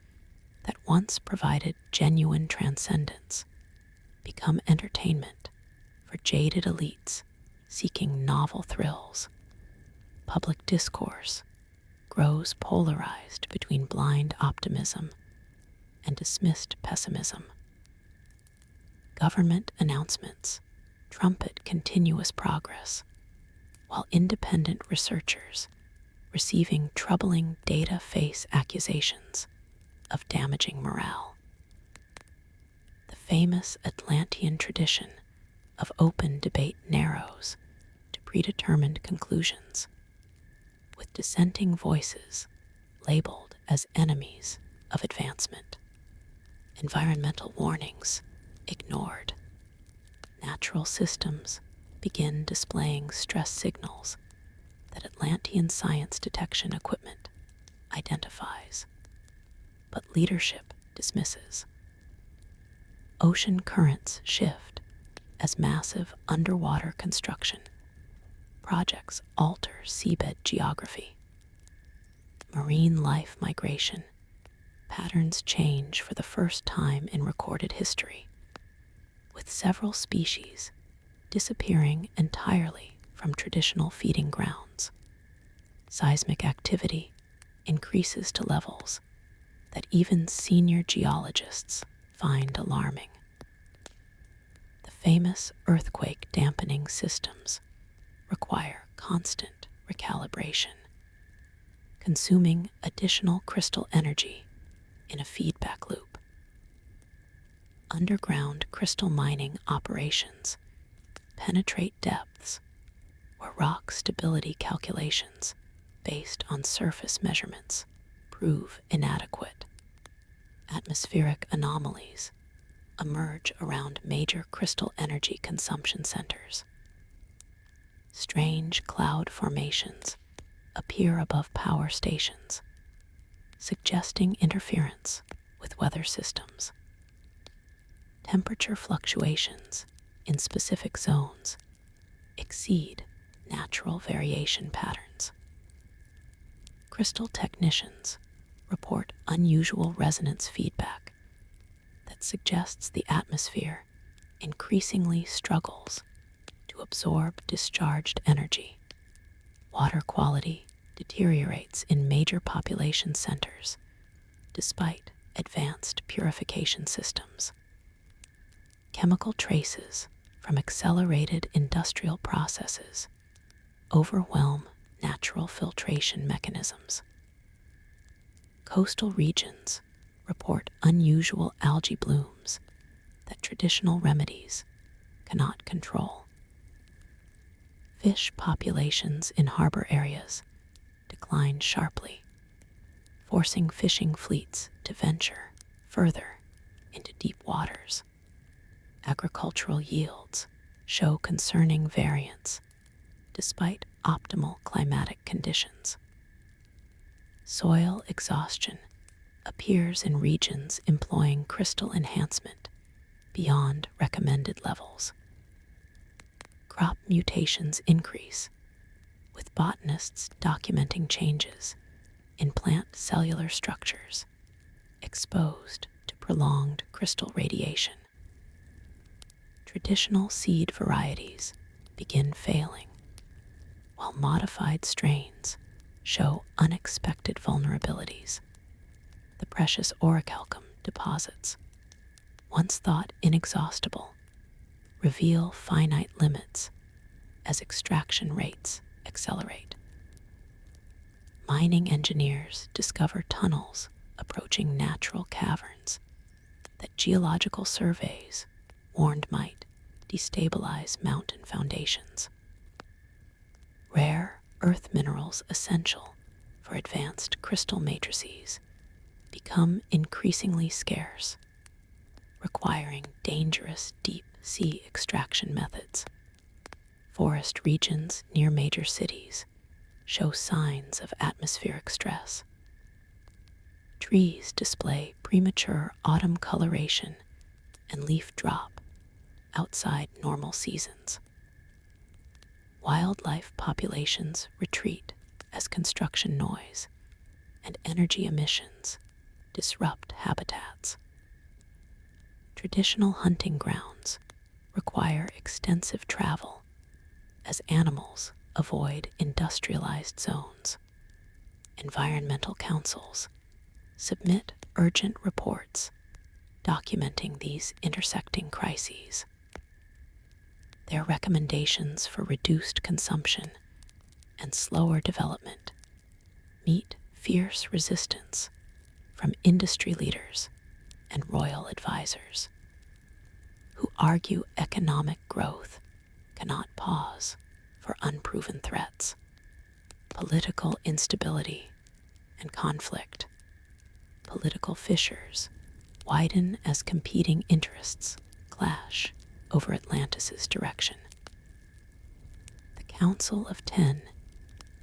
A: that once provided genuine transcendence become entertainment for jaded elites seeking novel thrills. Public discourse grows polarized between blind optimism and dismissed pessimism. Government announcements trumpet continuous progress, while independent researchers receiving troubling data face accusations of damaging morale. The famous Atlantean tradition of open debate narrows to predetermined conclusions, with dissenting voices labeled as enemies of advancement. Environmental warnings ignored. Natural systems begin displaying stress signals that Atlantean science detection equipment identifies, but leadership dismisses. Ocean currents shift as massive underwater construction projects alter seabed geography. Marine life migration patterns change for the first time in recorded history, with several species disappearing entirely from traditional feeding grounds. Seismic activity increases to levels that even senior geologists find alarming. The famous earthquake dampening systems require constant recalibration, consuming additional crystal energy in a feedback loop. Underground crystal mining operations penetrate depths where rock stability calculations based on surface measurements prove inadequate. Atmospheric anomalies emerge around major crystal energy consumption centers. Strange cloud formations appear above power stations, suggesting interference with weather systems. Temperature fluctuations in specific zones exceed natural variation patterns. Crystal technicians report unusual resonance feedback that suggests the atmosphere increasingly struggles to absorb discharged energy. Water quality deteriorates in major population centers despite advanced purification systems. Chemical traces from accelerated industrial processes overwhelm natural filtration mechanisms. Coastal regions report unusual algae blooms that traditional remedies cannot control. Fish populations in harbor areas decline sharply, forcing fishing fleets to venture further into deep waters. Agricultural yields show concerning variance despite optimal climatic conditions. Soil exhaustion appears in regions employing crystal enhancement beyond recommended levels. Crop mutations increase, with botanists documenting changes in plant cellular structures exposed to prolonged crystal radiation. Traditional seed varieties begin failing, while modified strains show unexpected vulnerabilities. The precious orichalcum deposits, once thought inexhaustible, reveal finite limits as extraction rates accelerate. Mining engineers discover tunnels approaching natural caverns that geological surveys warned might destabilize mountain foundations. Rare earth minerals essential for advanced crystal matrices become increasingly scarce, requiring dangerous deep-sea extraction methods. Forest regions near major cities show signs of atmospheric stress. Trees display premature autumn coloration and leaf drop outside normal seasons. Wildlife populations retreat as construction noise and energy emissions disrupt habitats. Traditional hunting grounds require extensive travel as animals avoid industrialized zones. Environmental councils submit urgent reports documenting these intersecting crises. Their recommendations for reduced consumption and slower development meet fierce resistance from industry leaders and royal advisors, who argue economic growth cannot pause for unproven threats. Political instability and conflict. Political fissures widen as competing interests clash over Atlantis's direction. The Council of Ten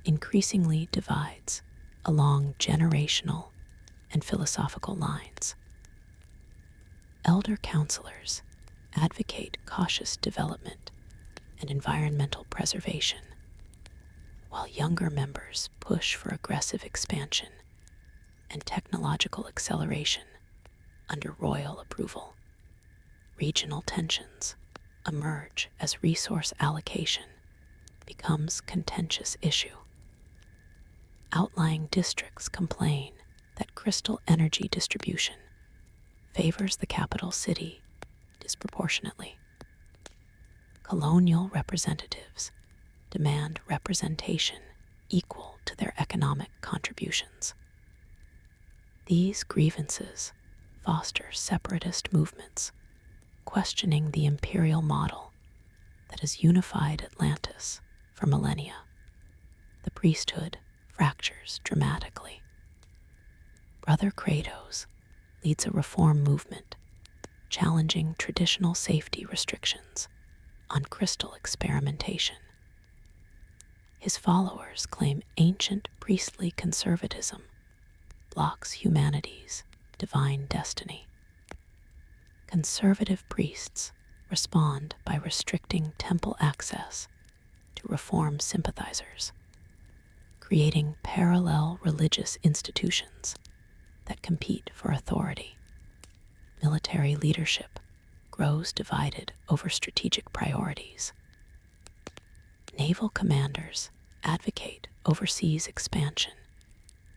A: increasingly divides along generational and philosophical lines. Elder counselors advocate cautious development and environmental preservation, while younger members push for aggressive expansion and technological acceleration under royal approval. Regional tensions emerge as resource allocation becomes contentious issue. Outlying districts complain that crystal energy distribution favors the capital city disproportionately. Colonial representatives demand representation equal to their economic contributions. These grievances foster separatist movements, questioning the imperial model that has unified Atlantis for millennia. The priesthood fractures dramatically. Brother Kratos leads a reform movement challenging traditional safety restrictions on crystal experimentation. His followers claim ancient priestly conservatism blocks humanity's divine destiny. Conservative priests respond by restricting temple access to reform sympathizers, creating parallel religious institutions that compete for authority. Military leadership grows divided over strategic priorities. Naval commanders advocate overseas expansion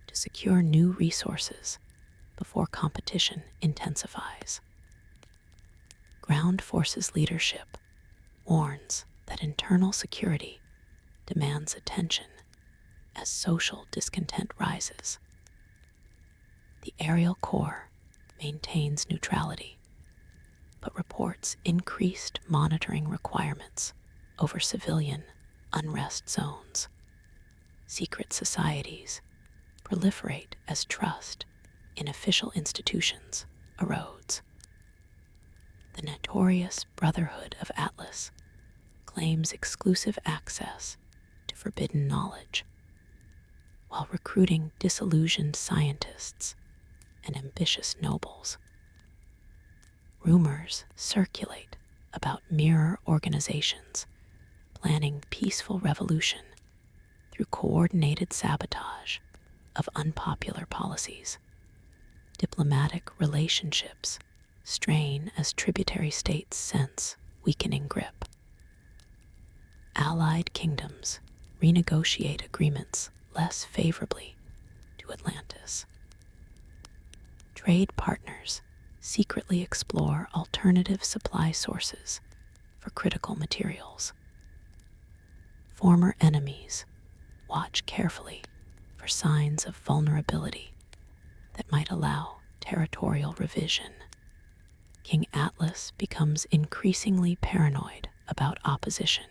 A: to secure new resources before competition intensifies. Ground forces leadership warns that internal security demands attention as social discontent rises. The aerial corps maintains neutrality, but reports increased monitoring requirements over civilian unrest zones. Secret societies proliferate as trust in official institutions erodes. The notorious Brotherhood of Atlas claims exclusive access to forbidden knowledge, while recruiting disillusioned scientists and ambitious nobles. Rumors circulate about mirror organizations planning peaceful revolution through coordinated sabotage of unpopular policies. Diplomatic relationships strain as tributary states sense weakening grip. Allied kingdoms renegotiate agreements less favorably to Atlantis. Trade partners secretly explore alternative supply sources for critical materials. Former enemies watch carefully for signs of vulnerability that might allow territorial revision. King Atlas becomes increasingly paranoid about opposition,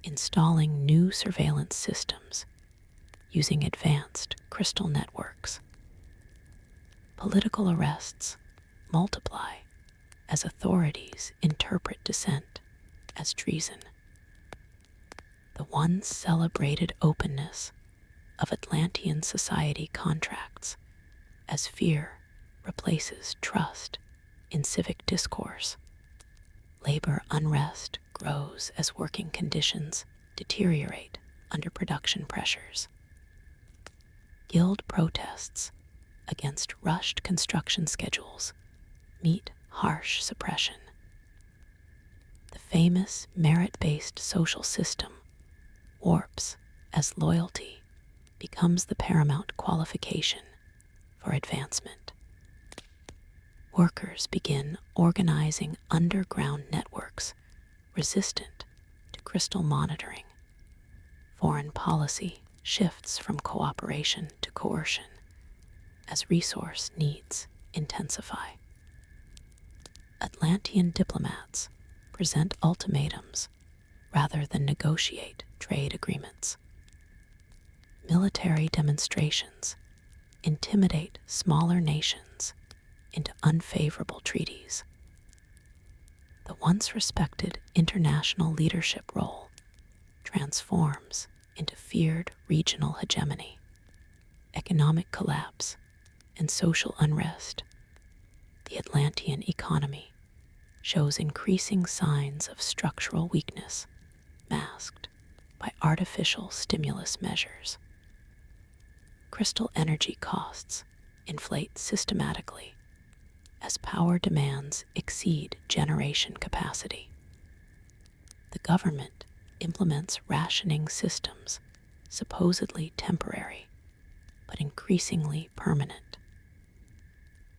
A: installing new surveillance systems using advanced crystal networks. Political arrests multiply as authorities interpret dissent as treason. The once celebrated openness of Atlantean society contracts as fear replaces trust in civic discourse. Labor unrest grows as working conditions deteriorate under production pressures. Guild protests against rushed construction schedules meet harsh suppression. The famous merit-based social system warps as loyalty becomes the paramount qualification for advancement. Workers begin organizing underground networks resistant to crystal monitoring. Foreign policy shifts from cooperation to coercion as resource needs intensify. Atlantean diplomats present ultimatums rather than negotiate trade agreements. Military demonstrations intimidate smaller nations into unfavorable treaties. The once respected international leadership role transforms into feared regional hegemony. Economic collapse and social unrest. The Atlantean economy shows increasing signs of structural weakness, masked by artificial stimulus measures. Crystal energy costs inflate systematically as power demands exceed generation capacity. The government implements rationing systems, supposedly temporary, but increasingly permanent.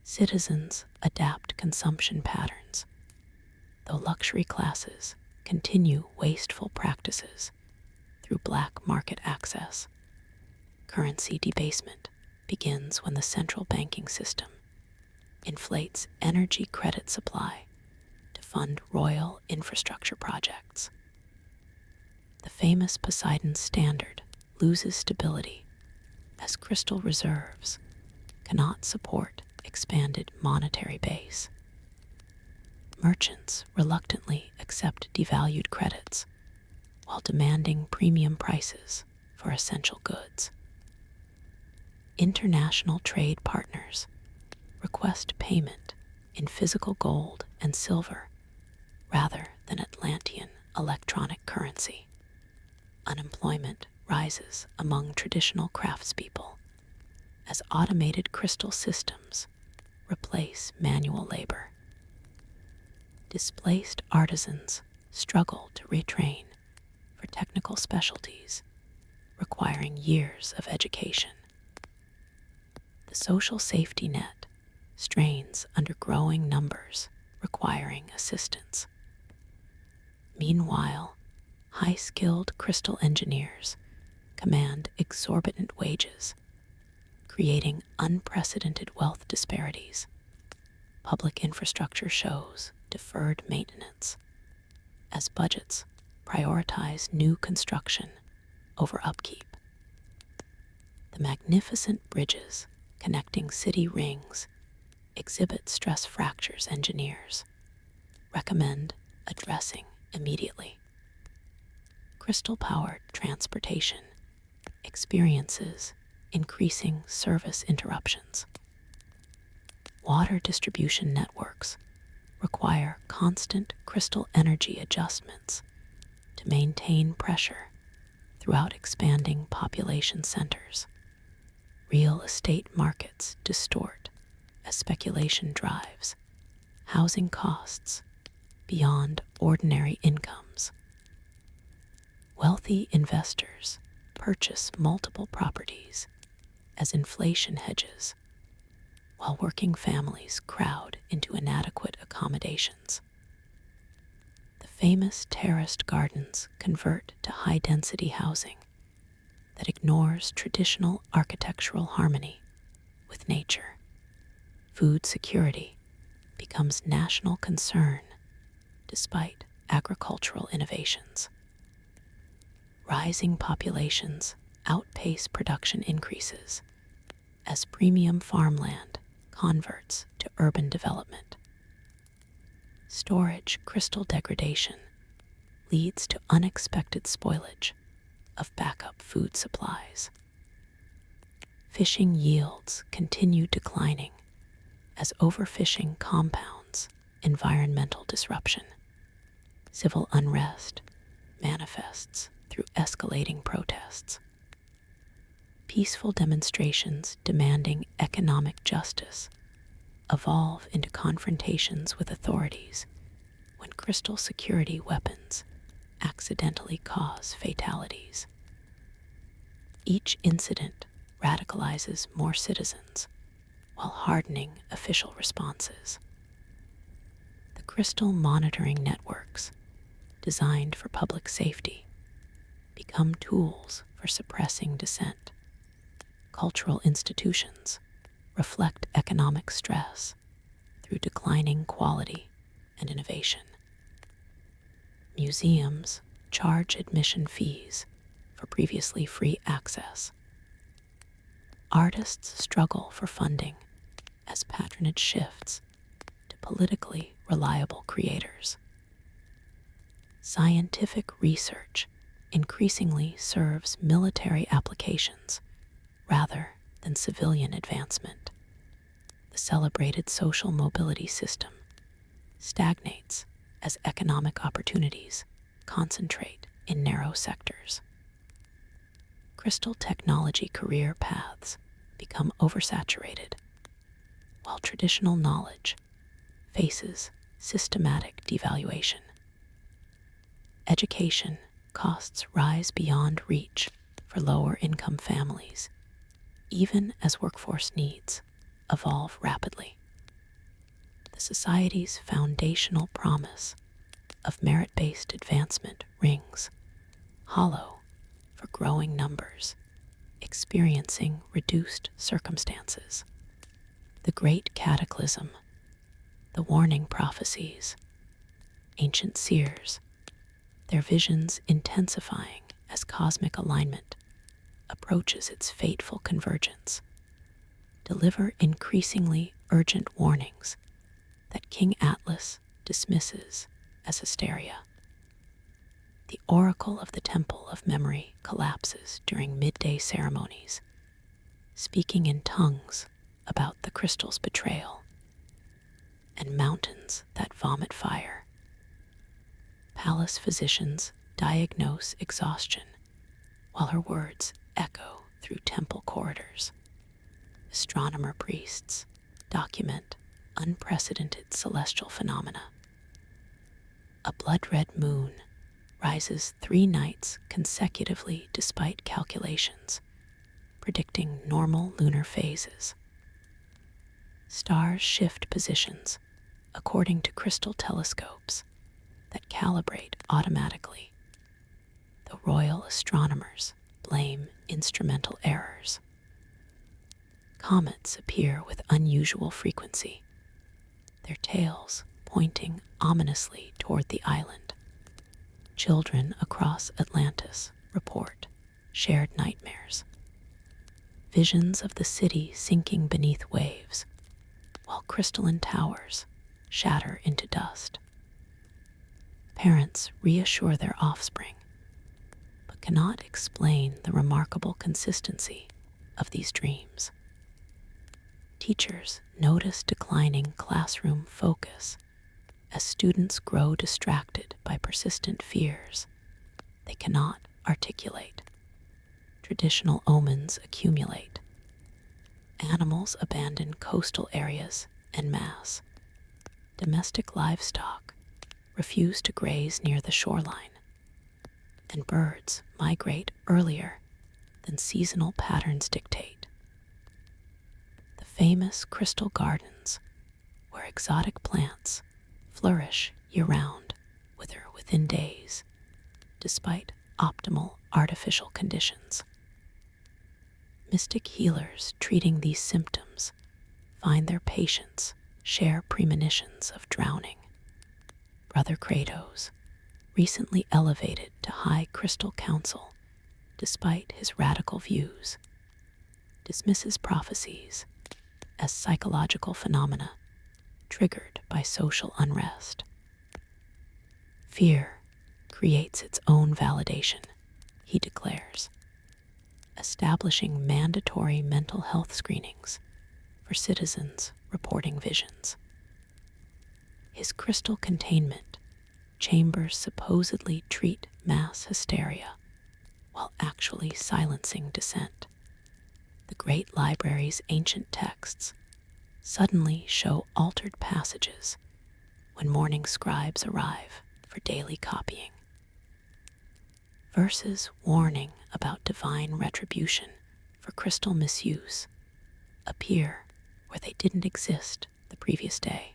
A: Citizens adapt consumption patterns, though luxury classes continue wasteful practices through black market access. Currency debasement begins when the central banking system inflates energy credit supply to fund royal infrastructure projects. The famous Poseidon Standard loses stability as crystal reserves cannot support expanded monetary base. Merchants reluctantly accept devalued credits while demanding premium prices for essential goods. International trade partners request payment in physical gold and silver rather than Atlantean electronic currency. Unemployment rises among traditional craftspeople as automated crystal systems replace manual labor. Displaced artisans struggle to retrain for technical specialties requiring years of education. The social safety net strains under growing numbers requiring assistance. Meanwhile, high-skilled crystal engineers command exorbitant wages, creating unprecedented wealth disparities. Public infrastructure shows deferred maintenance as budgets prioritize new construction over upkeep. The magnificent bridges connecting city rings exhibit stress fractures engineers recommend addressing immediately. Crystal-powered transportation experiences increasing service interruptions. Water distribution networks require constant crystal energy adjustments to maintain pressure throughout expanding population centers. Real estate markets distort as speculation drives housing costs beyond ordinary incomes. Wealthy investors purchase multiple properties as inflation hedges, while working families crowd into inadequate accommodations. The famous terraced gardens convert to high-density housing that ignores traditional architectural harmony with nature. Food security becomes national concern despite agricultural innovations. Rising populations outpace production increases as premium farmland converts to urban development. Storage crystal degradation leads to unexpected spoilage of backup food supplies. Fishing yields continue declining as overfishing compounds environmental disruption. Civil unrest manifests through escalating protests. Peaceful demonstrations demanding economic justice evolve into confrontations with authorities when crystal security weapons accidentally cause fatalities. Each incident radicalizes more citizens while hardening official responses. The crystal monitoring networks, designed for public safety, become tools for suppressing dissent. Cultural institutions reflect economic stress through declining quality and innovation. Museums charge admission fees for previously free access. Artists struggle for funding as patronage shifts to politically reliable creators. Scientific research increasingly serves military applications rather than civilian advancement. The celebrated social mobility system stagnates as economic opportunities concentrate in narrow sectors. Crystal technology career paths become oversaturated, while traditional knowledge faces systematic devaluation. Education costs rise beyond reach for lower-income families, even as workforce needs evolve rapidly. The society's foundational promise of merit-based advancement rings hollow for growing numbers experiencing reduced circumstances. The great cataclysm, the warning prophecies, ancient seers, their visions intensifying as cosmic alignment approaches its fateful convergence. deliver increasingly urgent warnings that King Atlas dismisses as hysteria. The oracle of the Temple of Memory collapses during midday ceremonies, speaking in tongues about the crystal's betrayal and mountains that vomit fire. Palace physicians diagnose exhaustion, while her words echo through temple corridors. Astronomer priests document unprecedented celestial phenomena. A blood-red moon rises 3 nights consecutively despite calculations, predicting normal lunar phases. Stars shift positions according to crystal telescopes that calibrate automatically. The royal astronomers blame instrumental errors. Comets appear with unusual frequency, their tails pointing ominously toward the island. Children across Atlantis report shared nightmares. Visions of the city sinking beneath waves, while crystalline towers shatter into dust. Parents reassure their offspring, but cannot explain the remarkable consistency of these dreams. Teachers notice declining classroom focus as students grow distracted by persistent fears they cannot articulate. Traditional omens accumulate. Animals abandon coastal areas en masse. Domestic livestock refuse to graze near the shoreline, and birds migrate earlier than seasonal patterns dictate. The famous crystal gardens, where exotic plants flourish year-round, wither within days, despite optimal artificial conditions. Mystic healers treating these symptoms find their patients share premonitions of drowning. Brother Kratos, recently elevated to High Crystal Council despite his radical views, dismisses prophecies as psychological phenomena triggered by social unrest. Fear creates its own validation, he declares, establishing mandatory mental health screenings for citizens reporting visions. His crystal containment chambers supposedly treat mass hysteria while actually silencing dissent. The great library's ancient texts suddenly show altered passages when morning scribes arrive for daily copying. Verses warning about divine retribution for crystal misuse appear where they didn't exist the previous day.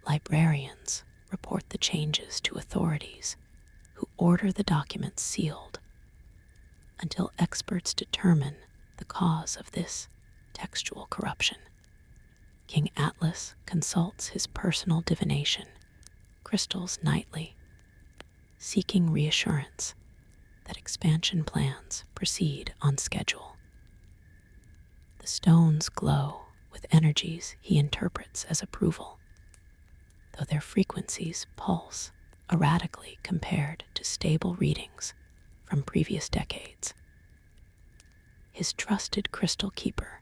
A: Librarians report the changes to authorities who order the documents sealed until experts determine the cause of this textual corruption. King Atlas consults his personal divination crystals nightly, seeking reassurance that expansion plans proceed on schedule. The stones glow with energies he interprets as approval, though their frequencies pulse erratically compared to stable readings from previous decades. His trusted crystal keeper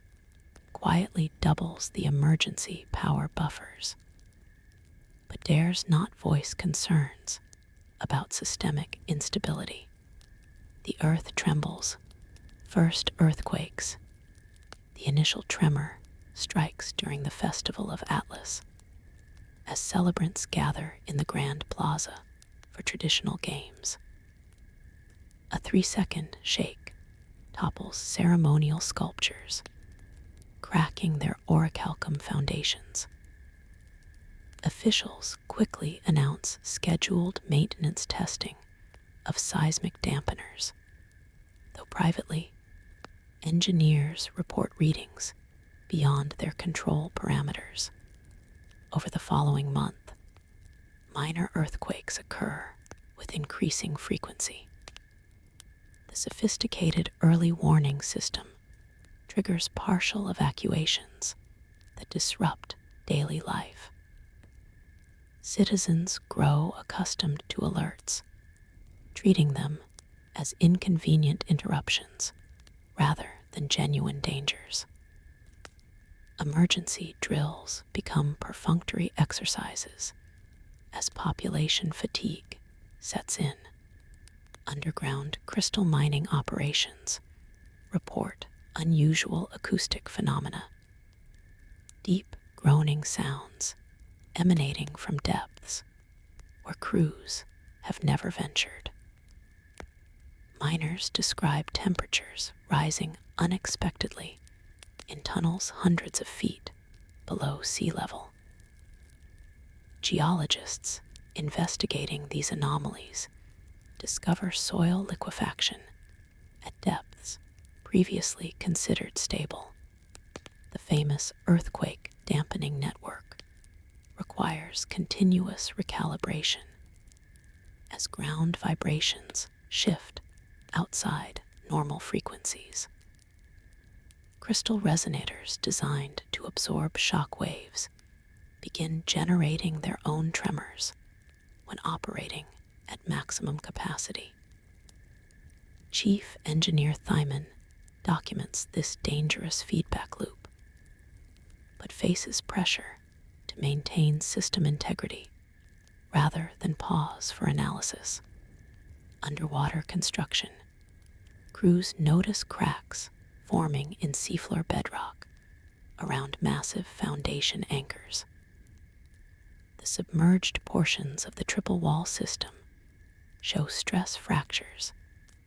A: quietly doubles the emergency power buffers, but dares not voice concerns about systemic instability. The earth trembles. First earthquakes. The initial tremor strikes during the Festival of Atlas, as celebrants gather in the Grand Plaza for traditional games. A 3-second shake topples ceremonial sculptures, cracking their orichalcum foundations. Officials quickly announce scheduled maintenance testing of seismic dampeners, though privately, engineers report readings beyond their control parameters. Over the following month, minor earthquakes occur with increasing frequency. The sophisticated early warning system triggers partial evacuations that disrupt daily life. Citizens grow accustomed to alerts, treating them as inconvenient interruptions rather than genuine dangers. Emergency drills become perfunctory exercises as population fatigue sets in. Underground crystal mining operations report unusual acoustic phenomena, deep groaning sounds emanating from depths where crews have never ventured. Miners describe temperatures rising unexpectedly in tunnels hundreds of feet below sea level. Geologists investigating these anomalies discover soil liquefaction at depths previously considered stable. The famous earthquake dampening network requires continuous recalibration as ground vibrations shift outside normal frequencies. Crystal resonators designed to absorb shock waves begin generating their own tremors when operating at maximum capacity. Chief Engineer Thyman documents this dangerous feedback loop, but faces pressure to maintain system integrity rather than pause for analysis. Underwater construction, crews notice cracks forming in seafloor bedrock around massive foundation anchors. The submerged portions of the triple wall system show stress fractures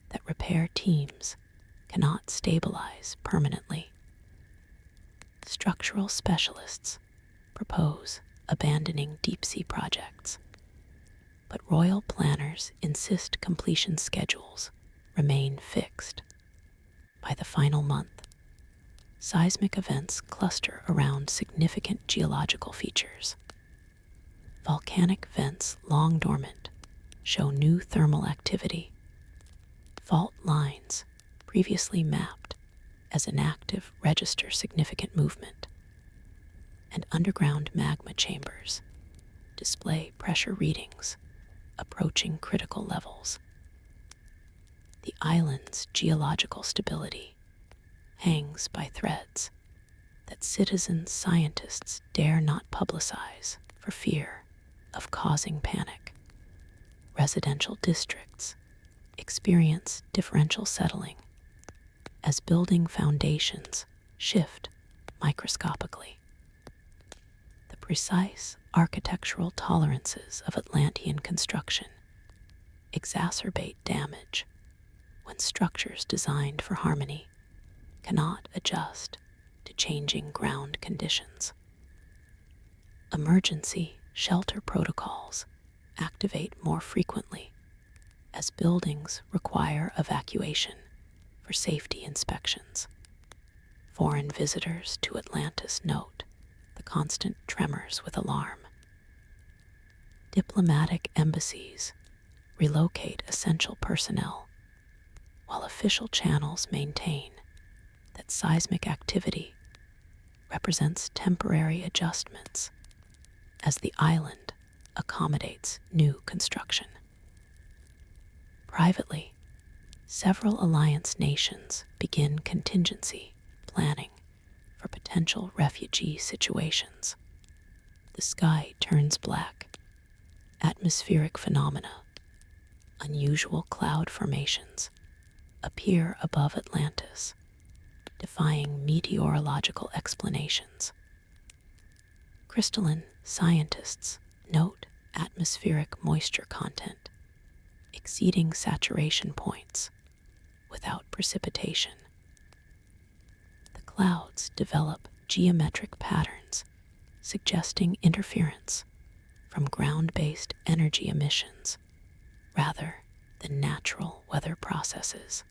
A: that repair teams cannot stabilize permanently. Structural specialists propose abandoning deep-sea projects, but royal planners insist completion schedules remain fixed. By the final month, seismic events cluster around significant geological features. Volcanic vents long dormant show new thermal activity. Fault lines previously mapped as inactive register significant movement, and underground magma chambers display pressure readings approaching critical levels. The island's geological stability hangs by threads that citizen scientists dare not publicize for fear of causing panic. Residential districts experience differential settling as building foundations shift microscopically. The precise architectural tolerances of Atlantean construction exacerbate damage when structures designed for harmony cannot adjust to changing ground conditions. Emergency shelter protocols activate more frequently as buildings require evacuation for safety inspections. Foreign visitors to Atlantis note the constant tremors with alarm. Diplomatic embassies relocate essential personnel, while official channels maintain that seismic activity represents temporary adjustments as the island accommodates new construction. Privately, several alliance nations begin contingency planning for potential refugee situations. The sky turns black. Atmospheric phenomena, unusual cloud formations, appear above Atlantis, defying meteorological explanations. Crystalline scientists note atmospheric moisture content exceeding saturation points without precipitation. The clouds develop geometric patterns suggesting interference from ground-based energy emissions rather than natural weather processes.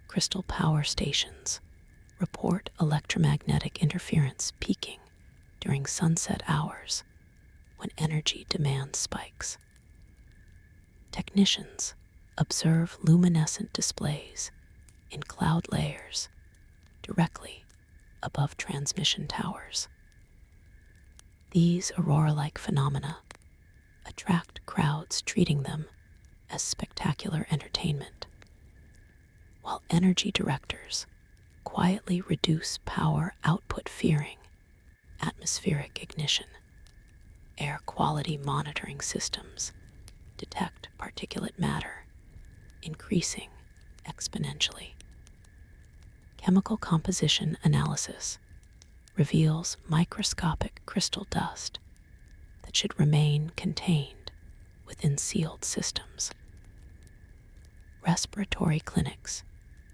A: Crystal power stations report electromagnetic interference peaking during sunset hours when energy demand spikes. Technicians observe luminescent displays in cloud layers directly above transmission towers. These aurora-like phenomena attract crowds, treating them as spectacular entertainment, while energy directors quietly reduce power output, fearing atmospheric ignition. Air quality monitoring systems detect particulate matter, increasing exponentially. Chemical composition analysis reveals microscopic crystal dust that should remain contained within sealed systems. Respiratory clinics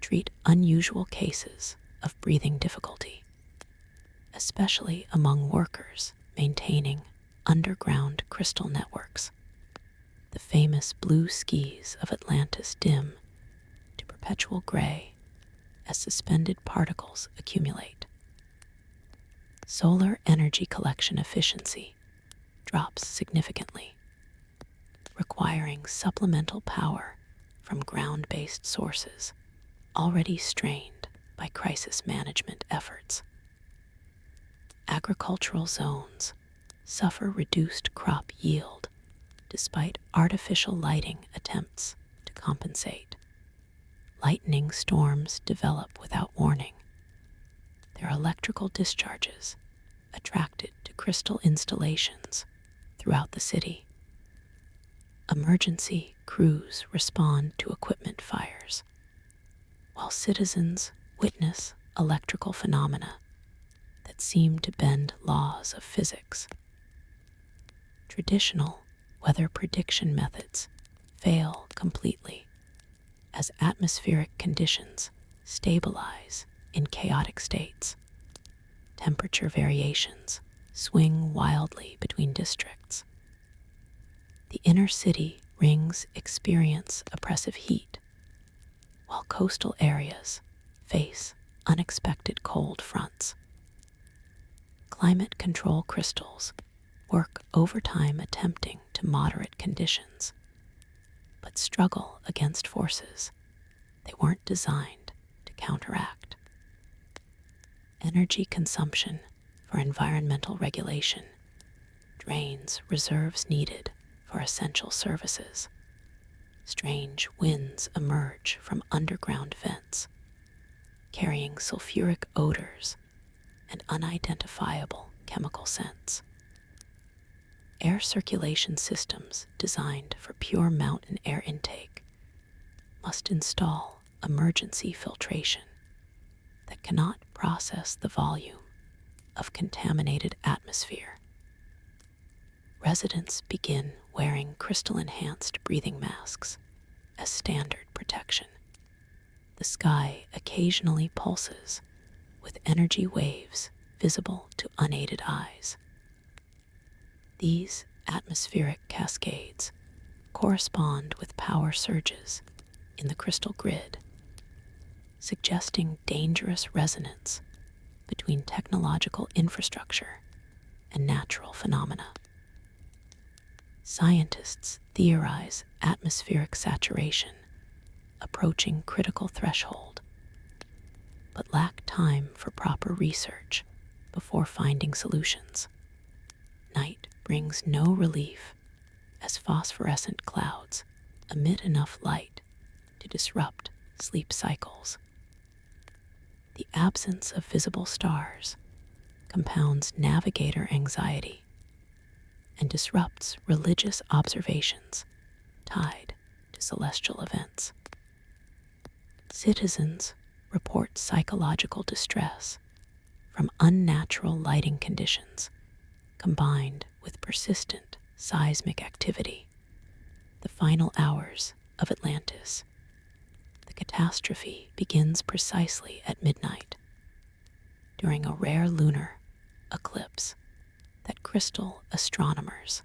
A: treat unusual cases of breathing difficulty, especially among workers maintaining underground crystal networks. The famous blue skies of Atlantis dim to perpetual gray as suspended particles accumulate. Solar energy collection efficiency drops significantly, requiring supplemental power from ground-based sources already strained by crisis management efforts. Agricultural zones suffer reduced crop yield despite artificial lighting attempts to compensate. Lightning storms develop without warning, their electrical discharges attracted to crystal installations throughout the city. Emergency crews respond to equipment fires, while citizens witness electrical phenomena that seem to bend laws of physics. Traditional weather prediction methods fail completely as atmospheric conditions stabilize in chaotic states. Temperature variations swing wildly between districts. The inner city rings experience oppressive heat, while coastal areas face unexpected cold fronts. Climate control crystals work overtime attempting to moderate conditions, but struggle against forces they weren't designed to counteract. Energy consumption for environmental regulation drains reserves needed for essential services. Strange winds emerge from underground vents, carrying sulfuric odors and unidentifiable chemical scents. Air circulation systems designed for pure mountain air intake must install emergency filtration that cannot process the volume of contaminated atmosphere. Residents begin wearing crystal-enhanced breathing masks as standard protection. The sky occasionally pulses with energy waves visible to unaided eyes. These atmospheric cascades correspond with power surges in the crystal grid, suggesting dangerous resonance between technological infrastructure and natural phenomena. Scientists theorize atmospheric saturation approaching critical threshold, but lack time for proper research before finding solutions. Night brings no relief as phosphorescent clouds emit enough light to disrupt sleep cycles. The absence of visible stars compounds navigator anxiety and disrupts religious observations tied to celestial events. Citizens report psychological distress from unnatural lighting conditions combined with persistent seismic activity. The final hours of Atlantis. The catastrophe begins precisely at midnight, during a rare lunar eclipse that crystal astronomers.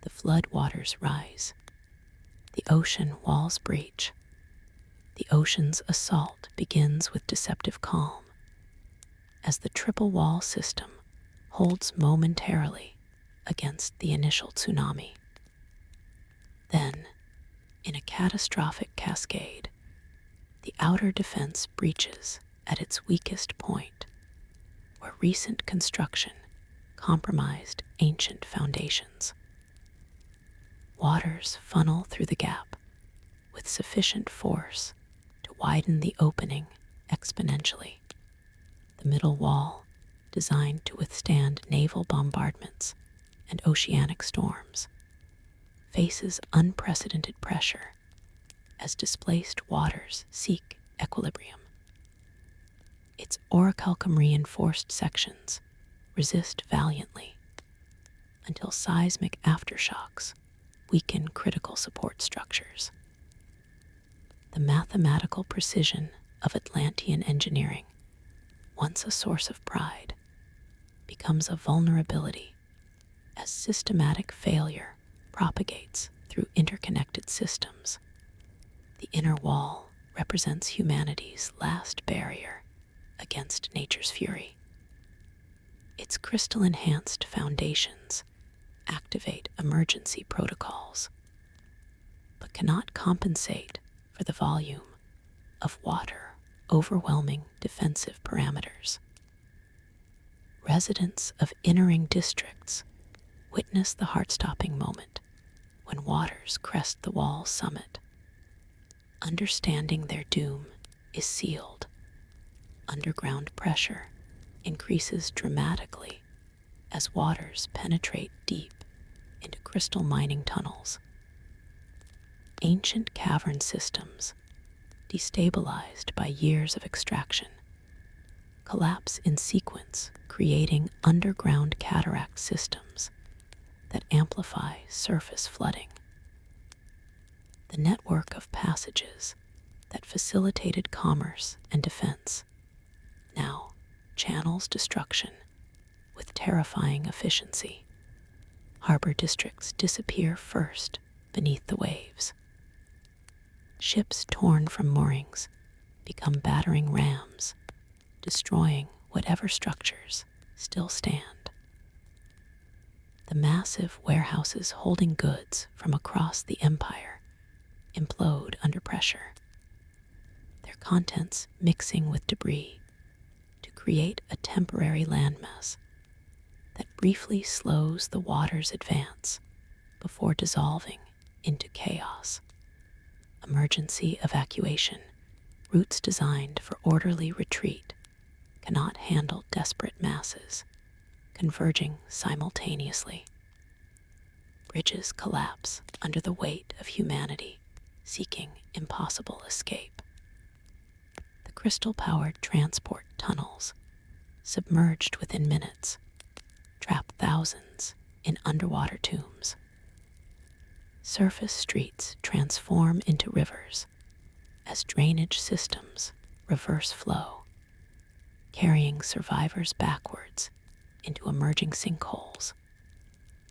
A: The flood waters rise, the ocean walls breach. The ocean's assault begins with deceptive calm, as the triple wall system holds momentarily against the initial tsunami. Then, in a catastrophic cascade, the outer defense breaches at its weakest point, where recent construction compromised ancient foundations. Waters funnel through the gap with sufficient force to widen the opening exponentially. The middle wall, designed to withstand naval bombardments and oceanic storms, faces unprecedented pressure as displaced waters seek equilibrium. Its orichalcum-reinforced sections resist valiantly until seismic aftershocks weaken critical support structures. The mathematical precision of Atlantean engineering, once a source of pride, becomes a vulnerability as systematic failure propagates through interconnected systems. The inner wall represents humanity's last barrier against nature's fury. Its crystal-enhanced foundations activate emergency protocols, but cannot compensate for the volume of water overwhelming defensive parameters. Residents of inner-ring districts witness the heart-stopping moment when waters crest the wall's summit. Understanding their doom is sealed. Underground pressure increases dramatically as waters penetrate deep into crystal mining tunnels. Ancient cavern systems, destabilized by years of extraction, collapse in sequence, creating underground cataract systems that amplify surface flooding. The network of passages that facilitated commerce and defense now channels destruction with terrifying efficiency. Harbor districts disappear first beneath the waves. Ships torn from moorings become battering rams, destroying whatever structures still stand. The massive warehouses holding goods from across the empire implode under pressure, their contents mixing with debris to create a temporary landmass that briefly slows the water's advance before dissolving into chaos. Emergency evacuation, routes designed for orderly retreat, cannot handle desperate masses converging simultaneously. Bridges collapse under the weight of humanity seeking impossible escape. The crystal-powered transport tunnels, submerged within minutes, trap thousands in underwater tombs. Surface streets transform into rivers as drainage systems reverse flow, carrying survivors backwards into emerging sinkholes.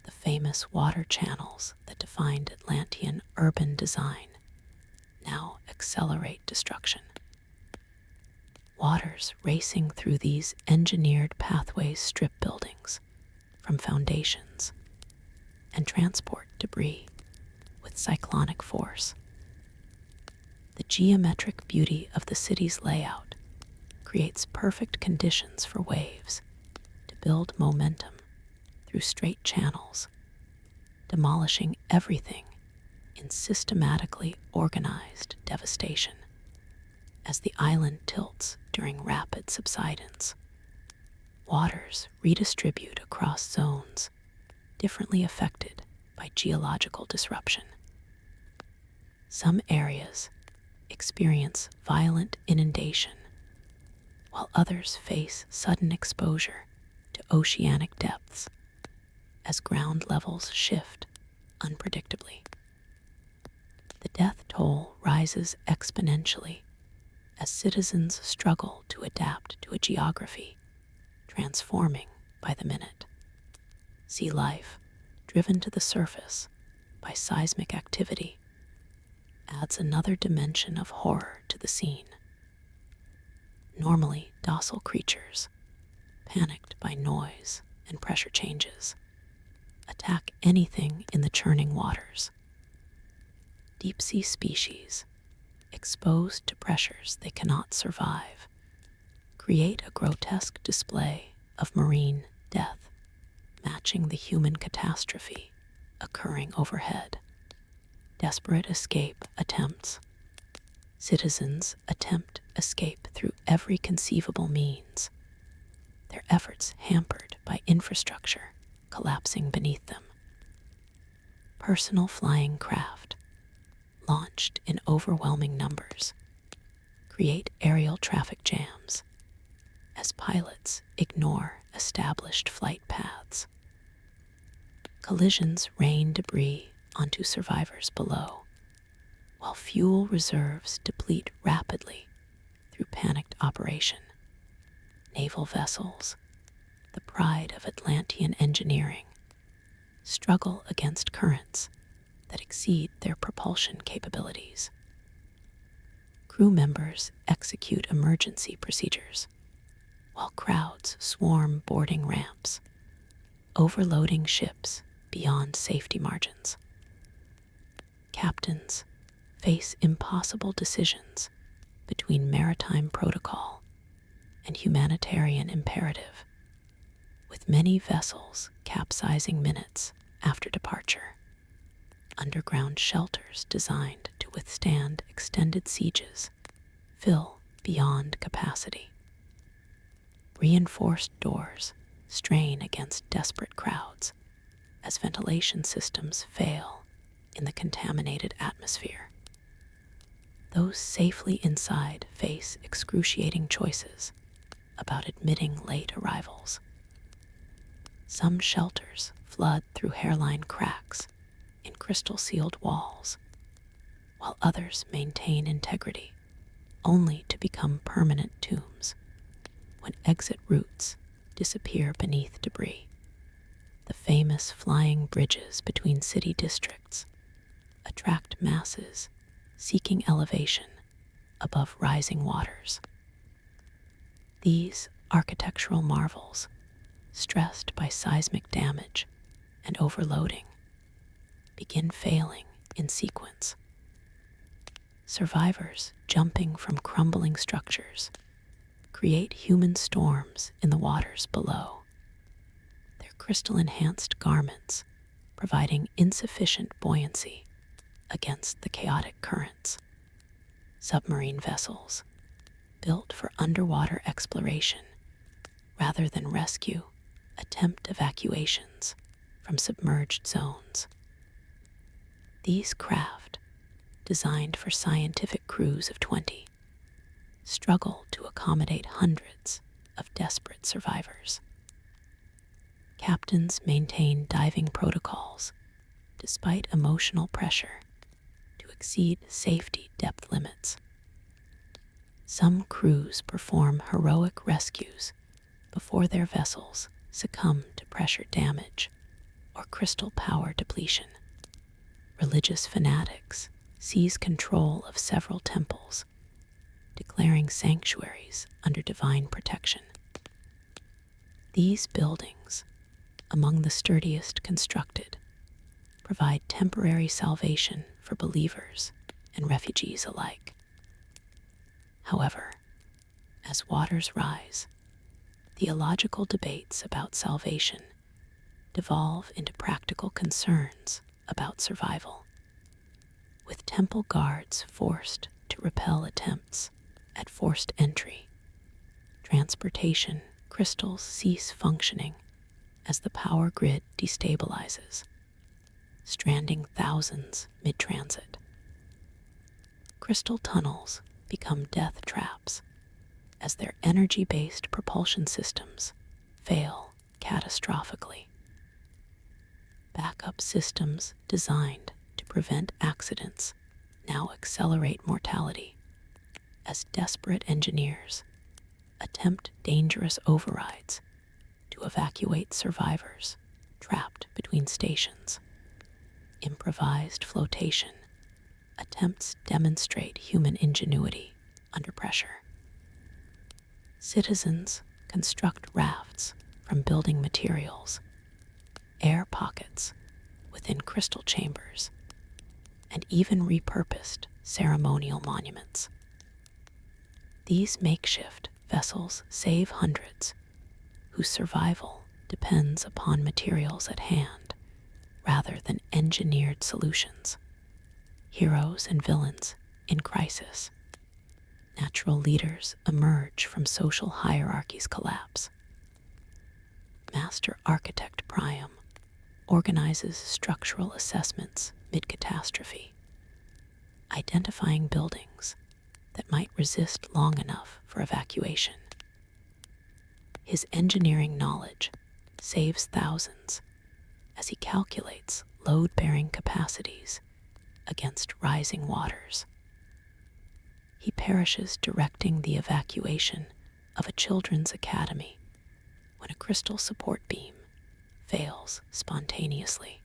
A: The famous water channels that defined Atlantean urban design now accelerate destruction. Waters racing through these engineered pathways strip buildings from foundations and transport debris with cyclonic force. The geometric beauty of the city's layout creates perfect conditions for waves to build momentum through straight channels, demolishing everything in systematically organized devastation as the island tilts during rapid subsidence. Waters redistribute across zones differently affected by geological disruption. Some areas experience violent inundation, while others face sudden exposure to oceanic depths as ground levels shift unpredictably. The death toll rises exponentially as citizens struggle to adapt to a geography transforming by the minute. Sea life, driven to the surface by seismic activity, adds another dimension of horror to the scene. Normally docile creatures, panicked by noise and pressure changes, attack anything in the churning waters. Deep-sea species, exposed to pressures they cannot survive, create a grotesque display of marine death, matching the human catastrophe occurring overhead. Desperate escape attempts. Citizens attempt escape through every conceivable means, their efforts hampered by infrastructure collapsing beneath them. Personal flying craft, launched in overwhelming numbers, create aerial traffic jams as pilots ignore established flight paths. Collisions rain debris onto survivors below, while fuel reserves deplete rapidly through panicked operation. Naval vessels, the pride of Atlantean engineering, struggle against currents that exceed their propulsion capabilities. Crew members execute emergency procedures, while crowds swarm boarding ramps, overloading ships beyond safety margins. Captains face impossible decisions between maritime protocol and humanitarian imperative, with many vessels capsizing minutes after departure. Underground shelters designed to withstand extended sieges fill beyond capacity. Reinforced doors strain against desperate crowds as ventilation systems fail in the contaminated atmosphere. Those safely inside face excruciating choices about admitting late arrivals. Some shelters flood through hairline cracks in crystal-sealed walls, while others maintain integrity only to become permanent tombs when exit routes disappear beneath debris. The famous flying bridges between city districts attract masses seeking elevation above rising waters. These architectural marvels, stressed by seismic damage and overloading, begin failing in sequence. Survivors jumping from crumbling structures create human storms in the waters below, their crystal-enhanced garments providing insufficient buoyancy against the chaotic currents. Submarine vessels, built for underwater exploration rather than rescue, attempt evacuations from submerged zones. These craft, designed for scientific crews of 20, struggle to accommodate hundreds of desperate survivors. Captains maintain diving protocols despite emotional pressure to exceed safety depth limits. Some crews perform heroic rescues before their vessels succumb to pressure damage or crystal power depletion. Religious fanatics seize control of several temples, declaring sanctuaries under divine protection. These buildings, among the sturdiest constructed, provide temporary salvation for believers and refugees alike. However, as waters rise, theological debates about salvation devolve into practical concerns about survival, with temple guards forced to repel attempts at forced entry. Transportation crystals cease functioning as the power grid destabilizes, stranding thousands mid-transit. Crystal tunnels become death traps as their energy-based propulsion systems fail catastrophically. Backup systems designed to prevent accidents now accelerate mortality as desperate engineers attempt dangerous overrides to evacuate survivors trapped between stations. Improvised flotation attempts demonstrate human ingenuity under pressure. Citizens construct rafts from building materials, air pockets within crystal chambers, and even repurposed ceremonial monuments. These makeshift vessels save hundreds whose survival depends upon materials at hand rather than engineered solutions. Heroes and villains in crisis. Natural leaders emerge from social hierarchies collapse. Master Architect Priam organizes structural assessments mid-catastrophe, identifying buildings that might resist long enough for evacuation. His engineering knowledge saves thousands as he calculates load-bearing capacities against rising waters. He perishes directing the evacuation of a children's academy when a crystal support beam fails spontaneously.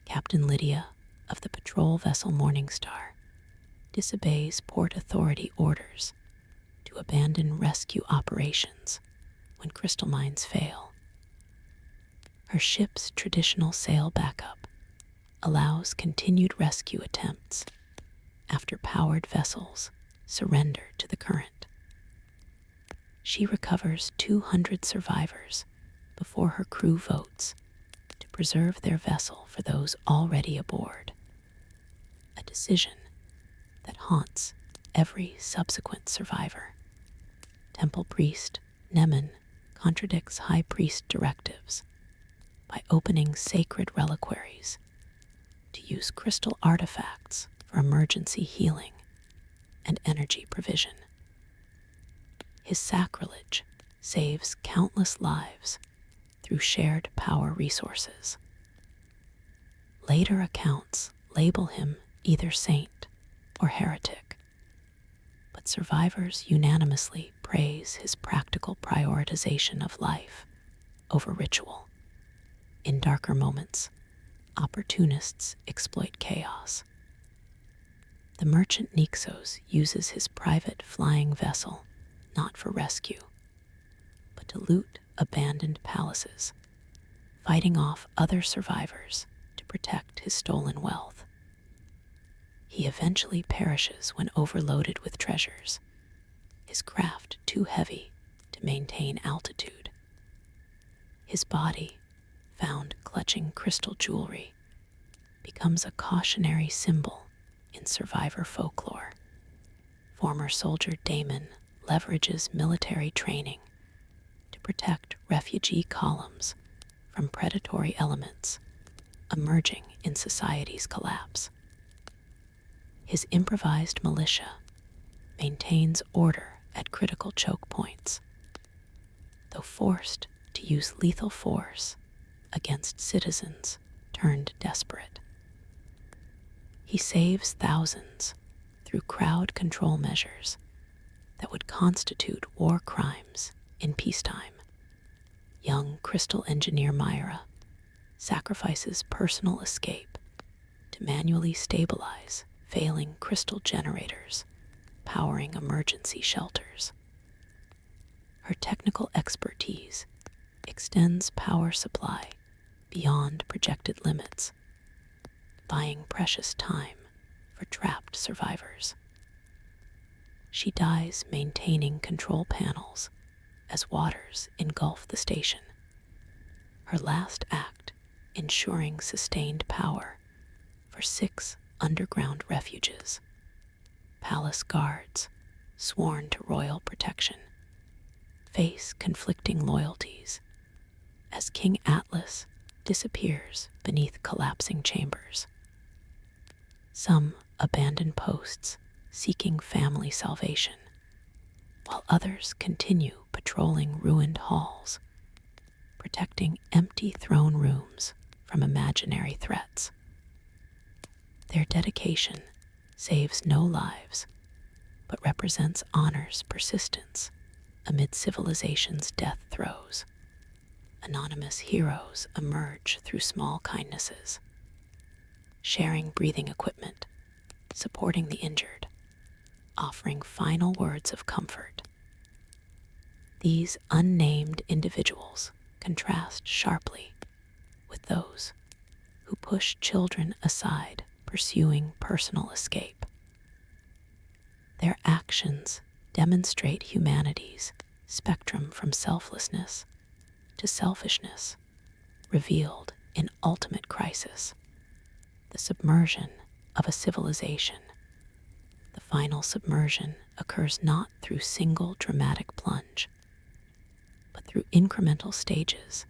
A: Captain Lydia of the patrol vessel Morningstar disobeys port authority orders to abandon rescue operations when crystal mines fail. Her ship's traditional sail backup allows continued rescue attempts after powered vessels surrender to the current. She recovers 200 survivors before her crew votes to preserve their vessel for those already aboard, a decision that haunts every subsequent survivor. Temple priest Nemen contradicts high priest directives by opening sacred reliquaries to use crystal artifacts for emergency healing and energy provision. His sacrilege saves countless lives through shared power resources. Later accounts label him either saint or heretic, but survivors unanimously praise his practical prioritization of life over ritual. In darker moments, opportunists exploit chaos. The merchant Nixos uses his private flying vessel not for rescue, but to loot abandoned palaces, fighting off other survivors to protect his stolen wealth. He eventually perishes when overloaded with treasures, his craft too heavy to maintain altitude. His body, found clutching crystal jewelry, becomes a cautionary symbol in survivor folklore. Former soldier Damon leverages military training to protect refugee columns from predatory elements emerging in society's collapse. His improvised militia maintains order at critical choke points, though forced to use lethal force against citizens turned desperate. He saves thousands through crowd control measures that would constitute war crimes in peacetime. Young crystal engineer Myra sacrifices personal escape to manually stabilize failing crystal generators powering emergency shelters. Her technical expertise extends power supply beyond projected limits, buying precious time for trapped survivors. She dies maintaining control panels as waters engulf the station, her last act ensuring sustained power for 6 underground refuges. Palace guards, sworn to royal protection, face conflicting loyalties as King Atlas disappears beneath collapsing chambers. Some abandon posts seeking family salvation, while others continue patrolling ruined halls, protecting empty throne rooms from imaginary threats. Their dedication saves no lives, but represents honor's persistence amid civilization's death throes. Anonymous heroes emerge through small kindnesses, sharing breathing equipment, supporting the injured, offering final words of comfort. These unnamed individuals contrast sharply with those who push children aside pursuing personal escape. Their actions demonstrate humanity's spectrum from selflessness to selfishness, revealed in ultimate crisis, the submersion of a civilization. The final submersion occurs not through single dramatic plunge, but through incremental stages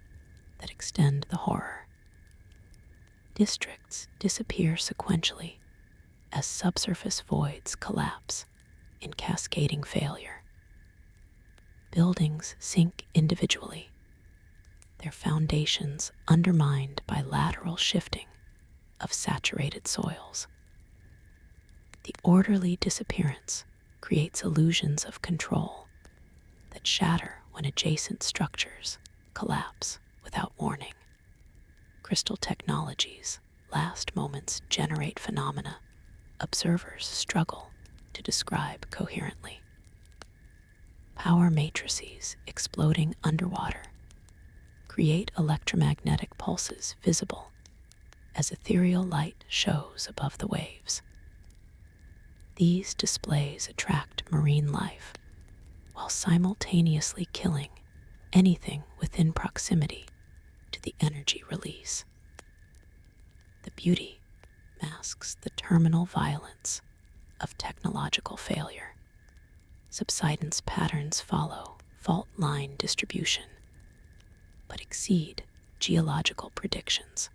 A: that extend the horror. Districts disappear sequentially as subsurface voids collapse in cascading failure. Buildings sink individually, their foundations undermined by lateral shifting of saturated soils. The orderly disappearance creates illusions of control that shatter when adjacent structures collapse without warning. Crystal technologies' last moments generate phenomena observers struggle to describe coherently. Power matrices exploding underwater create electromagnetic pulses visible as ethereal light shows above the waves. These displays attract marine life while simultaneously killing anything within proximity to the energy release. The beauty masks the terminal violence of technological failure. Subsidence patterns follow fault line distribution, but exceed geological predictions.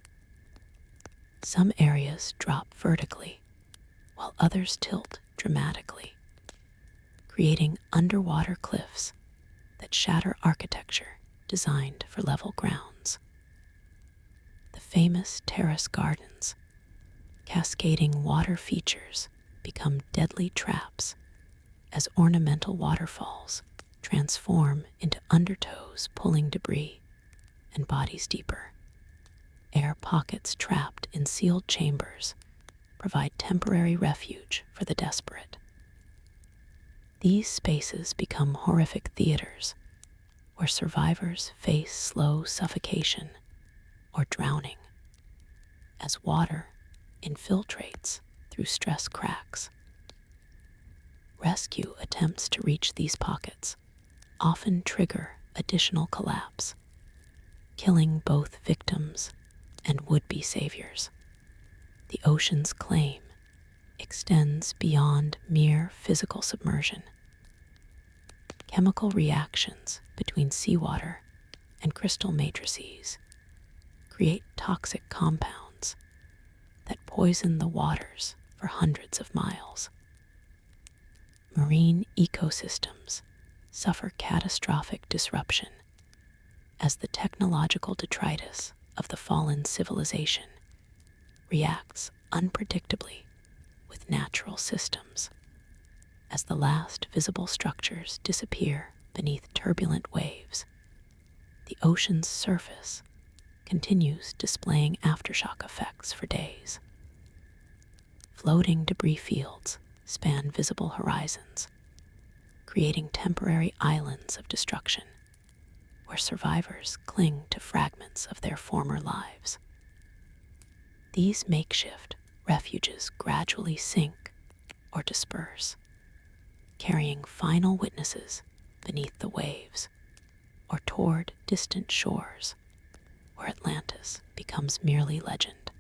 A: Some areas drop vertically, while others tilt dramatically, creating underwater cliffs that shatter architecture designed for level grounds. The famous terrace gardens, cascading water features become deadly traps as ornamental waterfalls transform into undertows pulling debris and bodies deeper. Air pockets trapped in sealed chambers provide temporary refuge for the desperate. These spaces become horrific theaters where survivors face slow suffocation or drowning as water infiltrates through stress cracks. Rescue attempts to reach these pockets often trigger additional collapse, killing both victims and would-be saviors. The ocean's claim extends beyond mere physical submersion. Chemical reactions between seawater and crystal matrices create toxic compounds that poison the waters for hundreds of miles. Marine ecosystems suffer catastrophic disruption as the technological detritus of the fallen civilization reacts unpredictably with natural systems. As the last visible structures disappear beneath turbulent waves, the ocean's surface continues displaying aftershock effects for days. Floating debris fields span visible horizons, creating temporary islands of destruction where survivors cling to fragments of their former lives. These makeshift refuges gradually sink or disperse, carrying final witnesses beneath the waves or toward distant shores where Atlantis becomes merely legend.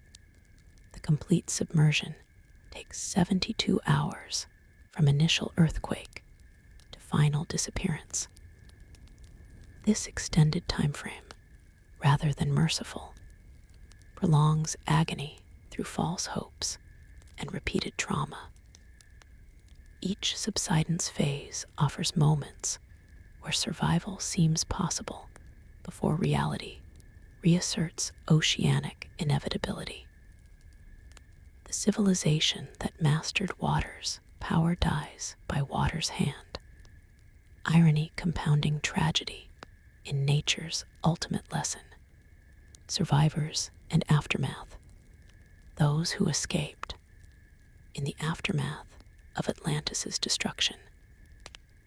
A: The complete submersion takes 72 hours from initial earthquake to final disappearance. This extended time frame, rather than merciful, prolongs agony through false hopes and repeated trauma. Each subsidence phase offers moments where survival seems possible before reality reasserts oceanic inevitability. The civilization that mastered water's power dies by water's hand, irony compounding tragedy in nature's ultimate lesson. Survivors and aftermath, those who escaped in the aftermath of Atlantis's destruction.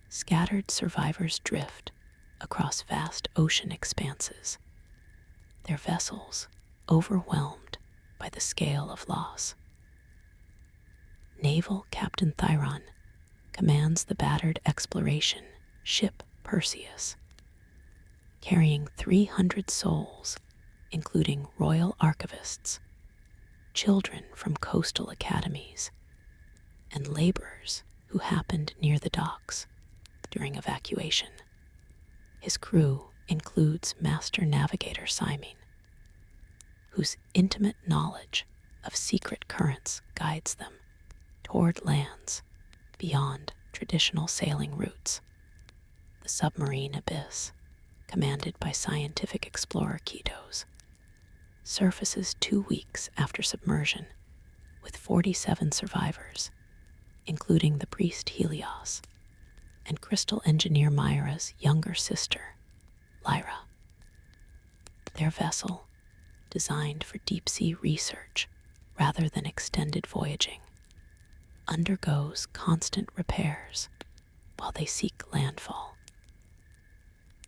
A: Scattered survivors drift across vast ocean expanses, their vessels overwhelmed by the scale of loss. Naval Captain Thyron commands the battered exploration ship Perseus, carrying 300 souls, including royal archivists, children from coastal academies, and laborers who happened near the docks during evacuation. His crew includes Master Navigator Simon, whose intimate knowledge of secret currents guides them toward lands beyond traditional sailing routes. The submarine abyss, commanded by scientific explorer Kitos, surfaces 2 weeks after submersion with 47 survivors, including the priest Helios and crystal engineer Myra's younger sister, Lyra. Their vessel, designed for deep-sea research rather than extended voyaging, undergoes constant repairs while they seek landfall.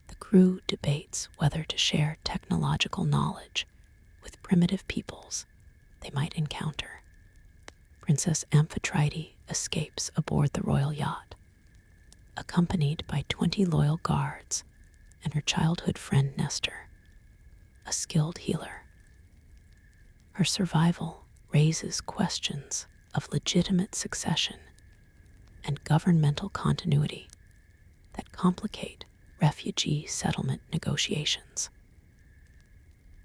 A: The crew debates whether to share technological knowledge with primitive peoples they might encounter. Princess Amphitrite escapes aboard the royal yacht, accompanied by 20 loyal guards and her childhood friend Nestor, a skilled healer. Her survival raises questions of legitimate succession and governmental continuity that complicate refugee settlement negotiations.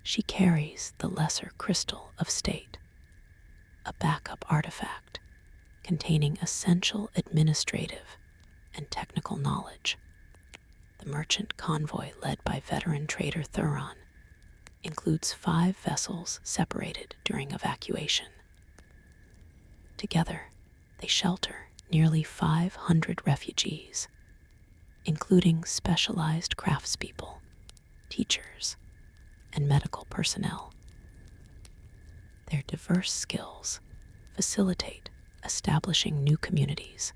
A: She carries the Lesser Crystal of State, a backup artifact containing essential administrative and technical knowledge. The merchant convoy led by veteran trader Thuron includes 5 vessels separated during evacuation. Together, they shelter nearly 500 refugees, including specialized craftspeople, teachers, and medical personnel. Their diverse skills facilitate establishing new communities,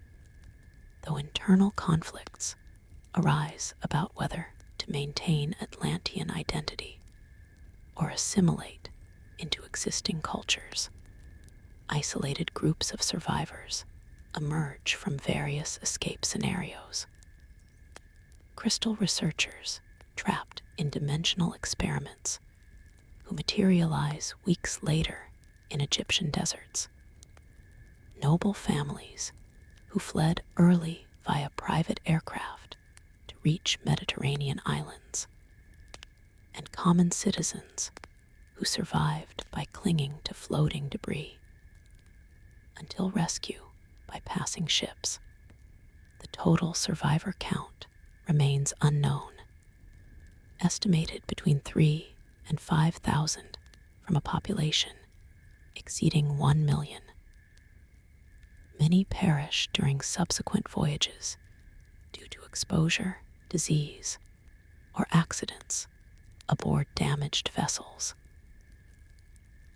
A: though internal conflicts arise about whether to maintain Atlantean identity or assimilate into existing cultures. Isolated groups of survivors emerge from various escape scenarios. Crystal researchers trapped in dimensional experiments who materialize weeks later in Egyptian deserts. Noble families who fled early via private aircraft to reach Mediterranean islands, and common citizens who survived by clinging to floating debris until rescue by passing ships. The total survivor count remains unknown, estimated between 3,000 and 5,000 from a population exceeding 1 million. Many perish during subsequent voyages due to exposure, disease, or accidents aboard damaged vessels.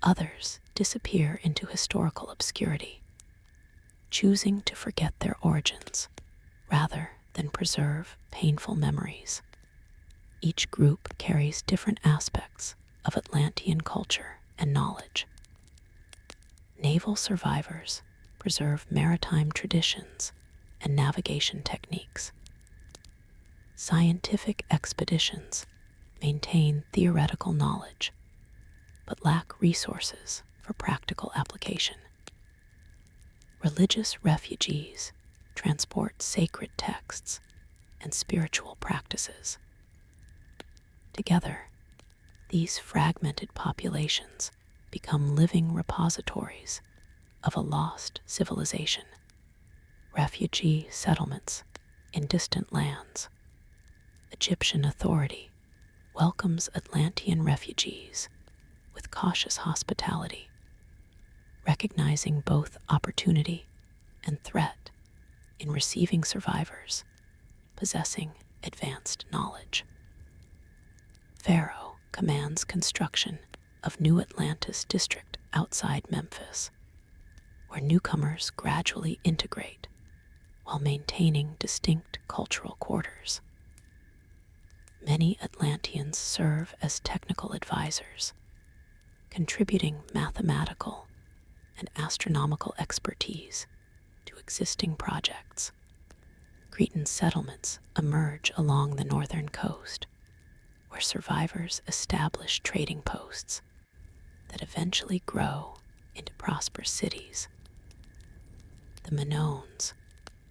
A: Others disappear into historical obscurity, choosing to forget their origins rather than preserve painful memories. Each group carries different aspects of Atlantean culture and knowledge. Naval survivors preserve maritime traditions and navigation techniques. Scientific expeditions maintain theoretical knowledge, but lack resources for practical application. Religious refugees transport sacred texts and spiritual practices. Together, these fragmented populations become living repositories of a lost civilization. Refugee settlements in distant lands. Egyptian authority welcomes Atlantean refugees with cautious hospitality, recognizing both opportunity and threat in receiving survivors possessing advanced knowledge. Pharaoh commands construction of New Atlantis district outside Memphis, where newcomers gradually integrate while maintaining distinct cultural quarters. Many Atlanteans serve as technical advisors, contributing mathematical and astronomical expertise to to existing projects. Cretan settlements emerge along the northern coast, where survivors establish trading posts that eventually grow into prosperous cities. The Minoans,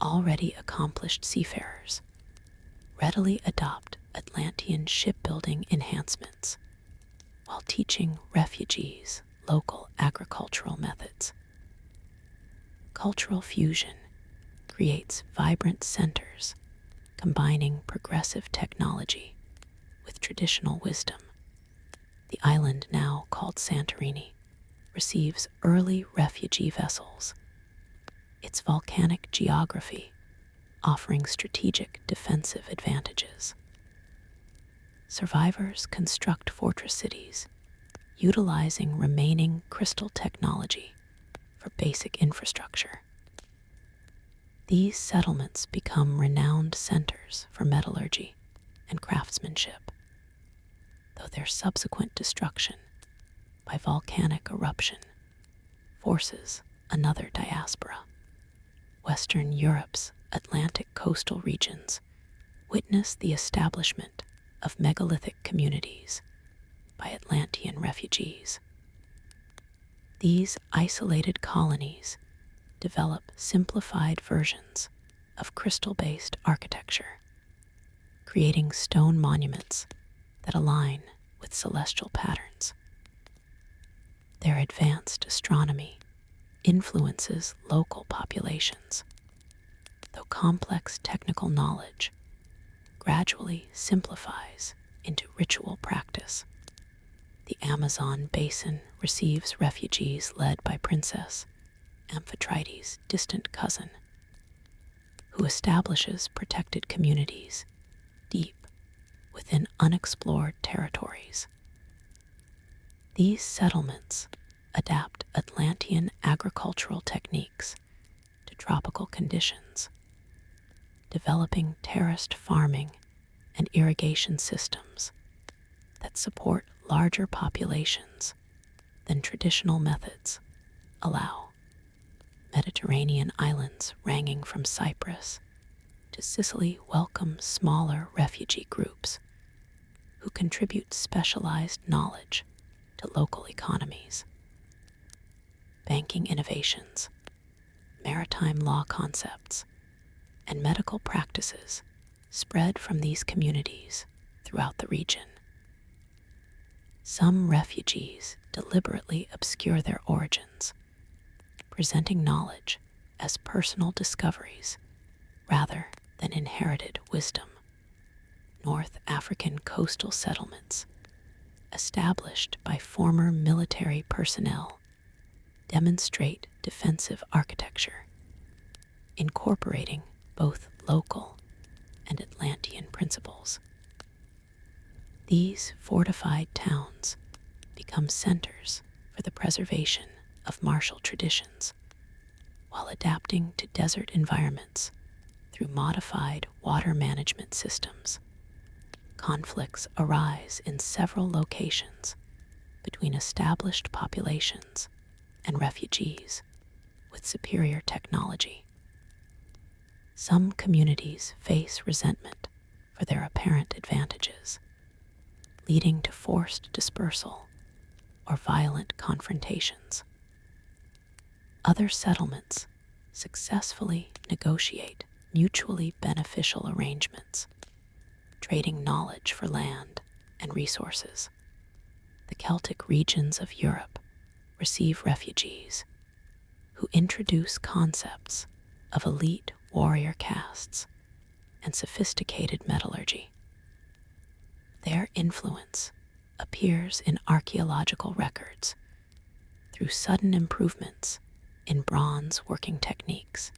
A: already accomplished seafarers, readily adopt Atlantean shipbuilding enhancements while teaching refugees local agricultural methods. Cultural fusion creates vibrant centers combining progressive technology with traditional wisdom. The island, now called Santorini, receives early refugee vessels, its volcanic geography offering strategic defensive advantages. Survivors construct fortress cities, utilizing remaining crystal technology for basic infrastructure. These settlements become renowned centers for metallurgy and craftsmanship, though their subsequent destruction by volcanic eruption forces another diaspora. Western Europe's Atlantic coastal regions witness the establishment of megalithic communities by Atlantean refugees. These isolated colonies develop simplified versions of crystal-based architecture, creating stone monuments that align with celestial patterns. Their advanced astronomy influences local populations, though complex technical knowledge gradually simplifies into ritual practice. The Amazon basin receives refugees led by Princess Amphitrite's distant cousin, who establishes protected communities deep within unexplored territories. These settlements adapt Atlantean agricultural techniques to tropical conditions, developing terraced farming and irrigation systems that support larger populations than traditional methods allow. Mediterranean islands ranging from Cyprus to Sicily welcome smaller refugee groups who contribute specialized knowledge to local economies. Banking innovations, maritime law concepts, and medical practices spread from these communities throughout the region. Some refugees deliberately obscure their origins, presenting knowledge as personal discoveries rather than inherited wisdom. North African coastal settlements, established by former military personnel, demonstrate defensive architecture, incorporating both local and Atlantean principles. These fortified towns become centers for the preservation of martial traditions, while adapting to desert environments through modified water management systems. Conflicts arise in several locations between established populations and refugees with superior technology. Some communities face resentment for their apparent advantages, leading to forced dispersal or violent confrontations. Other settlements successfully negotiate mutually beneficial arrangements, trading knowledge for land and resources. The Celtic regions of Europe receive refugees who introduce concepts of elite warrior castes and sophisticated metallurgy. Their influence appears in archaeological records through sudden improvements in bronze working techniques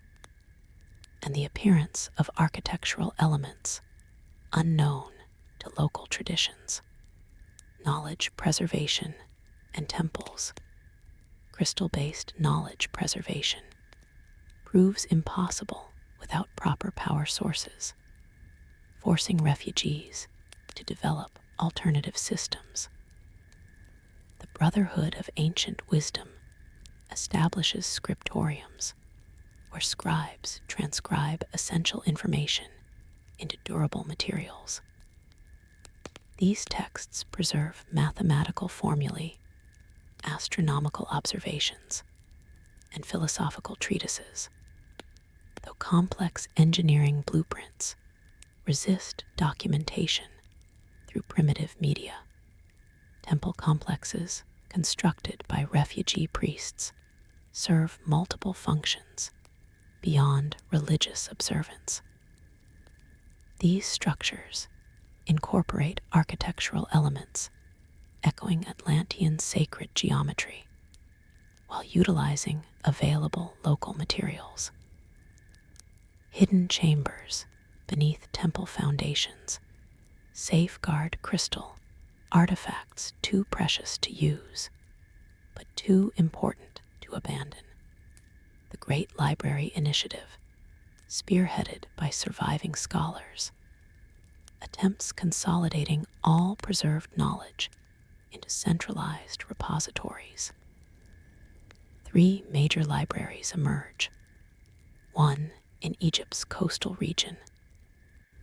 A: and the appearance of architectural elements unknown to local traditions. Knowledge preservation and temples. Crystal-based knowledge preservation proves impossible without proper power sources, forcing refugees to develop alternative systems. The Brotherhood of Ancient Wisdom establishes scriptoriums where scribes transcribe essential information into durable materials. These texts preserve mathematical formulae, astronomical observations, and philosophical treatises, though complex engineering blueprints resist documentation through primitive media. Temple complexes constructed by refugee priests serve multiple functions beyond religious observance. These structures incorporate architectural elements echoing Atlantean sacred geometry while utilizing available local materials. Hidden chambers beneath temple foundations safeguard crystal artifacts too precious to use, but too important to abandon. The Great Library Initiative, spearheaded by surviving scholars, attempts consolidating all preserved knowledge into centralized repositories. 3 major libraries emerge, one in Egypt's coastal region,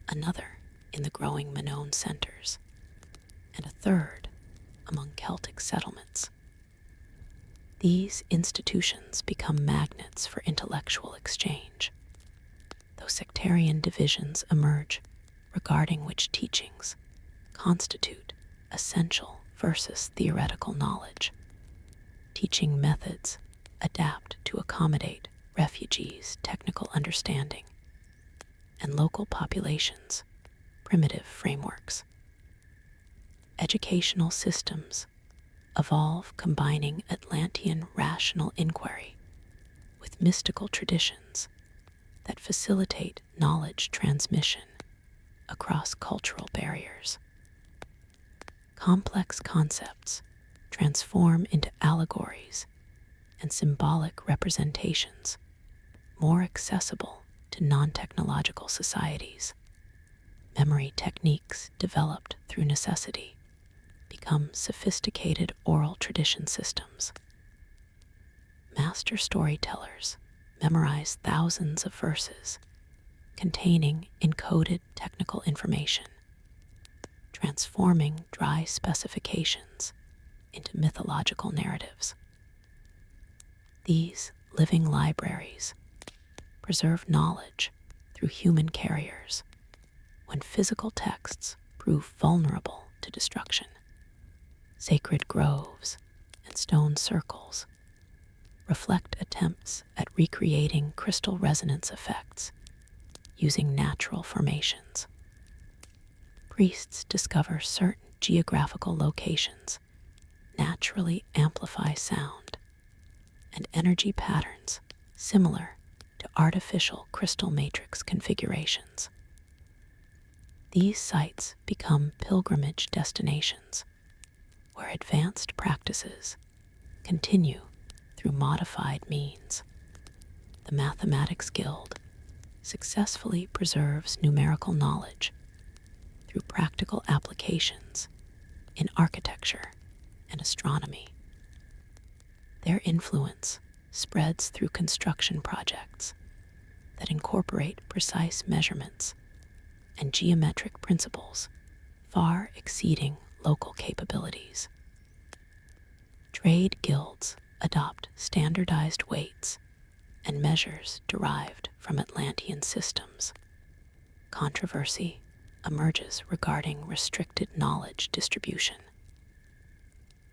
A: another in the growing Minoan centers, and a third among Celtic settlements. These institutions become magnets for intellectual exchange, though sectarian divisions emerge regarding which teachings constitute essential versus theoretical knowledge. Teaching methods adapt to accommodate refugees' technical understanding and local populations' primitive frameworks. Educational systems evolve combining Atlantean rational inquiry with mystical traditions that facilitate knowledge transmission across cultural barriers. Complex concepts transform into allegories and symbolic representations more accessible to non-technological societies. Memory techniques developed through necessity become sophisticated oral tradition systems. Master storytellers memorize thousands of verses containing encoded technical information, transforming dry specifications into mythological narratives. These living libraries preserve knowledge through human carriers when physical texts prove vulnerable to destruction. Sacred groves and stone circles reflect attempts at recreating crystal resonance effects using natural formations. Priests discover certain geographical locations naturally amplify sound and energy patterns similar to artificial crystal matrix configurations. These sites become pilgrimage destinations where advanced practices continue through modified means. The Mathematics Guild successfully preserves numerical knowledge through practical applications in architecture and astronomy. Their influence spreads through construction projects that incorporate precise measurements and geometric principles far exceeding local capabilities. Trade guilds adopt standardized weights and measures derived from Atlantean systems. Controversy emerges regarding restricted knowledge distribution.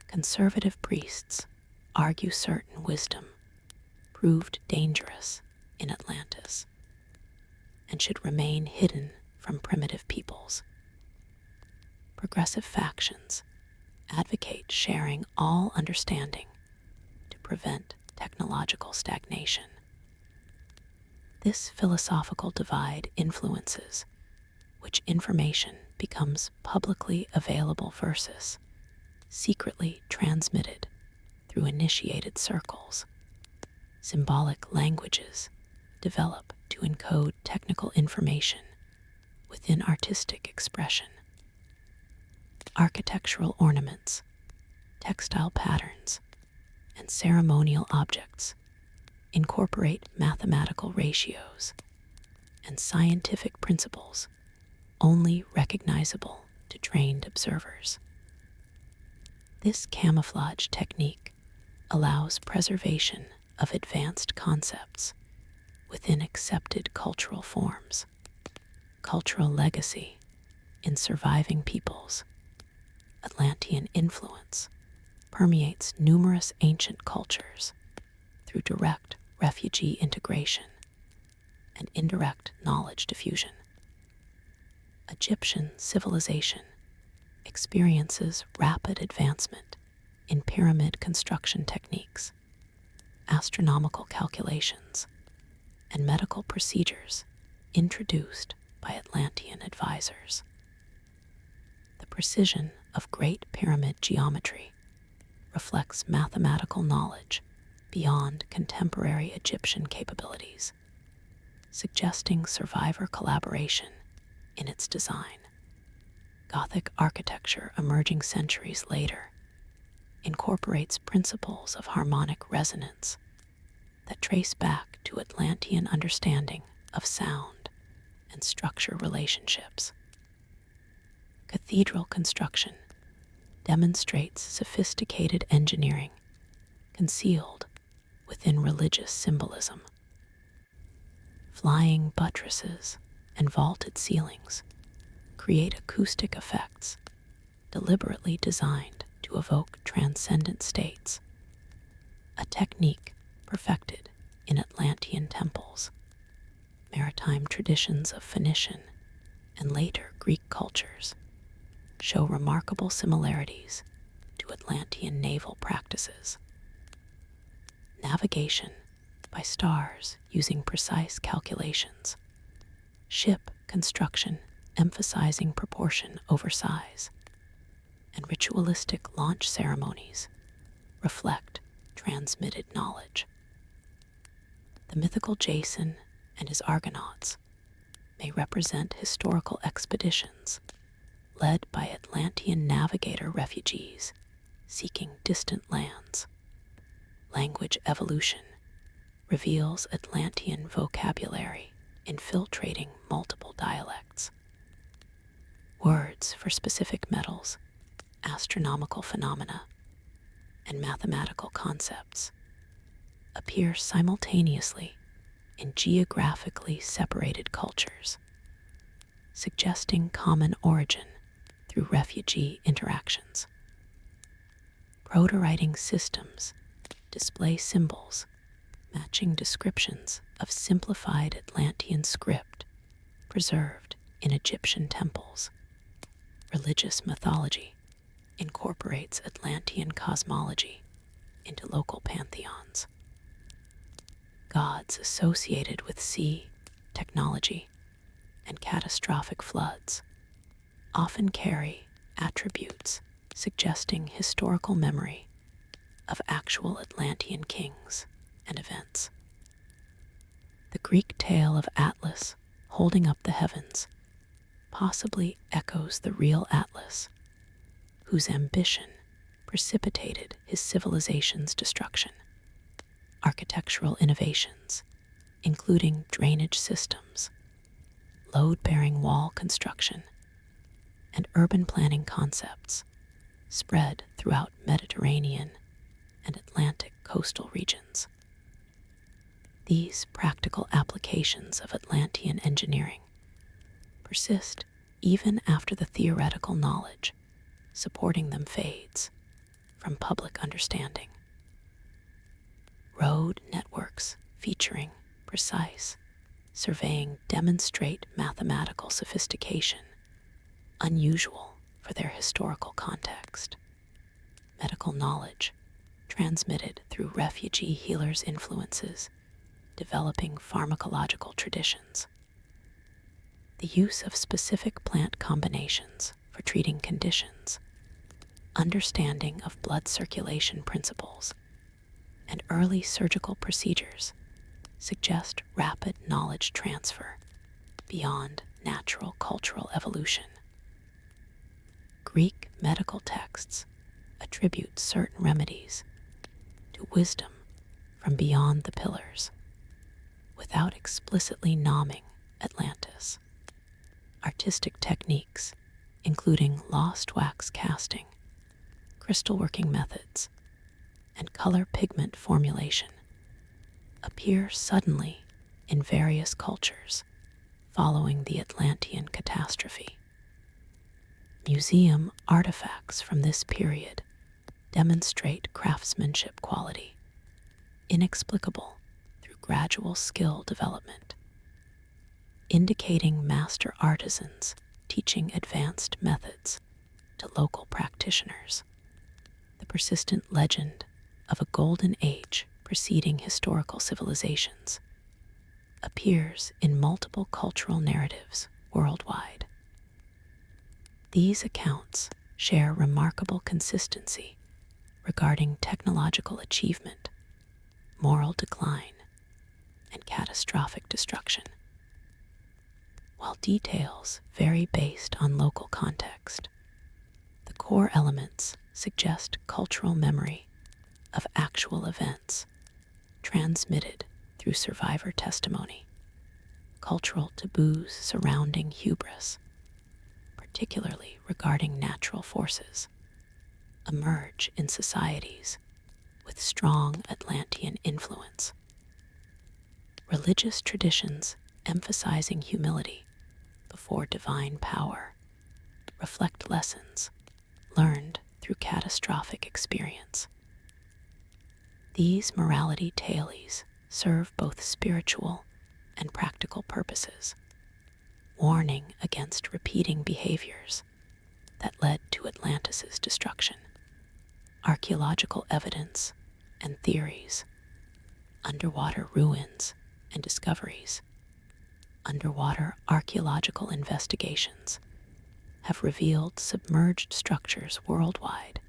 A: Conservative priests argue certain wisdom proved dangerous in Atlantis and should remain hidden from primitive peoples. Progressive factions advocate sharing all understanding to prevent technological stagnation. This philosophical divide influences which information becomes publicly available versus secretly transmitted through initiated circles. Symbolic languages develop to encode technical information within artistic expression. Architectural ornaments, textile patterns, and ceremonial objects incorporate mathematical ratios and scientific principles only recognizable to trained observers. This camouflage technique allows preservation of advanced concepts within accepted cultural forms. Cultural legacy in surviving peoples. Atlantean influence permeates numerous ancient cultures through direct refugee integration and indirect knowledge diffusion. Egyptian civilization experiences rapid advancement in pyramid construction techniques, astronomical calculations, and medical procedures introduced by Atlantean advisors. The precision of Great Pyramid geometry reflects mathematical knowledge beyond contemporary Egyptian capabilities, suggesting survivor collaboration in its design. Gothic architecture emerging centuries later incorporates principles of harmonic resonance that trace back to Atlantean understanding of sound and structure relationships. Cathedral construction demonstrates sophisticated engineering concealed within religious symbolism. Flying buttresses and vaulted ceilings create acoustic effects deliberately designed to evoke transcendent states, a technique perfected in Atlantean temples. Maritime traditions of Phoenician and later Greek cultures show remarkable similarities to Atlantean naval practices. Navigation by stars using precise calculations. Ship construction emphasizing proportion over size. And ritualistic launch ceremonies reflect transmitted knowledge. The mythical Jason and his Argonauts may represent historical expeditions led by Atlantean navigator refugees seeking distant lands. Language evolution reveals Atlantean vocabulary infiltrating multiple dialects. Words for specific metals, astronomical phenomena, and mathematical concepts appear simultaneously in geographically separated cultures, suggesting common origin through refugee interactions. Proto-writing systems display symbols matching descriptions of simplified Atlantean script preserved in Egyptian temples. Religious mythology incorporates Atlantean cosmology into local pantheons. Gods associated with sea, technology, and catastrophic floods often carry attributes suggesting historical memory of actual Atlantean kings and events. The Greek tale of Atlas holding up the heavens possibly echoes the real Atlas, whose ambition precipitated his civilization's destruction. Architectural innovations, including drainage systems, load-bearing wall construction, and urban planning concepts, spread throughout Mediterranean and Atlantic coastal regions. These practical applications of Atlantean engineering persist even after the theoretical knowledge supporting them fades from public understanding. Road networks featuring precise surveying demonstrate mathematical sophistication, unusual for their historical context. Medical knowledge transmitted through refugee healers' influences, developing pharmacological traditions. The use of specific plant combinations for treating conditions, understanding of blood circulation principles, and early surgical procedures suggest rapid knowledge transfer beyond natural cultural evolution. Greek medical texts attribute certain remedies to wisdom from beyond the pillars without explicitly naming Atlantis. Artistic techniques, including lost wax casting, crystal working methods, and color pigment formulation, appear suddenly in various cultures following the Atlantean catastrophe. Museum artifacts from this period demonstrate craftsmanship quality, inexplicable through gradual skill development, indicating master artisans teaching advanced methods to local practitioners. The persistent legend of a golden age preceding historical civilizations appears in multiple cultural narratives worldwide. These accounts share remarkable consistency regarding technological achievement, moral decline, and catastrophic destruction. While details vary based on local context, the core elements suggest cultural memory of actual events transmitted through survivor testimony. Cultural taboos surrounding hubris, particularly regarding natural forces, emerge in societies with strong Atlantean influence. Religious traditions emphasizing humility before divine power reflect lessons learned through catastrophic experience. These morality tales serve both spiritual and practical purposes, warning against repeating behaviors that led to Atlantis' destruction. Archaeological evidence and theories, underwater ruins and discoveries, underwater archaeological investigations have revealed submerged structures worldwide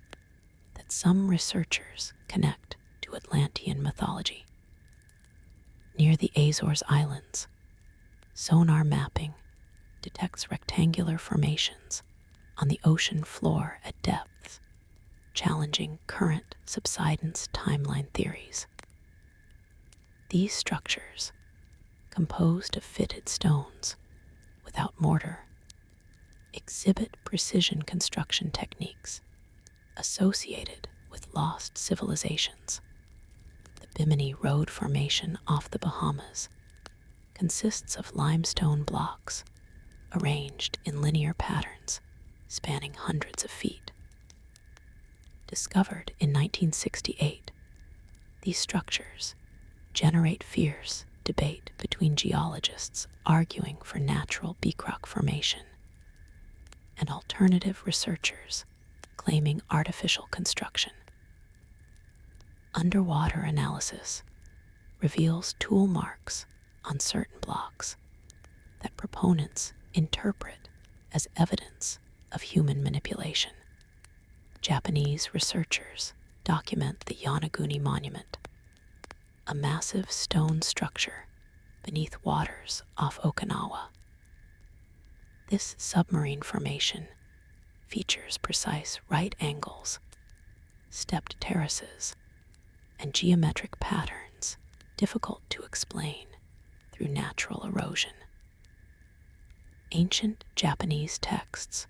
A: that some researchers connect to Atlantean mythology. Near the Azores Islands, sonar mapping detects rectangular formations on the ocean floor at depths, challenging current subsidence timeline theories. These structures, composed of fitted stones without mortar, exhibit precision construction techniques associated with lost civilizations. The Bimini Road Formation off the Bahamas consists of limestone blocks arranged in linear patterns spanning hundreds of feet. Discovered in 1968, these structures generate fierce debate between geologists arguing for natural beach rock formation and alternative researchers claiming artificial construction. Underwater analysis reveals tool marks on certain blocks that proponents interpret as evidence of human manipulation. Japanese researchers document the Yonaguni Monument, a massive stone structure beneath waters off Okinawa. This submarine formation features precise right angles, stepped terraces, and geometric patterns difficult to explain through natural erosion. Ancient Japanese texts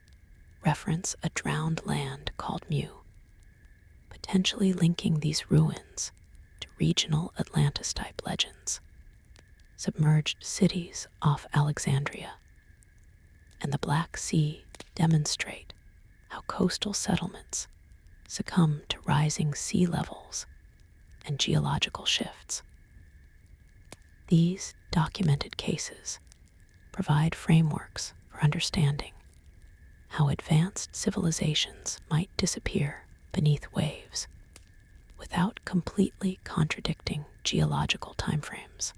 A: reference a drowned land called Mu, potentially linking these ruins to regional Atlantis-type legends. Submerged cities off Alexandria and the Black Sea demonstrate how coastal settlements succumb to rising sea levels and geological shifts. These documented cases provide frameworks for understanding how advanced civilizations might disappear beneath waves without completely contradicting geological timeframes.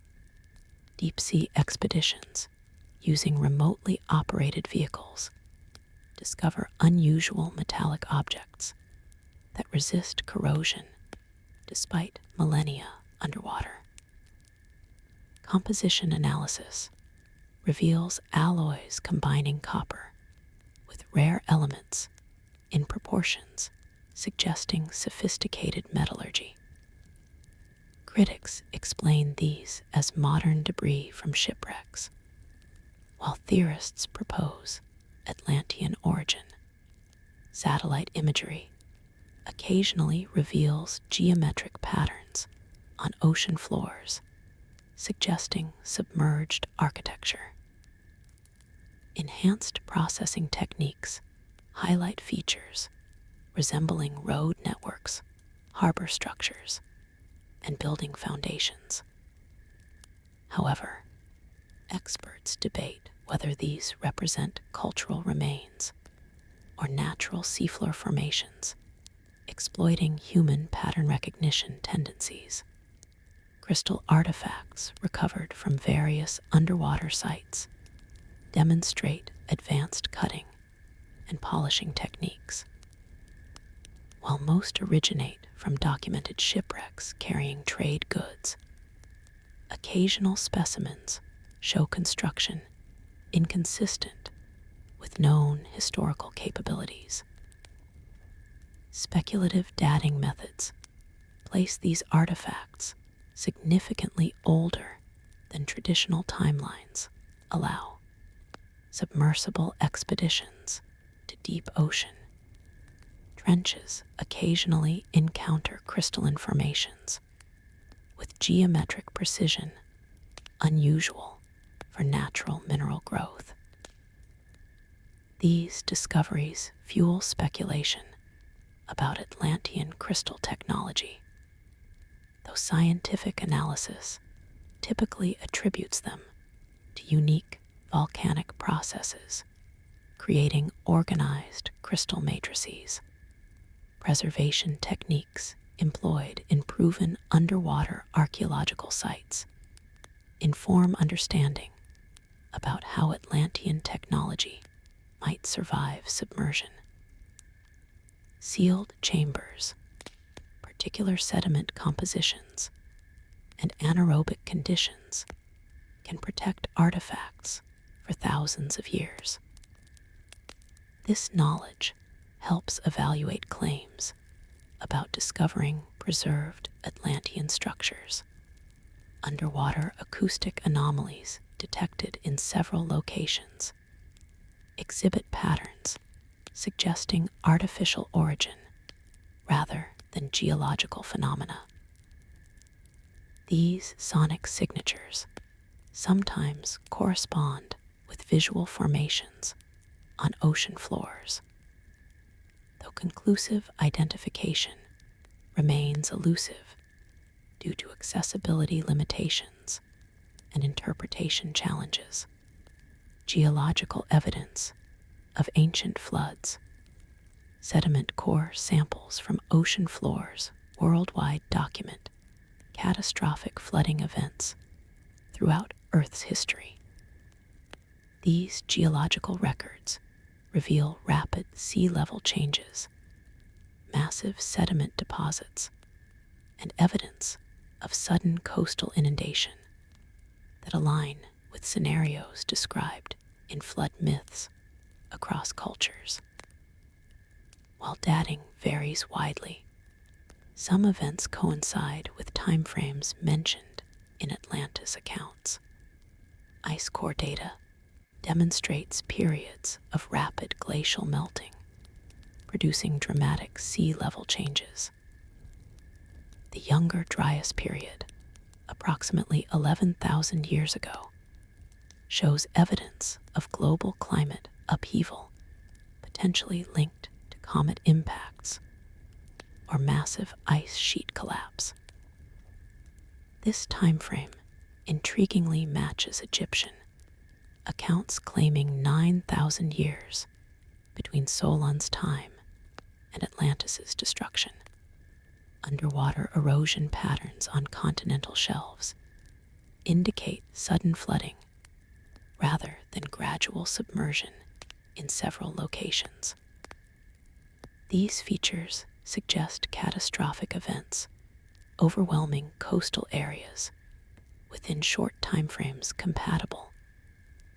A: Deep-sea expeditions using remotely operated vehicles discover unusual metallic objects that resist corrosion despite millennia underwater. Composition analysis reveals alloys combining copper with rare elements in proportions suggesting sophisticated metallurgy. Critics explain these as modern debris from shipwrecks, while theorists propose Atlantean origin. Satellite imagery occasionally reveals geometric patterns on ocean floors, suggesting submerged architecture. Enhanced processing techniques highlight features resembling road networks, harbor structures, and building foundations. However, experts debate whether these represent cultural remains or natural seafloor formations, exploiting human pattern recognition tendencies. Crystal artifacts recovered from various underwater sites demonstrate advanced cutting and polishing techniques. While most originate from documented shipwrecks carrying trade goods, occasional specimens show construction inconsistent with known historical capabilities. Speculative dating methods place these artifacts significantly older than traditional timelines allow. Submersible expeditions to deep ocean trenches occasionally encounter crystalline formations with geometric precision unusual for natural mineral growth. These discoveries fuel speculation about Atlantean crystal technology, though scientific analysis typically attributes them to unique volcanic processes, creating organized crystal matrices. Preservation techniques employed in proven underwater archaeological sites inform understanding about how Atlantean technology might survive submersion. Sealed chambers, particular sediment compositions, and anaerobic conditions can protect artifacts for thousands of years. This knowledge helps evaluate claims about discovering preserved Atlantean structures. Underwater acoustic anomalies detected in several locations exhibit patterns suggesting artificial origin rather than geological phenomena. These sonic signatures sometimes correspond with visual formations on ocean floors, though conclusive identification remains elusive due to accessibility limitations and interpretation challenges. Geological evidence of ancient floods, sediment core samples from ocean floors worldwide document catastrophic flooding events throughout Earth's history. These geological records reveal rapid sea level changes, massive sediment deposits, and evidence of sudden coastal inundation that align with scenarios described in flood myths across cultures. While dating varies widely, some events coincide with timeframes mentioned in Atlantis accounts. Ice core data demonstrates periods of rapid glacial melting, producing dramatic sea level changes. The Younger Dryas period, approximately 11,000 years ago, shows evidence of global climate upheaval, potentially linked to comet impacts or massive ice sheet collapse. This timeframe intriguingly matches Egyptian accounts claiming 9,000 years between Solon's time and Atlantis's destruction. Underwater erosion patterns on continental shelves indicate sudden flooding rather than gradual submersion in several locations. These features suggest catastrophic events overwhelming coastal areas within short timeframes compatible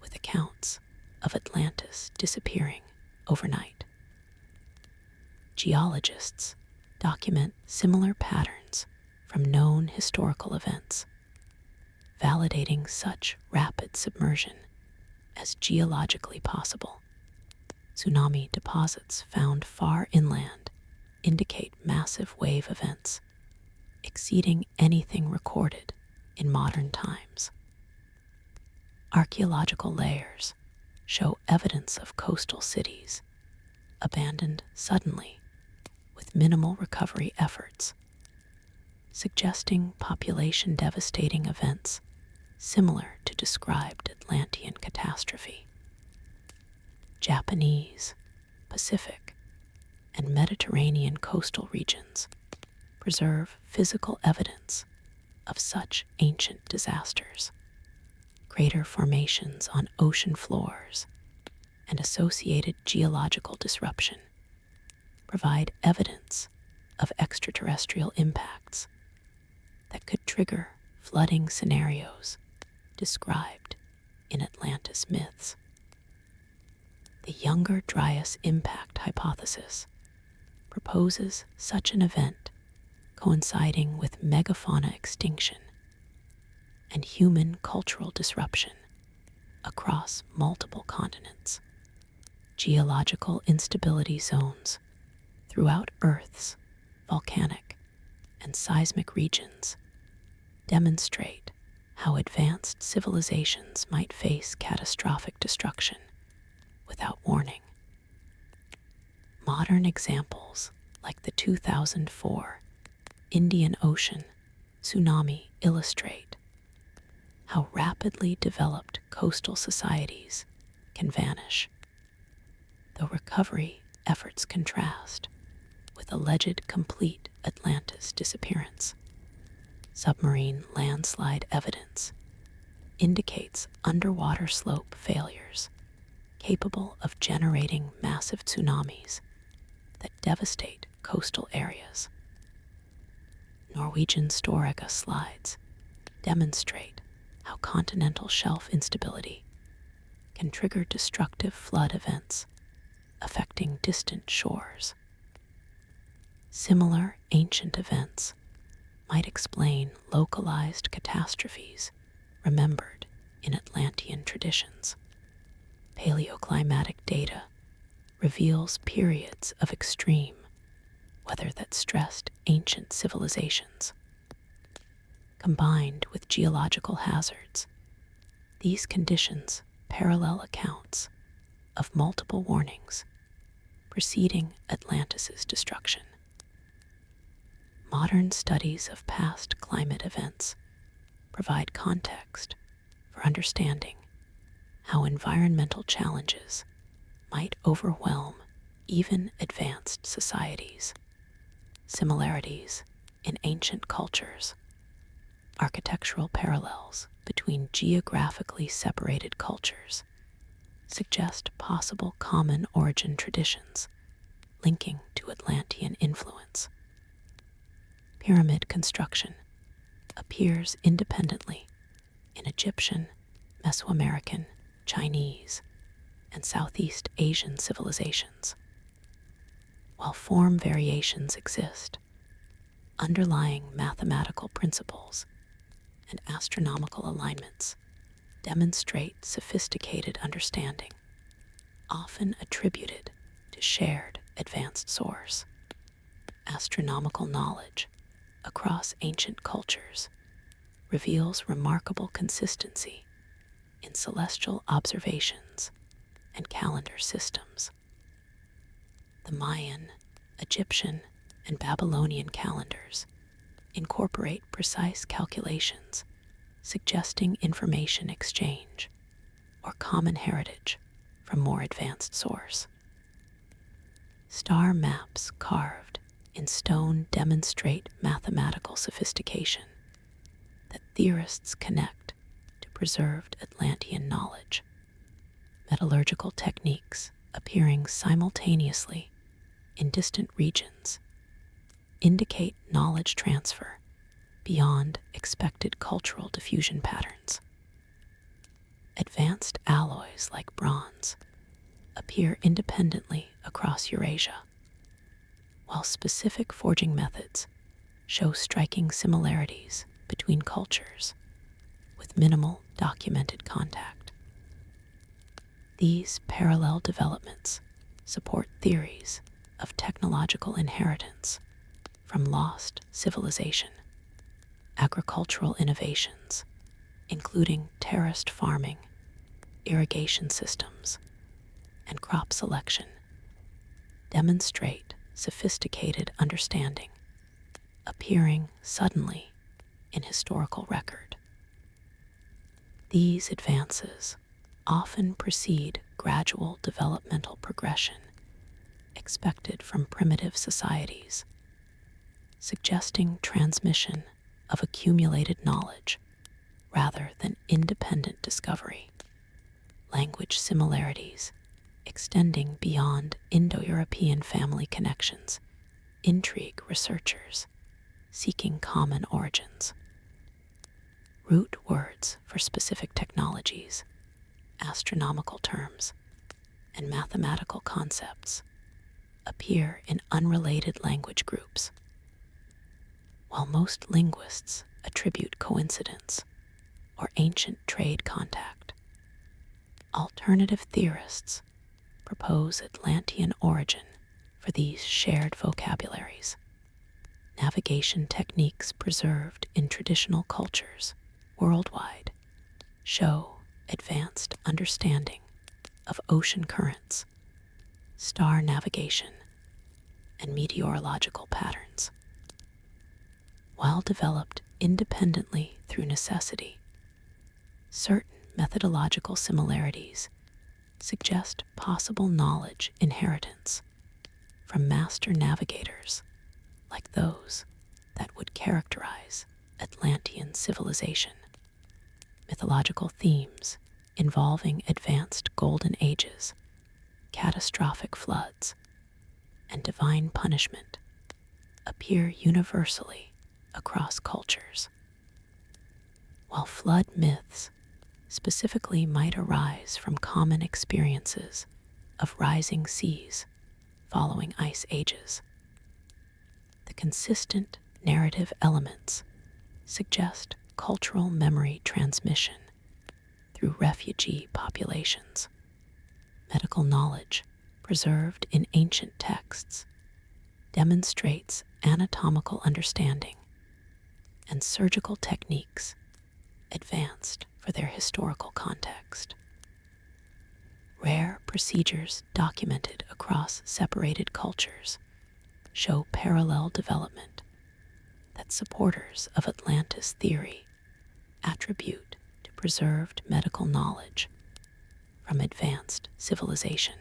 A: with accounts of Atlantis disappearing overnight. Geologists document similar patterns from known historical events, validating such rapid submersion as geologically possible. Tsunami deposits found far inland indicate massive wave events, exceeding anything recorded in modern times. Archaeological layers show evidence of coastal cities abandoned suddenly with minimal recovery efforts, suggesting population devastating events similar to described Atlantean catastrophe. Japanese, Pacific, and Mediterranean coastal regions preserve physical evidence of such ancient disasters. Crater formations on ocean floors and associated geological disruption provide evidence of extraterrestrial impacts that could trigger flooding scenarios described in Atlantis myths. The Younger Dryas impact hypothesis proposes such an event coinciding with megafauna extinction and human cultural disruption across multiple continents. Geological instability zones throughout Earth's volcanic and seismic regions demonstrate how advanced civilizations might face catastrophic destruction without warning. Modern examples like the 2004 Indian Ocean tsunami illustrate how rapidly developed coastal societies can vanish, though recovery efforts contrast with alleged complete Atlantis disappearance. Submarine landslide evidence indicates underwater slope failures capable of generating massive tsunamis that devastate coastal areas. Norwegian Storegga slides demonstrate how continental shelf instability can trigger destructive flood events affecting distant shores. Similar ancient events might explain localized catastrophes remembered in Atlantean traditions. Paleoclimatic data reveals periods of extreme weather that stressed ancient civilizations. Combined with geological hazards, these conditions parallel accounts of multiple warnings preceding Atlantis's destruction. Modern studies of past climate events provide context for understanding how environmental challenges might overwhelm even advanced societies. Similarities in ancient cultures, architectural parallels between geographically separated cultures suggest possible common origin traditions linking to Atlantean influence. Pyramid construction appears independently in Egyptian, Mesoamerican, Chinese, and Southeast Asian civilizations. While form variations exist, underlying mathematical principles and astronomical alignments demonstrate sophisticated understanding, often attributed to shared advanced source. Astronomical knowledge across ancient cultures reveals remarkable consistency in celestial observations and calendar systems. The Mayan, Egyptian, and Babylonian calendars incorporate precise calculations, suggesting information exchange or common heritage from more advanced source. Star maps carved in stone demonstrate mathematical sophistication that theorists connect to preserved Atlantean knowledge. Metallurgical techniques appearing simultaneously in distant regions indicate knowledge transfer beyond expected cultural diffusion patterns. Advanced alloys like bronze appear independently across Eurasia, while specific forging methods show striking similarities between cultures with minimal documented contact. These parallel developments support theories of technological inheritance from lost civilization, agricultural innovations, including terraced farming, irrigation systems, and crop selection, demonstrate sophisticated understanding appearing suddenly in historical record. These advances often precede gradual developmental progression expected from primitive societies, suggesting transmission of accumulated knowledge rather than independent discovery. Language similarities extending beyond Indo-European family connections intrigue researchers seeking common origins. Root words for specific technologies, astronomical terms, and mathematical concepts appear in unrelated language groups. While most linguists attribute coincidence or ancient trade contact, alternative theorists propose Atlantean origin for these shared vocabularies. Navigation techniques preserved in traditional cultures worldwide show advanced understanding of ocean currents, star navigation, and meteorological patterns. While developed independently through necessity, certain methodological similarities suggest possible knowledge inheritance from master navigators like those that would characterize Atlantean civilization. Mythological themes involving advanced golden ages, catastrophic floods, and divine punishment appear universally across cultures. While flood myths specifically might arise from common experiences of rising seas following ice ages, the consistent narrative elements suggest cultural memory transmission through refugee populations. Medical knowledge preserved in ancient texts demonstrates anatomical understanding and surgical techniques advanced for their historical context. Rare procedures documented across separated cultures show parallel development that supporters of Atlantis theory attribute to preserved medical knowledge from advanced civilization.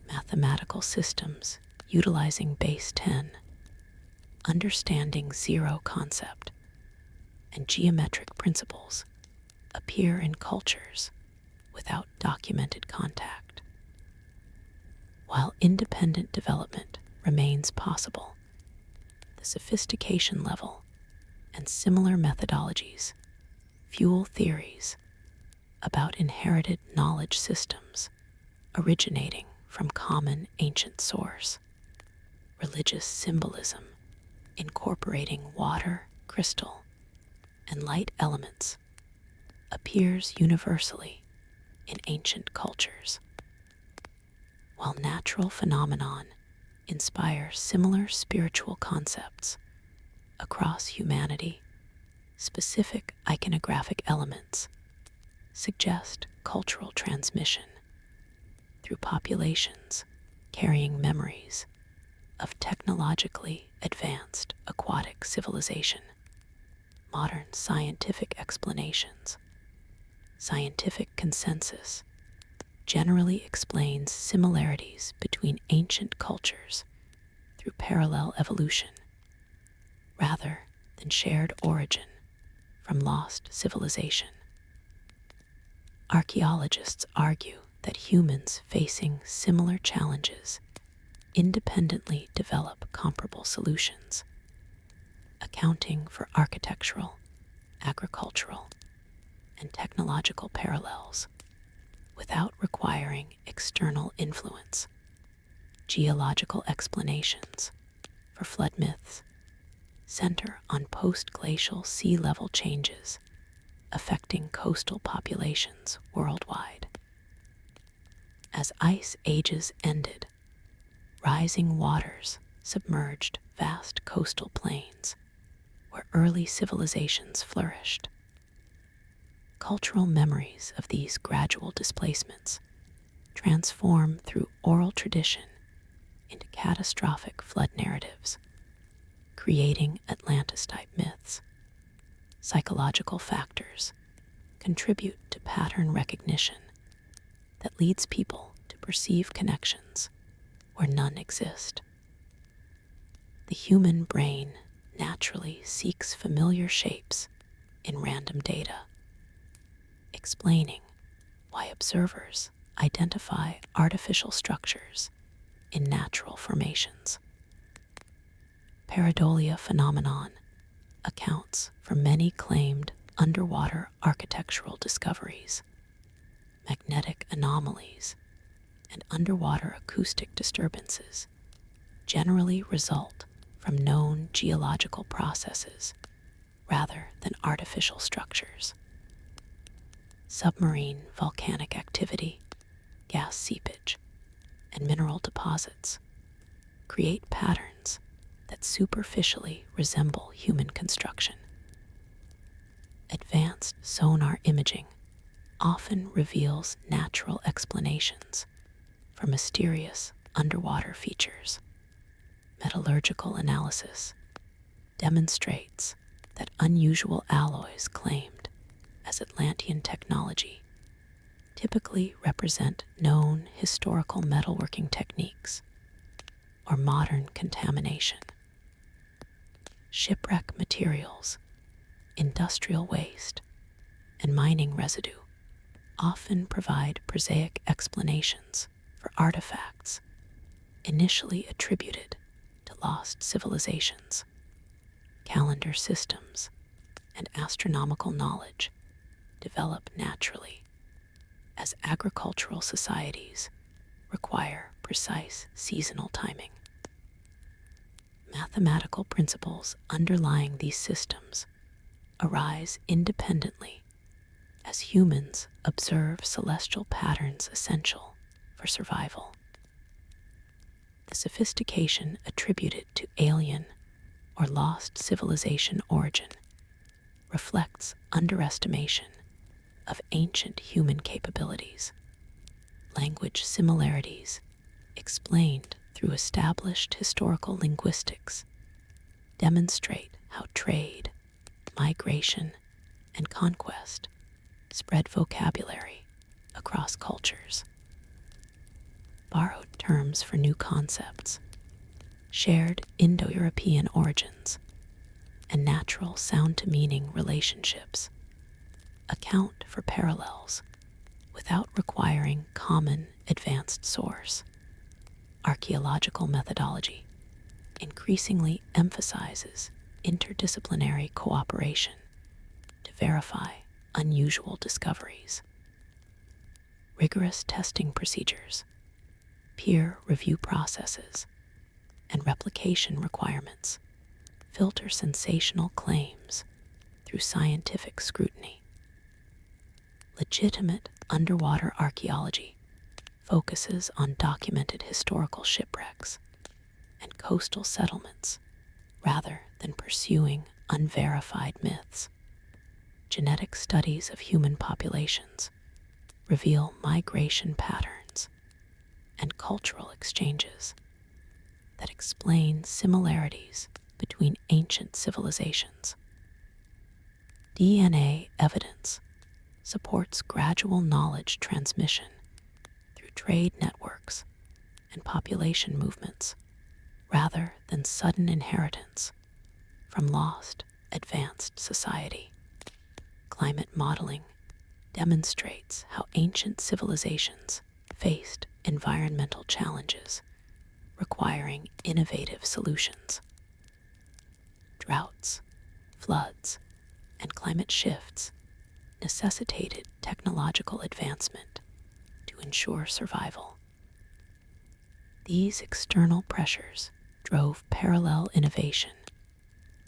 A: Mathematical systems utilizing base 10, understanding zero concept, and geometric principles appear in cultures without documented contact. While independent development remains possible, the sophistication level and similar methodologies fuel theories about inherited knowledge systems originating from common ancient source. Religious symbolism incorporating water, crystal, and light elements appears universally in ancient cultures, while natural phenomenon inspire similar spiritual concepts across humanity. Specific iconographic elements suggest cultural transmission through populations carrying memories of technologically advanced aquatic civilization. Modern scientific explanations, scientific consensus, generally explains similarities between ancient cultures through parallel evolution, rather than shared origin from lost civilization. Archaeologists argue that humans facing similar challenges independently develop comparable solutions, accounting for architectural, agricultural, and technological parallels without requiring external influence. Geological explanations for flood myths center on post-glacial sea level changes affecting coastal populations worldwide. As ice ages ended, rising waters submerged vast coastal plains where early civilizations flourished. Cultural memories of these gradual displacements transform through oral tradition into catastrophic flood narratives, creating Atlantis-type myths. Psychological factors contribute to pattern recognition that leads people to perceive connections where none exist. The human brain naturally seeks familiar shapes in random data, explaining why observers identify artificial structures in natural formations. Pareidolia phenomenon accounts for many claimed underwater architectural discoveries, magnetic anomalies, and underwater acoustic disturbances generally result from known geological processes rather than artificial structures. Submarine volcanic activity, gas seepage, and mineral deposits create patterns that superficially resemble human construction. Advanced sonar imaging often reveals natural explanations for mysterious underwater features. Metallurgical analysis demonstrates that unusual alloys claimed as Atlantean technology typically represent known historical metalworking techniques or modern contamination. Shipwreck materials, industrial waste, and mining residue often provide prosaic explanations for artifacts initially attributed to lost civilizations. Calendar systems and astronomical knowledge develop naturally as agricultural societies require precise seasonal timing. Mathematical principles underlying these systems arise independently as humans observe celestial patterns essential for survival. The sophistication attributed to alien or lost civilization origin reflects underestimation of ancient human capabilities. Language similarities, explained through established historical linguistics, demonstrate how trade, migration, and conquest spread vocabulary across cultures. Borrowed terms for new concepts, shared Indo-European origins, and natural sound-to-meaning relationships account for parallels without requiring common advanced source. Archaeological methodology increasingly emphasizes interdisciplinary cooperation to verify unusual discoveries. Rigorous testing procedures, peer review processes, and replication requirements filter sensational claims through scientific scrutiny. Legitimate underwater archaeology focuses on documented historical shipwrecks and coastal settlements rather than pursuing unverified myths. Genetic studies of human populations reveal migration patterns and cultural exchanges that explain similarities between ancient civilizations. DNA evidence supports gradual knowledge transmission through trade networks and population movements rather than sudden inheritance from lost advanced society. Climate modeling demonstrates how ancient civilizations faced environmental challenges requiring innovative solutions. Droughts, floods, and climate shifts necessitated technological advancement to ensure survival. These external pressures drove parallel innovation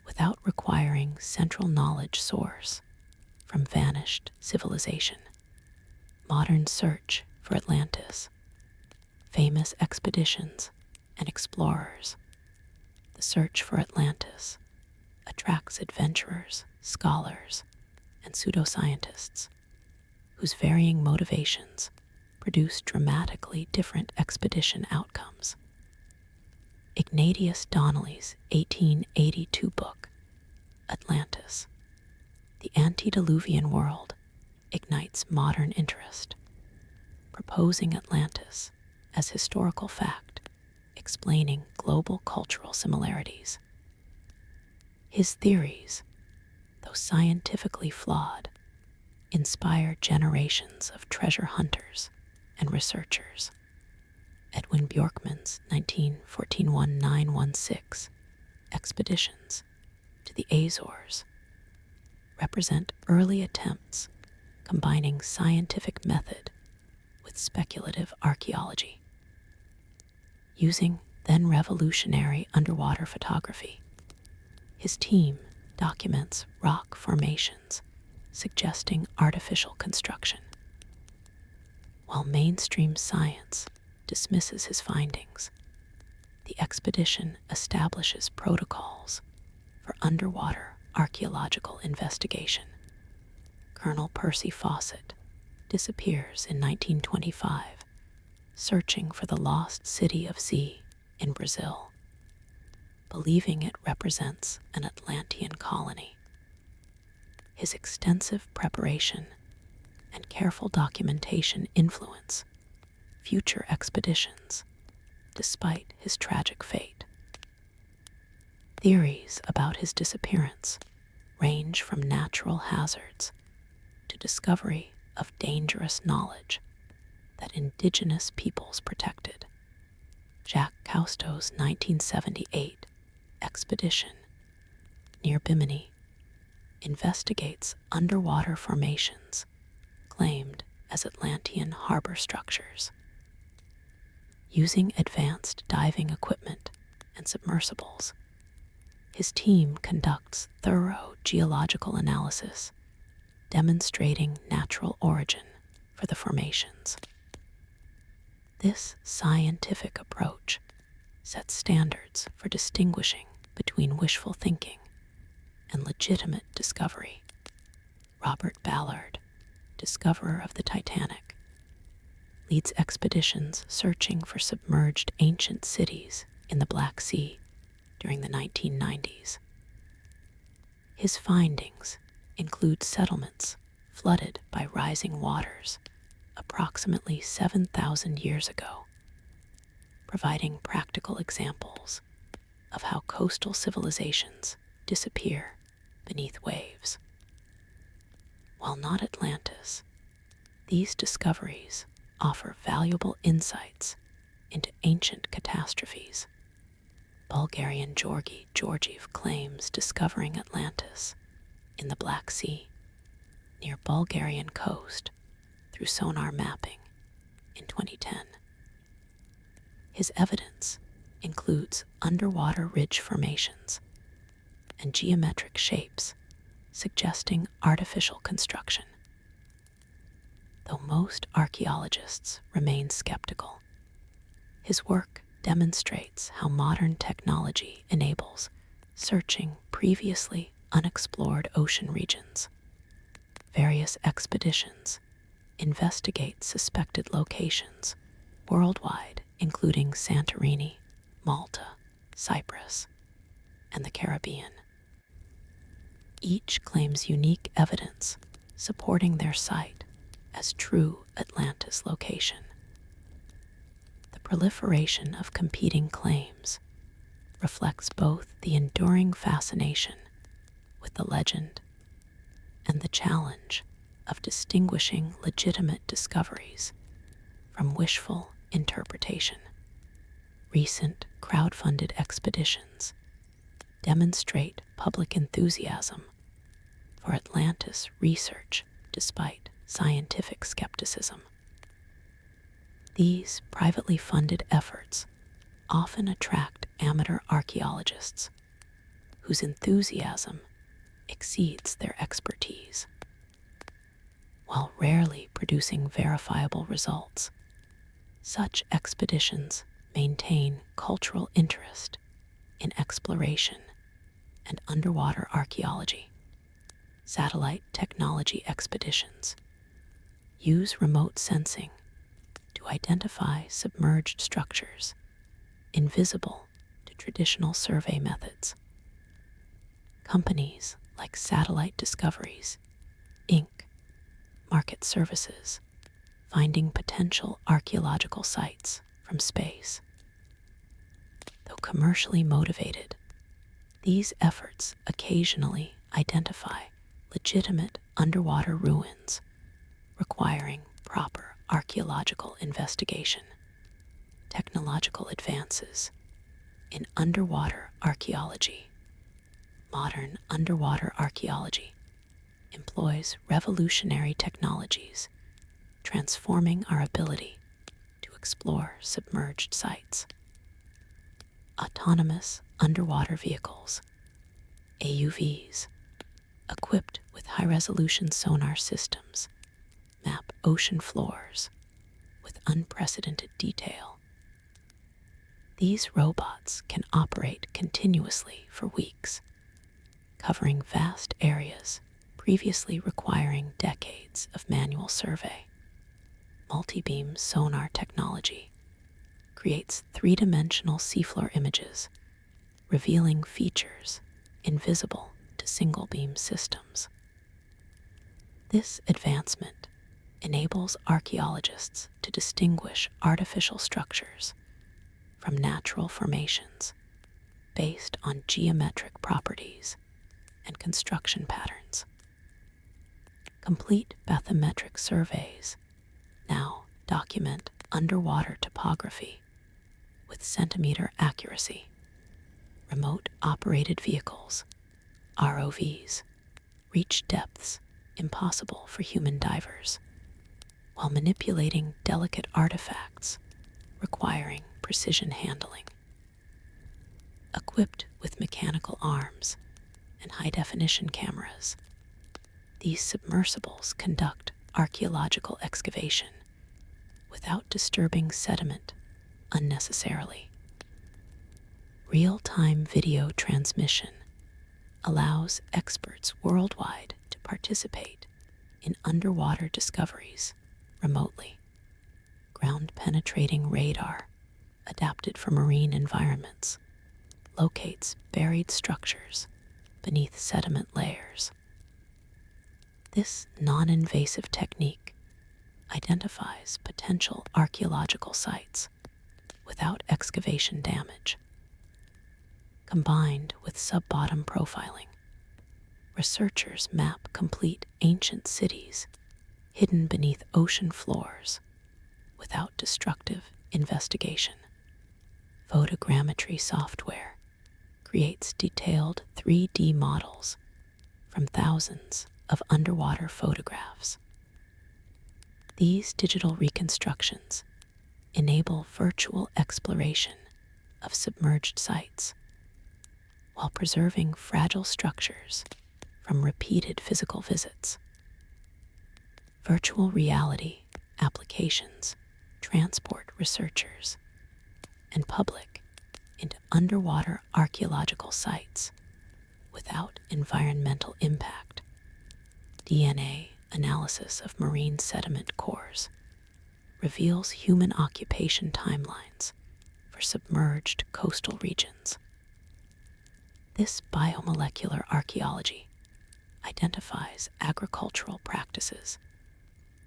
A: without requiring central knowledge source from vanished civilization. Modern search for Atlantis, famous expeditions and explorers. The search for Atlantis attracts adventurers, scholars, and pseudoscientists whose varying motivations produce dramatically different expedition outcomes. Ignatius Donnelly's 1882 book, Atlantis, The Antediluvian World, ignites modern interest, proposing Atlantis as historical fact, explaining global cultural similarities. His theories, though scientifically flawed, inspire generations of treasure hunters and researchers. Edwin Bjorkman's 1914-1916 expeditions to the Azores represent early attempts combining scientific method with speculative archaeology. Using then revolutionary underwater photography, his team documents rock formations suggesting artificial construction. While mainstream science dismisses his findings, the expedition establishes protocols for underwater archaeological investigation. Colonel Percy Fawcett disappears in 1925, searching for the lost city of Z in Brazil, believing it represents an Atlantean colony. His extensive preparation and careful documentation influence future expeditions, despite his tragic fate. Theories about his disappearance range from natural hazards to discovery of dangerous knowledge that indigenous peoples protected. Jacques Cousteau's 1978 expedition near Bimini investigates underwater formations claimed as Atlantean harbor structures. Using advanced diving equipment and submersibles, his team conducts thorough geological analysis, demonstrating natural origin for the formations. This scientific approach sets standards for distinguishing between wishful thinking and legitimate discovery. Robert Ballard, discoverer of the Titanic, leads expeditions searching for submerged ancient cities in the Black Sea during the 1990s. His findings include settlements flooded by rising waters approximately 7,000 years ago, providing practical examples of how coastal civilizations disappear beneath waves. While not Atlantis, these discoveries offer valuable insights into ancient catastrophes. Bulgarian Georgi Georgiev claims discovering Atlantis in the Black Sea near Bulgarian coast through sonar mapping in 2010. His evidence includes underwater ridge formations and geometric shapes suggesting artificial construction. Though most archaeologists remain skeptical, his work demonstrates how modern technology enables searching previously unexplored ocean regions. Various expeditions investigate suspected locations worldwide, including Santorini, Malta, Cyprus, and the Caribbean. Each claims unique evidence supporting their site as true Atlantis location. The proliferation of competing claims reflects both the enduring fascination with the legend and the challenge of distinguishing legitimate discoveries from wishful interpretation. Recent crowdfunded expeditions demonstrate public enthusiasm for Atlantis research despite scientific skepticism. These privately funded efforts often attract amateur archaeologists whose enthusiasm exceeds their expertise. While rarely producing verifiable results, such expeditions maintain cultural interest in exploration and underwater archaeology. Satellite technology expeditions use remote sensing to identify submerged structures invisible to traditional survey methods. Companies like Satellite Discoveries, Inc. market services, finding potential archaeological sites from space. Though commercially motivated, these efforts occasionally identify legitimate underwater ruins requiring proper archaeological investigation. Technological advances in underwater archaeology. Modern underwater archaeology employs revolutionary technologies, transforming our ability to explore submerged sites. Autonomous underwater vehicles, AUVs, equipped with high-resolution sonar systems, map ocean floors with unprecedented detail. These robots can operate continuously for weeks, covering vast areas previously requiring decades of manual survey. Multi-beam sonar technology creates three-dimensional seafloor images, revealing features invisible to single-beam systems. This advancement enables archaeologists to distinguish artificial structures from natural formations based on geometric properties and construction patterns. Complete bathymetric surveys now document underwater topography with centimeter accuracy. Remote operated vehicles, ROVs, reach depths impossible for human divers, while manipulating delicate artifacts requiring precision handling. Equipped with mechanical arms and high-definition cameras, these submersibles conduct archaeological excavation without disturbing sediment unnecessarily. Real-time video transmission allows experts worldwide to participate in underwater discoveries remotely. Ground-penetrating radar, adapted for marine environments, locates buried structures beneath sediment layers. This non-invasive technique identifies potential archaeological sites without excavation damage. Combined with sub-bottom profiling, researchers map complete ancient cities hidden beneath ocean floors without destructive investigation. Photogrammetry software creates detailed 3D models from thousands of underwater photographs. These digital reconstructions enable virtual exploration of submerged sites while preserving fragile structures from repeated physical visits. Virtual reality applications transport researchers and public into underwater archaeological sites without environmental impact. DNA analysis of marine sediment cores reveals human occupation timelines for submerged coastal regions. This biomolecular archaeology identifies agricultural practices,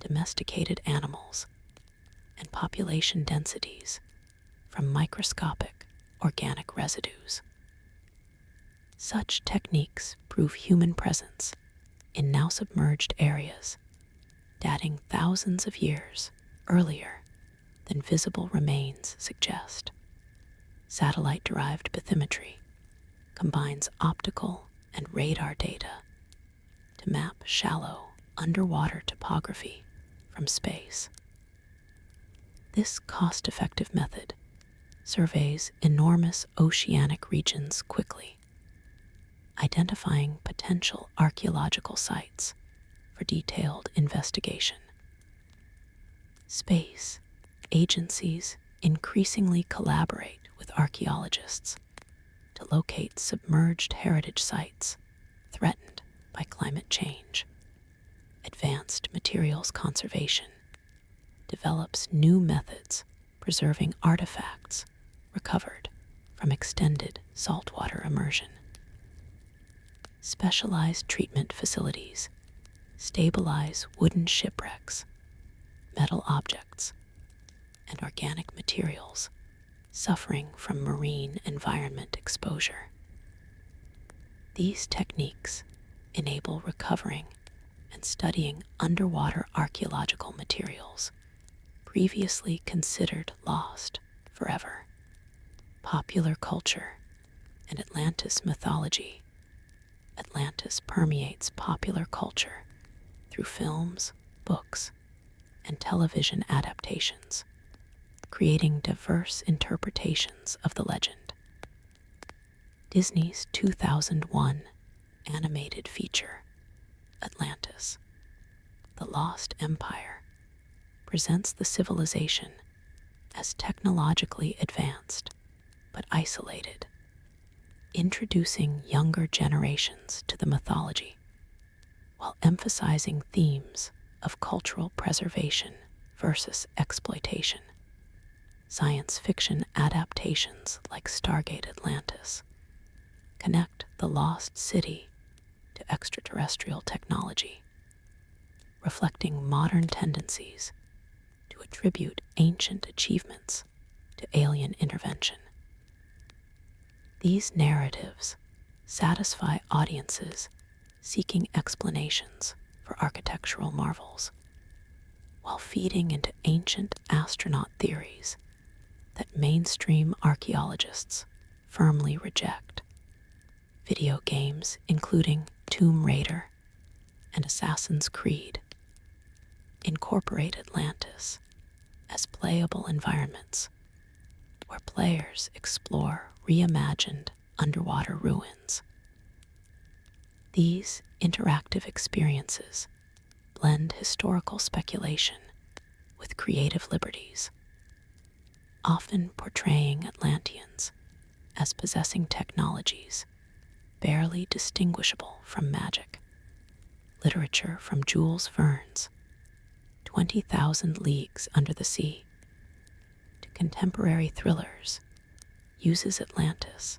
A: domesticated animals, and population densities from microscopic organic residues. Such techniques prove human presence in now submerged areas, dating thousands of years earlier than visible remains suggest. Satellite-derived bathymetry combines optical and radar data to map shallow underwater topography from space. This cost-effective method surveys enormous oceanic regions quickly, identifying potential archaeological sites for detailed investigation. Space agencies increasingly collaborate with archaeologists to locate submerged heritage sites threatened by climate change. Advanced materials conservation develops new methods preserving artifacts recovered from extended saltwater immersion. Specialized treatment facilities stabilize wooden shipwrecks, metal objects, and organic materials suffering from marine environment exposure. These techniques enable recovering and studying underwater archaeological materials previously considered lost forever. Popular culture and Atlantis mythology. Atlantis permeates popular culture through films, books, and television adaptations, creating diverse interpretations of the legend. Disney's 2001 animated feature, Atlantis, The Lost Empire, presents the civilization as technologically advanced but isolated, introducing younger generations to the mythology while emphasizing themes of cultural preservation versus exploitation. Science fiction adaptations like Stargate Atlantis connect the lost city to extraterrestrial technology, reflecting modern tendencies to attribute ancient achievements to alien intervention. These narratives satisfy audiences seeking explanations for architectural marvels, while feeding into ancient astronaut theories that mainstream archaeologists firmly reject. Video games, including Tomb Raider and Assassin's Creed, incorporate Atlantis as playable environments where players explore reimagined underwater ruins. These interactive experiences blend historical speculation with creative liberties, often portraying Atlanteans as possessing technologies barely distinguishable from magic. Literature from Jules Verne's 20,000 Leagues Under the Sea to contemporary thrillers uses Atlantis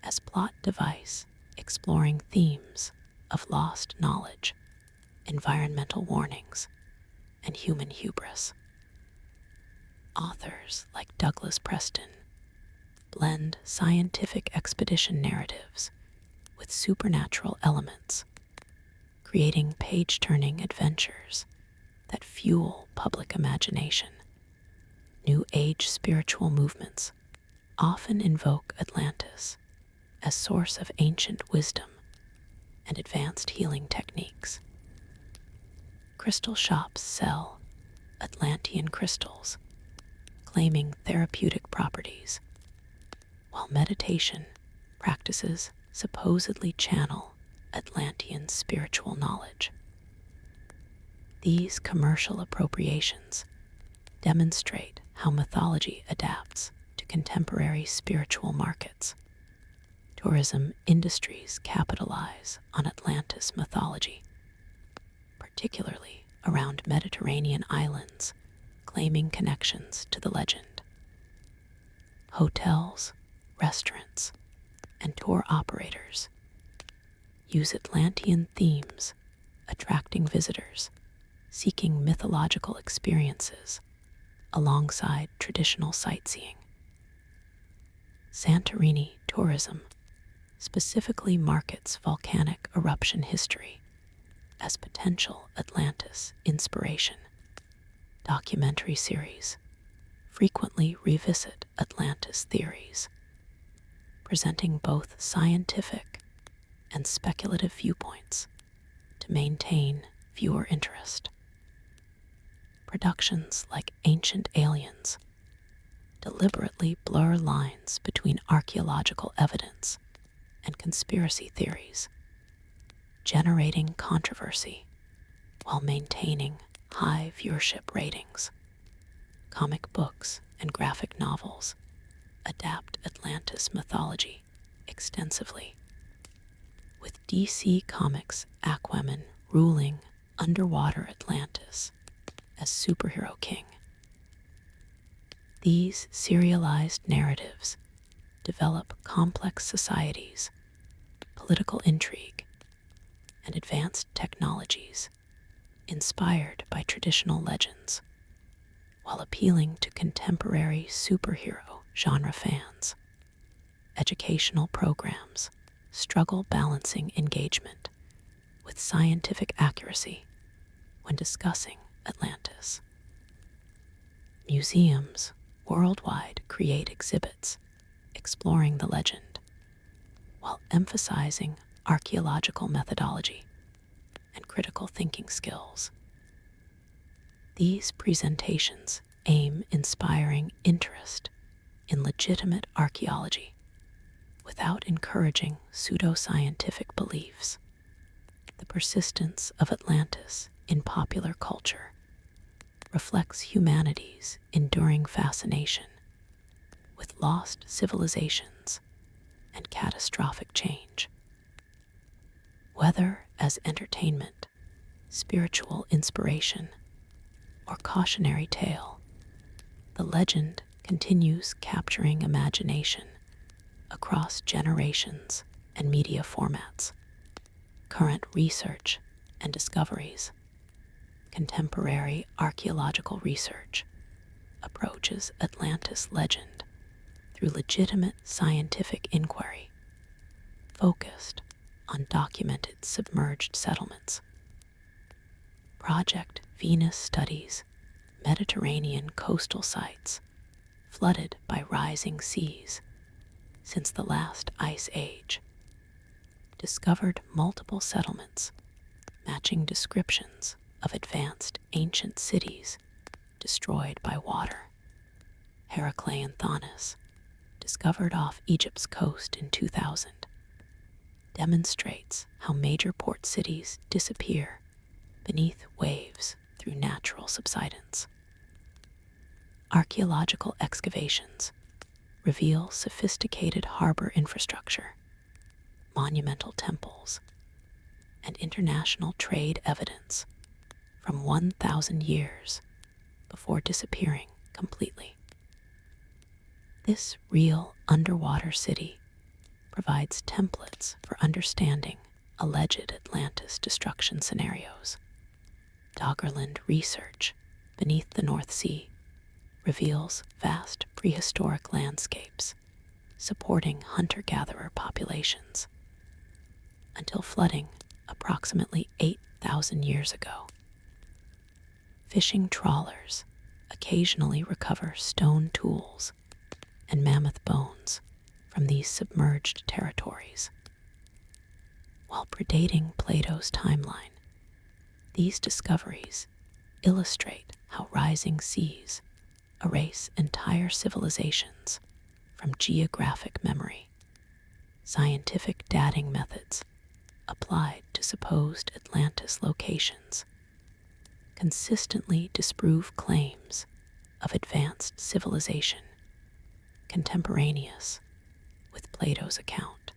A: as plot device, exploring themes of lost knowledge, environmental warnings, and human hubris. Authors like Douglas Preston blend scientific expedition narratives with supernatural elements, creating page-turning adventures that fuel public imagination. New Age spiritual movements often invoke Atlantis as source of ancient wisdom and advanced healing techniques. Crystal shops sell Atlantean crystals, claiming therapeutic properties, while meditation practices supposedly channel Atlantean spiritual knowledge. These commercial appropriations demonstrate how mythology adapts to contemporary spiritual markets. Tourism industries capitalize on Atlantis mythology, particularly around Mediterranean islands, claiming connections to the legend. Hotels, restaurants, and tour operators use Atlantean themes, attracting visitors seeking mythological experiences alongside traditional sightseeing. Santorini tourism specifically markets volcanic eruption history as potential Atlantis inspiration. Documentary series frequently revisit Atlantis theories, presenting both scientific and speculative viewpoints to maintain viewer interest. Productions like Ancient Aliens deliberately blur lines between archaeological evidence and conspiracy theories, generating controversy while maintaining high viewership ratings. Comic books and graphic novels adapt Atlantis mythology extensively, with DC Comics' Aquaman ruling underwater Atlantis as superhero king. These serialized narratives develop complex societies, political intrigue, and advanced technologies inspired by traditional legends, while appealing to contemporary superhero genre fans. Educational programs struggle balancing engagement with scientific accuracy when discussing Atlantis. Museums worldwide create exhibits exploring the legend, while emphasizing archaeological methodology and critical thinking skills. These presentations aim inspiring interest in legitimate archaeology without encouraging pseudoscientific beliefs. The persistence of Atlantis in popular culture reflects humanity's enduring fascination with lost civilizations and catastrophic change. Whether as entertainment, spiritual inspiration, or cautionary tale, the legend continues capturing imagination across generations and media formats. Current research and discoveries, contemporary archaeological research, approaches Atlantis legend through legitimate scientific inquiry, focused on documented submerged settlements. Project Venus studies Mediterranean coastal sites flooded by rising seas since the last ice age, discovered multiple settlements matching descriptions of advanced ancient cities destroyed by water. Heraclean Thonis, discovered off Egypt's coast in 2000, demonstrates how major port cities disappear beneath waves through natural subsidence. Archaeological excavations reveal sophisticated harbor infrastructure, monumental temples, and international trade evidence from 1,000 years before disappearing completely. This real underwater city provides templates for understanding alleged Atlantis destruction scenarios. Doggerland research beneath the North Sea reveals vast prehistoric landscapes supporting hunter-gatherer populations until flooding approximately 8,000 years ago. Fishing trawlers occasionally recover stone tools and mammoth bones from these submerged territories. While predating Plato's timeline, these discoveries illustrate how rising seas erase entire civilizations from geographic memory. Scientific dating methods applied to supposed Atlantis locations consistently disprove claims of advanced civilization contemporaneous with Plato's account.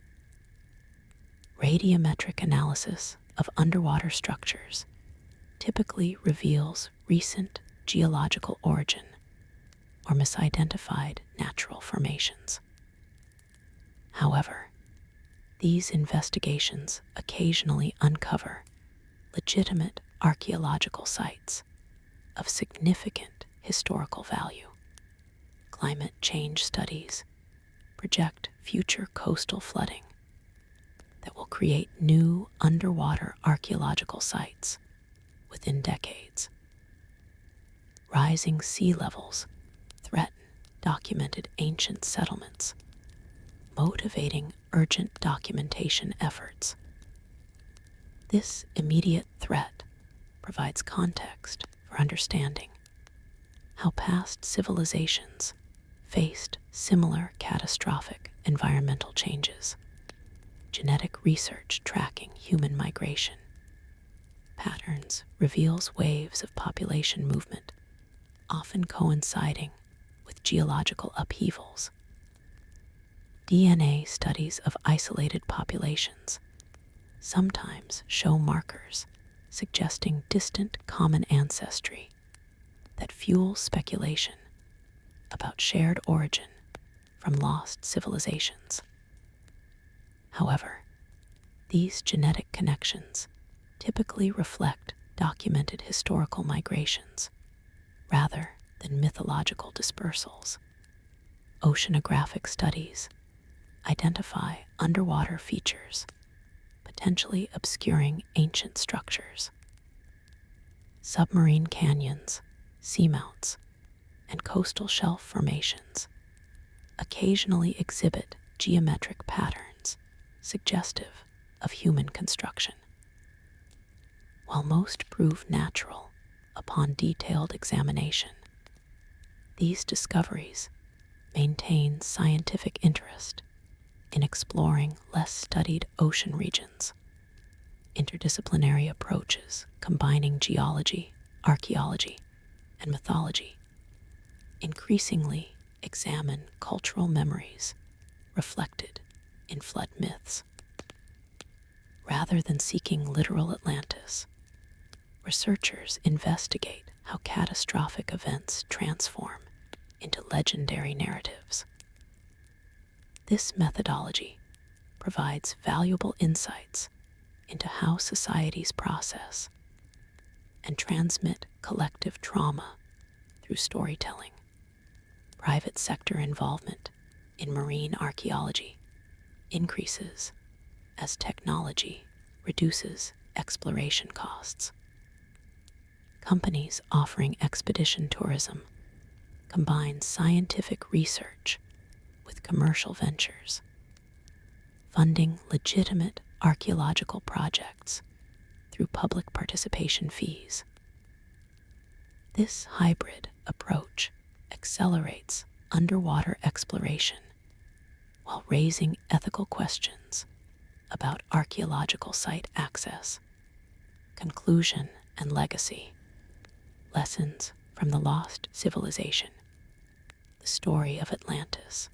A: Radiometric analysis of underwater structures typically reveals recent geological origin or misidentified natural formations. However, these investigations occasionally uncover legitimate archaeological sites of significant historical value. Climate change studies project future coastal flooding that will create new underwater archaeological sites within decades. Rising sea levels threaten documented ancient settlements, motivating urgent documentation efforts. This immediate threat provides context for understanding how past civilizations faced similar catastrophic environmental changes. genetic research tracking human migration patterns reveals waves of population movement, often coinciding with geological upheavals. DNA studies of isolated populations sometimes show markers suggesting distant common ancestry that fuel speculation about shared origin from lost civilizations. However, these genetic connections typically reflect documented historical migrations rather than mythological dispersals. Oceanographic studies identify underwater features, potentially obscuring ancient structures. Submarine canyons, seamounts, and coastal shelf formations occasionally exhibit geometric patterns suggestive of human construction. While most prove natural upon detailed examination, these discoveries maintain scientific interest in exploring less studied ocean regions. Interdisciplinary approaches combining geology, archaeology, and mythology increasingly examine cultural memories reflected in flood myths. Rather than seeking literal Atlantis, researchers investigate how catastrophic events transform into legendary narratives. This methodology provides valuable insights into how societies process and transmit collective trauma through storytelling. Private sector involvement in marine archaeology increases as technology reduces exploration costs. Companies offering expedition tourism combine scientific research with commercial ventures, funding legitimate archaeological projects through public participation fees. This hybrid approach accelerates underwater exploration while raising ethical questions about archaeological site access, conclusion, and legacy. Lessons from the lost civilization. The story of Atlantis,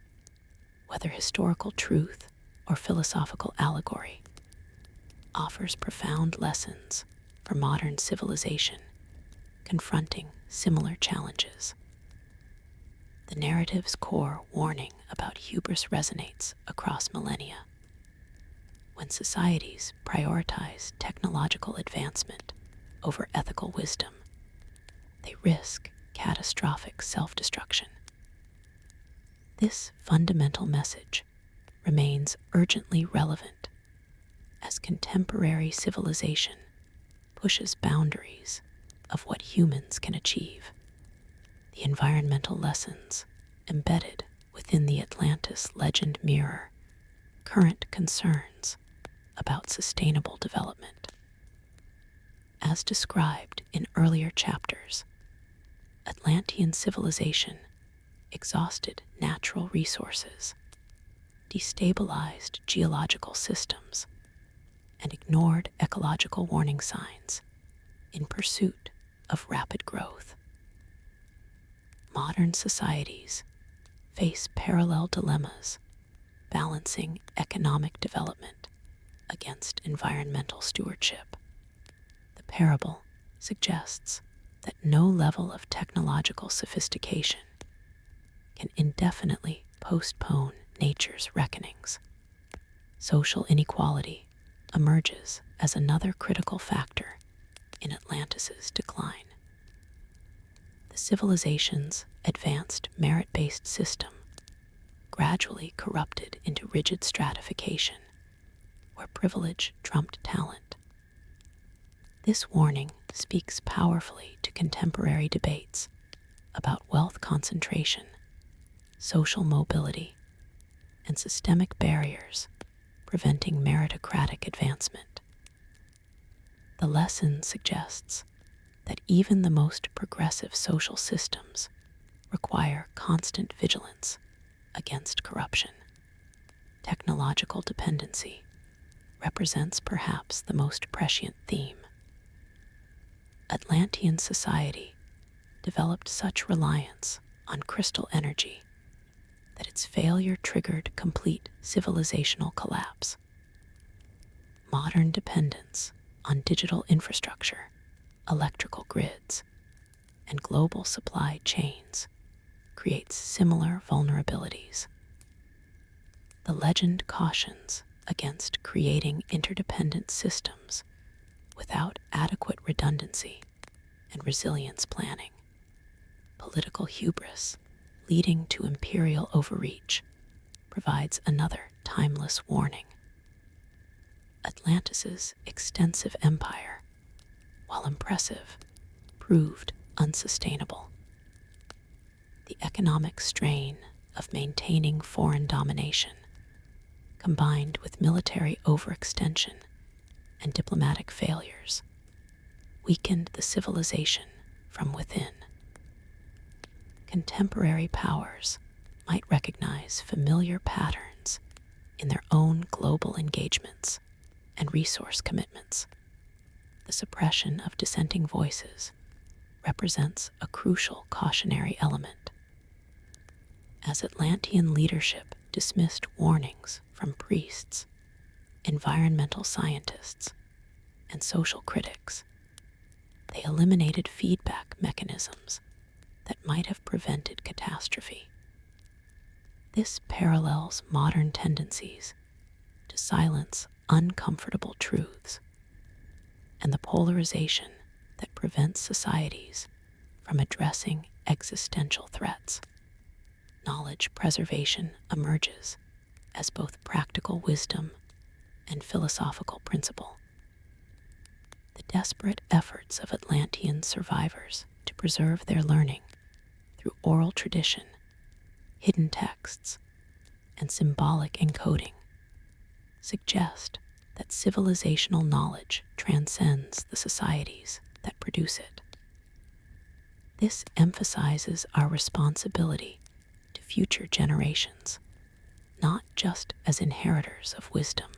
A: whether historical truth or philosophical allegory, offers profound lessons for modern civilization confronting similar challenges. The narrative's core warning about hubris resonates across millennia. When societies prioritize technological advancement over ethical wisdom, they risk catastrophic self-destruction. This fundamental message remains urgently relevant as contemporary civilization pushes boundaries of what humans can achieve. The environmental lessons embedded within the Atlantis legend mirror current concerns about sustainable development. As described in earlier chapters, Atlantean civilization exhausted natural resources, destabilized geological systems, and ignored ecological warning signs in pursuit of rapid growth. Modern societies face parallel dilemmas, balancing economic development against environmental stewardship. The parable suggests that no level of technological sophistication can indefinitely postpone nature's reckonings. Social inequality emerges as another critical factor in Atlantis's decline. The civilization's advanced merit-based system gradually corrupted into rigid stratification, where privilege trumped talent. This warning speaks powerfully to contemporary debates about wealth concentration, social mobility, and systemic barriers preventing meritocratic advancement. The lesson suggests that even the most progressive social systems require constant vigilance against corruption, technological dependency, represents perhaps the most prescient theme. Atlantean society developed such reliance on crystal energy that its failure triggered complete civilizational collapse. Modern dependence on digital infrastructure, electrical grids, and global supply chains creates similar vulnerabilities. The legend cautions against creating interdependent systems without adequate redundancy and resilience planning. Political hubris, leading to imperial overreach, provides another timeless warning. Atlantis's extensive empire, while impressive, proved unsustainable. The economic strain of maintaining foreign domination, combined with military overextension and diplomatic failures, weakened the civilization from within. Contemporary powers might recognize familiar patterns in their own global engagements and resource commitments. The suppression of dissenting voices represents a crucial cautionary element. As Atlantean leadership dismissed warnings from priests, environmental scientists, and social critics, they eliminated feedback mechanisms that might have prevented catastrophe. This parallels modern tendencies to silence uncomfortable truths and the polarization that prevents societies from addressing existential threats. Knowledge preservation emerges as both practical wisdom and philosophical principle. The desperate efforts of Atlantean survivors to preserve their learning through oral tradition, hidden texts, and symbolic encoding suggest that civilizational knowledge transcends the societies that produce it. This emphasizes our responsibility to future generations, not just as inheritors of wisdom,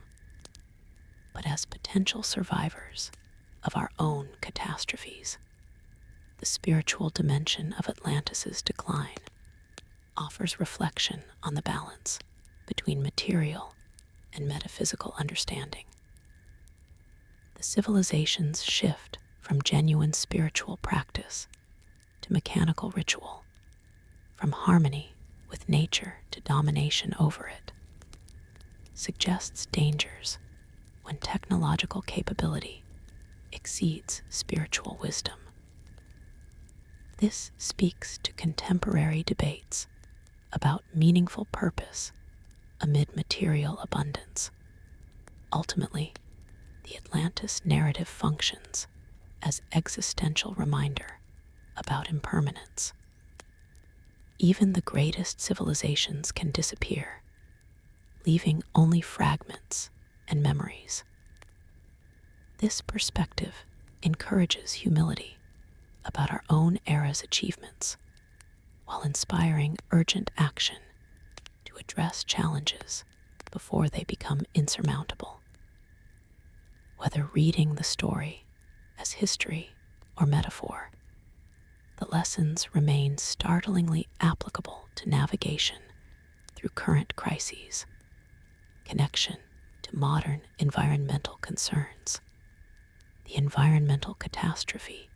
A: but as potential survivors of our own catastrophes. The spiritual dimension of Atlantis's decline offers reflection on the balance between material and metaphysical understanding. The civilization's shift from genuine spiritual practice to mechanical ritual, from harmony with nature to domination over it, suggests dangers when technological capability exceeds spiritual wisdom. This speaks to contemporary debates about meaningful purpose amid material abundance. Ultimately, the Atlantis narrative functions as existential reminder about impermanence. Even the greatest civilizations can disappear, leaving only fragments and memories. This perspective encourages humility about our own era's achievements, while inspiring urgent action to address challenges before they become insurmountable. Whether reading the story as history or metaphor, the lessons remain startlingly applicable to navigation through current crises, connection to modern environmental concerns. The environmental catastrophe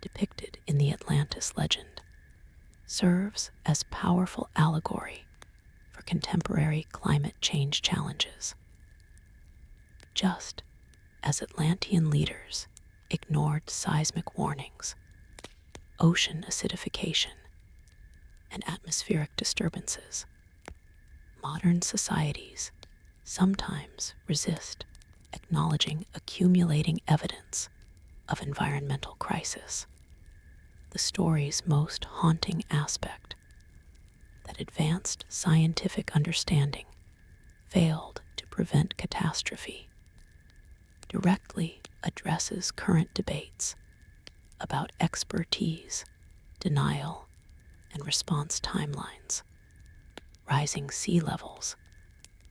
A: depicted in the Atlantis legend serves as powerful allegory for contemporary climate change challenges. Just as Atlantean leaders ignored seismic warnings, ocean acidification, and atmospheric disturbances, modern societies sometimes resist acknowledging accumulating evidence of environmental crisis. The story's most haunting aspect, that advanced scientific understanding failed to prevent catastrophe, directly addresses current debates about expertise, denial, and response timelines. Rising sea levels,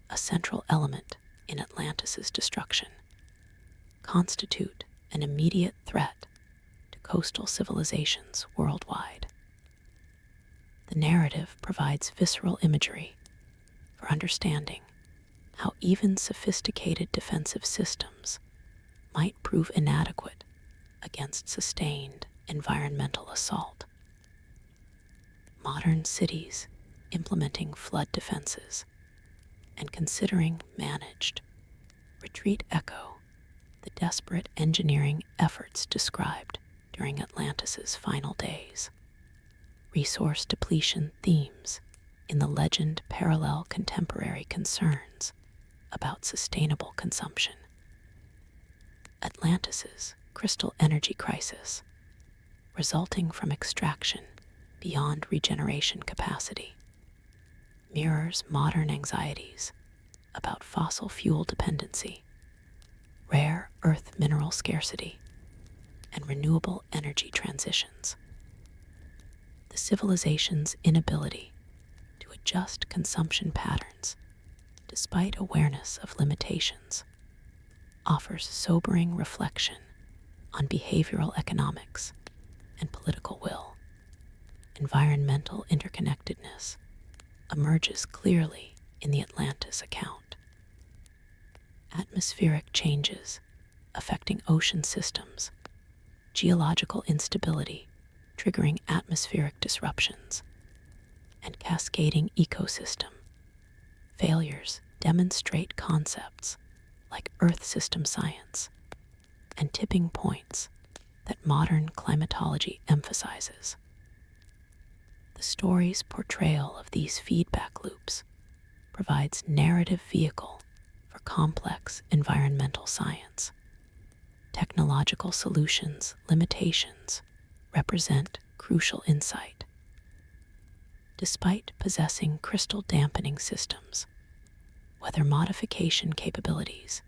A: a central element in Atlantis's destruction constitute an immediate threat to coastal civilizations worldwide. The narrative provides visceral imagery for understanding how even sophisticated defensive systems might prove inadequate against sustained environmental assault. Modern cities implementing flood defenses and considering managed retreat echo the desperate engineering efforts described during Atlantis's final days. Resource depletion themes in the legend parallel contemporary concerns about sustainable consumption. Atlantis's crystal energy crisis, resulting from extraction beyond regeneration capacity, mirrors modern anxieties about fossil fuel dependency, rare earth mineral scarcity, and renewable energy transitions. The civilization's inability to adjust consumption patterns, despite awareness of limitations, offers sobering reflection on behavioral economics and political will. Environmental interconnectedness emerges clearly in the Atlantis account. Atmospheric changes affecting ocean systems, geological instability triggering atmospheric disruptions, and cascading ecosystem failures demonstrate concepts like Earth system science and tipping points that modern climatology emphasizes. The story's portrayal of these feedback loops provides narrative vehicle for complex environmental science. Technological solutions' limitations represent crucial insight. Despite possessing crystal dampening systems, weather modification capabilities,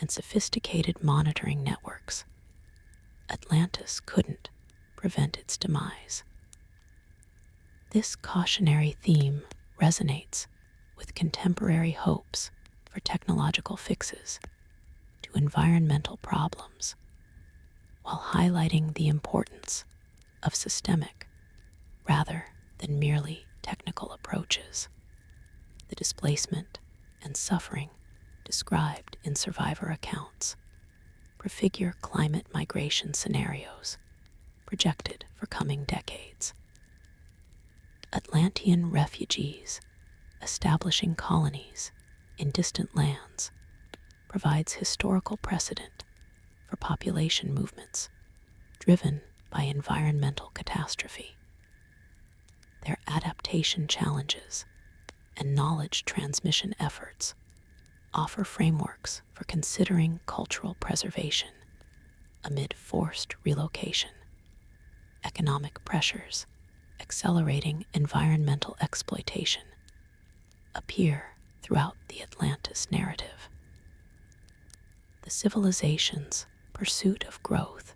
A: and sophisticated monitoring networks, Atlantis couldn't prevent its demise. This cautionary theme resonates with contemporary hopes for technological fixes to environmental problems, while highlighting the importance of systemic rather than merely technical approaches. The displacement and suffering described in survivor accounts prefigure climate migration scenarios projected for coming decades. Atlantean refugees establishing colonies in distant lands provides historical precedent for population movements driven by environmental catastrophe. Their adaptation challenges and knowledge transmission efforts offer frameworks for considering cultural preservation amid forced relocation, economic pressures accelerating environmental exploitation appear throughout the Atlantis narrative. The civilization's pursuit of growth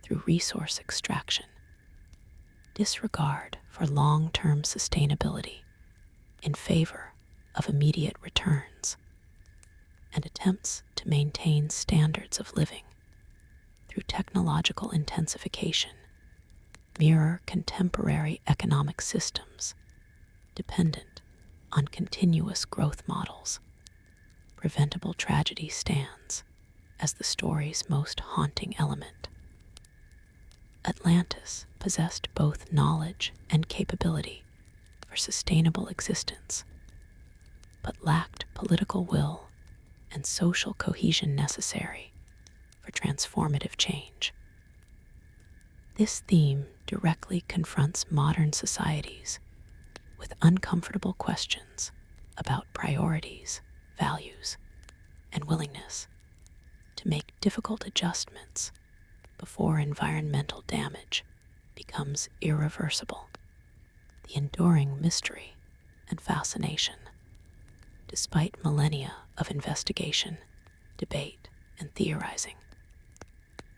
A: through resource extraction, disregard for long-term sustainability in favor of immediate returns, and attempts to maintain standards of living through technological intensification mirror contemporary economic systems dependent on continuous growth models. Preventable tragedy stands as the story's most haunting element. Atlantis possessed both knowledge and capability for sustainable existence, but lacked political will and social cohesion necessary for transformative change. This theme directly confronts modern societies with uncomfortable questions about priorities, values, and willingness to make difficult adjustments before environmental damage becomes irreversible. The enduring mystery and fascination, despite millennia of investigation, debate, and theorizing,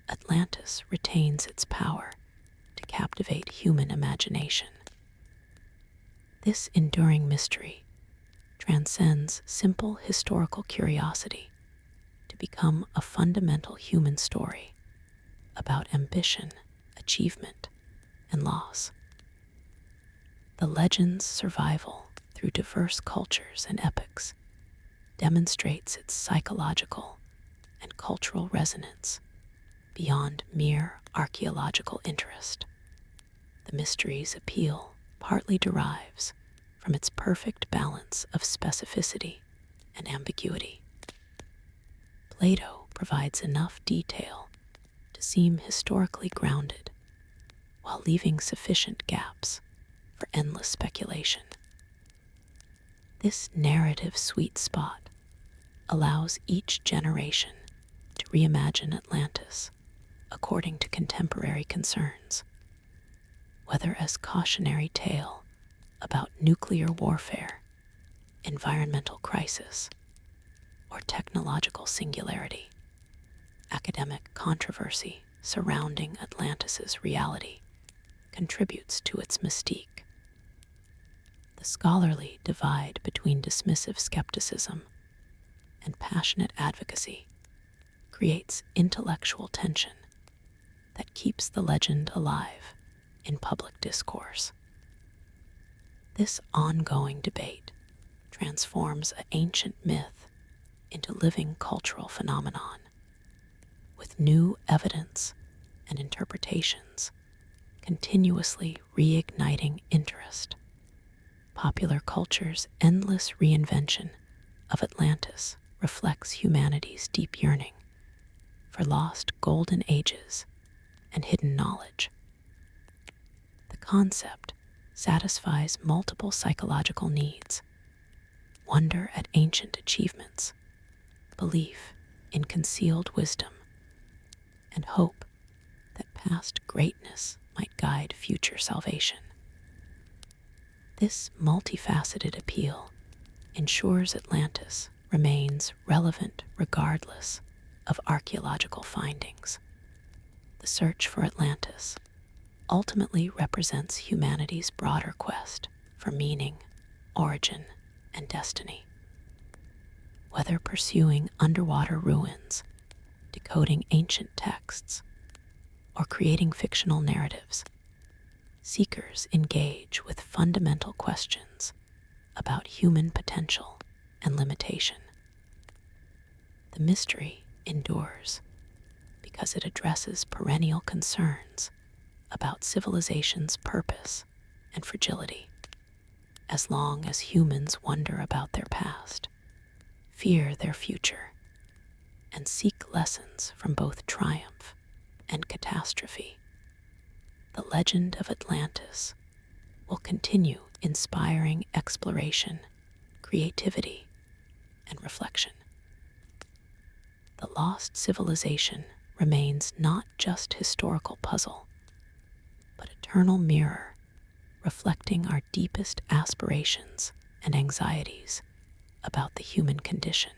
A: Atlantis retains its power to captivate human imagination. This enduring mystery transcends simple historical curiosity to become a fundamental human story about ambition, achievement, and loss. The legend's survival through diverse cultures and epochs demonstrates its psychological and cultural resonance beyond mere archaeological interest. The mystery's appeal partly derives from its perfect balance of specificity and ambiguity. Plato provides enough detail to seem historically grounded, while leaving sufficient gaps for endless speculation. This narrative sweet spot allows each generation to reimagine Atlantis according to contemporary concerns, whether as cautionary tale about nuclear warfare, environmental crisis, or technological singularity. Academic controversy surrounding Atlantis's reality contributes to its mystique. The scholarly divide between dismissive skepticism and passionate advocacy creates intellectual tension that keeps the legend alive in public discourse. This ongoing debate transforms an ancient myth into living cultural phenomenon, with new evidence and interpretations continuously reigniting interest. Popular culture's endless reinvention of Atlantis reflects humanity's deep yearning for lost golden ages and hidden knowledge. The concept satisfies multiple psychological needs: wonder at ancient achievements, belief in concealed wisdom, and hope that past greatness might guide future salvation. This multifaceted appeal ensures Atlantis remains relevant regardless of archaeological findings. The search for Atlantis ultimately represents humanity's broader quest for meaning, origin, and destiny. Whether pursuing underwater ruins, decoding ancient texts, or creating fictional narratives, seekers engage with fundamental questions about human potential and limitation. The mystery endures because it addresses perennial concerns about civilization's purpose and fragility. As long as humans wonder about their past, fear their future, and seek lessons from both triumph and catastrophe, the legend of Atlantis will continue inspiring exploration, creativity, and reflection. The lost civilization remains not just historical puzzle, but eternal mirror reflecting our deepest aspirations and anxieties about the human condition.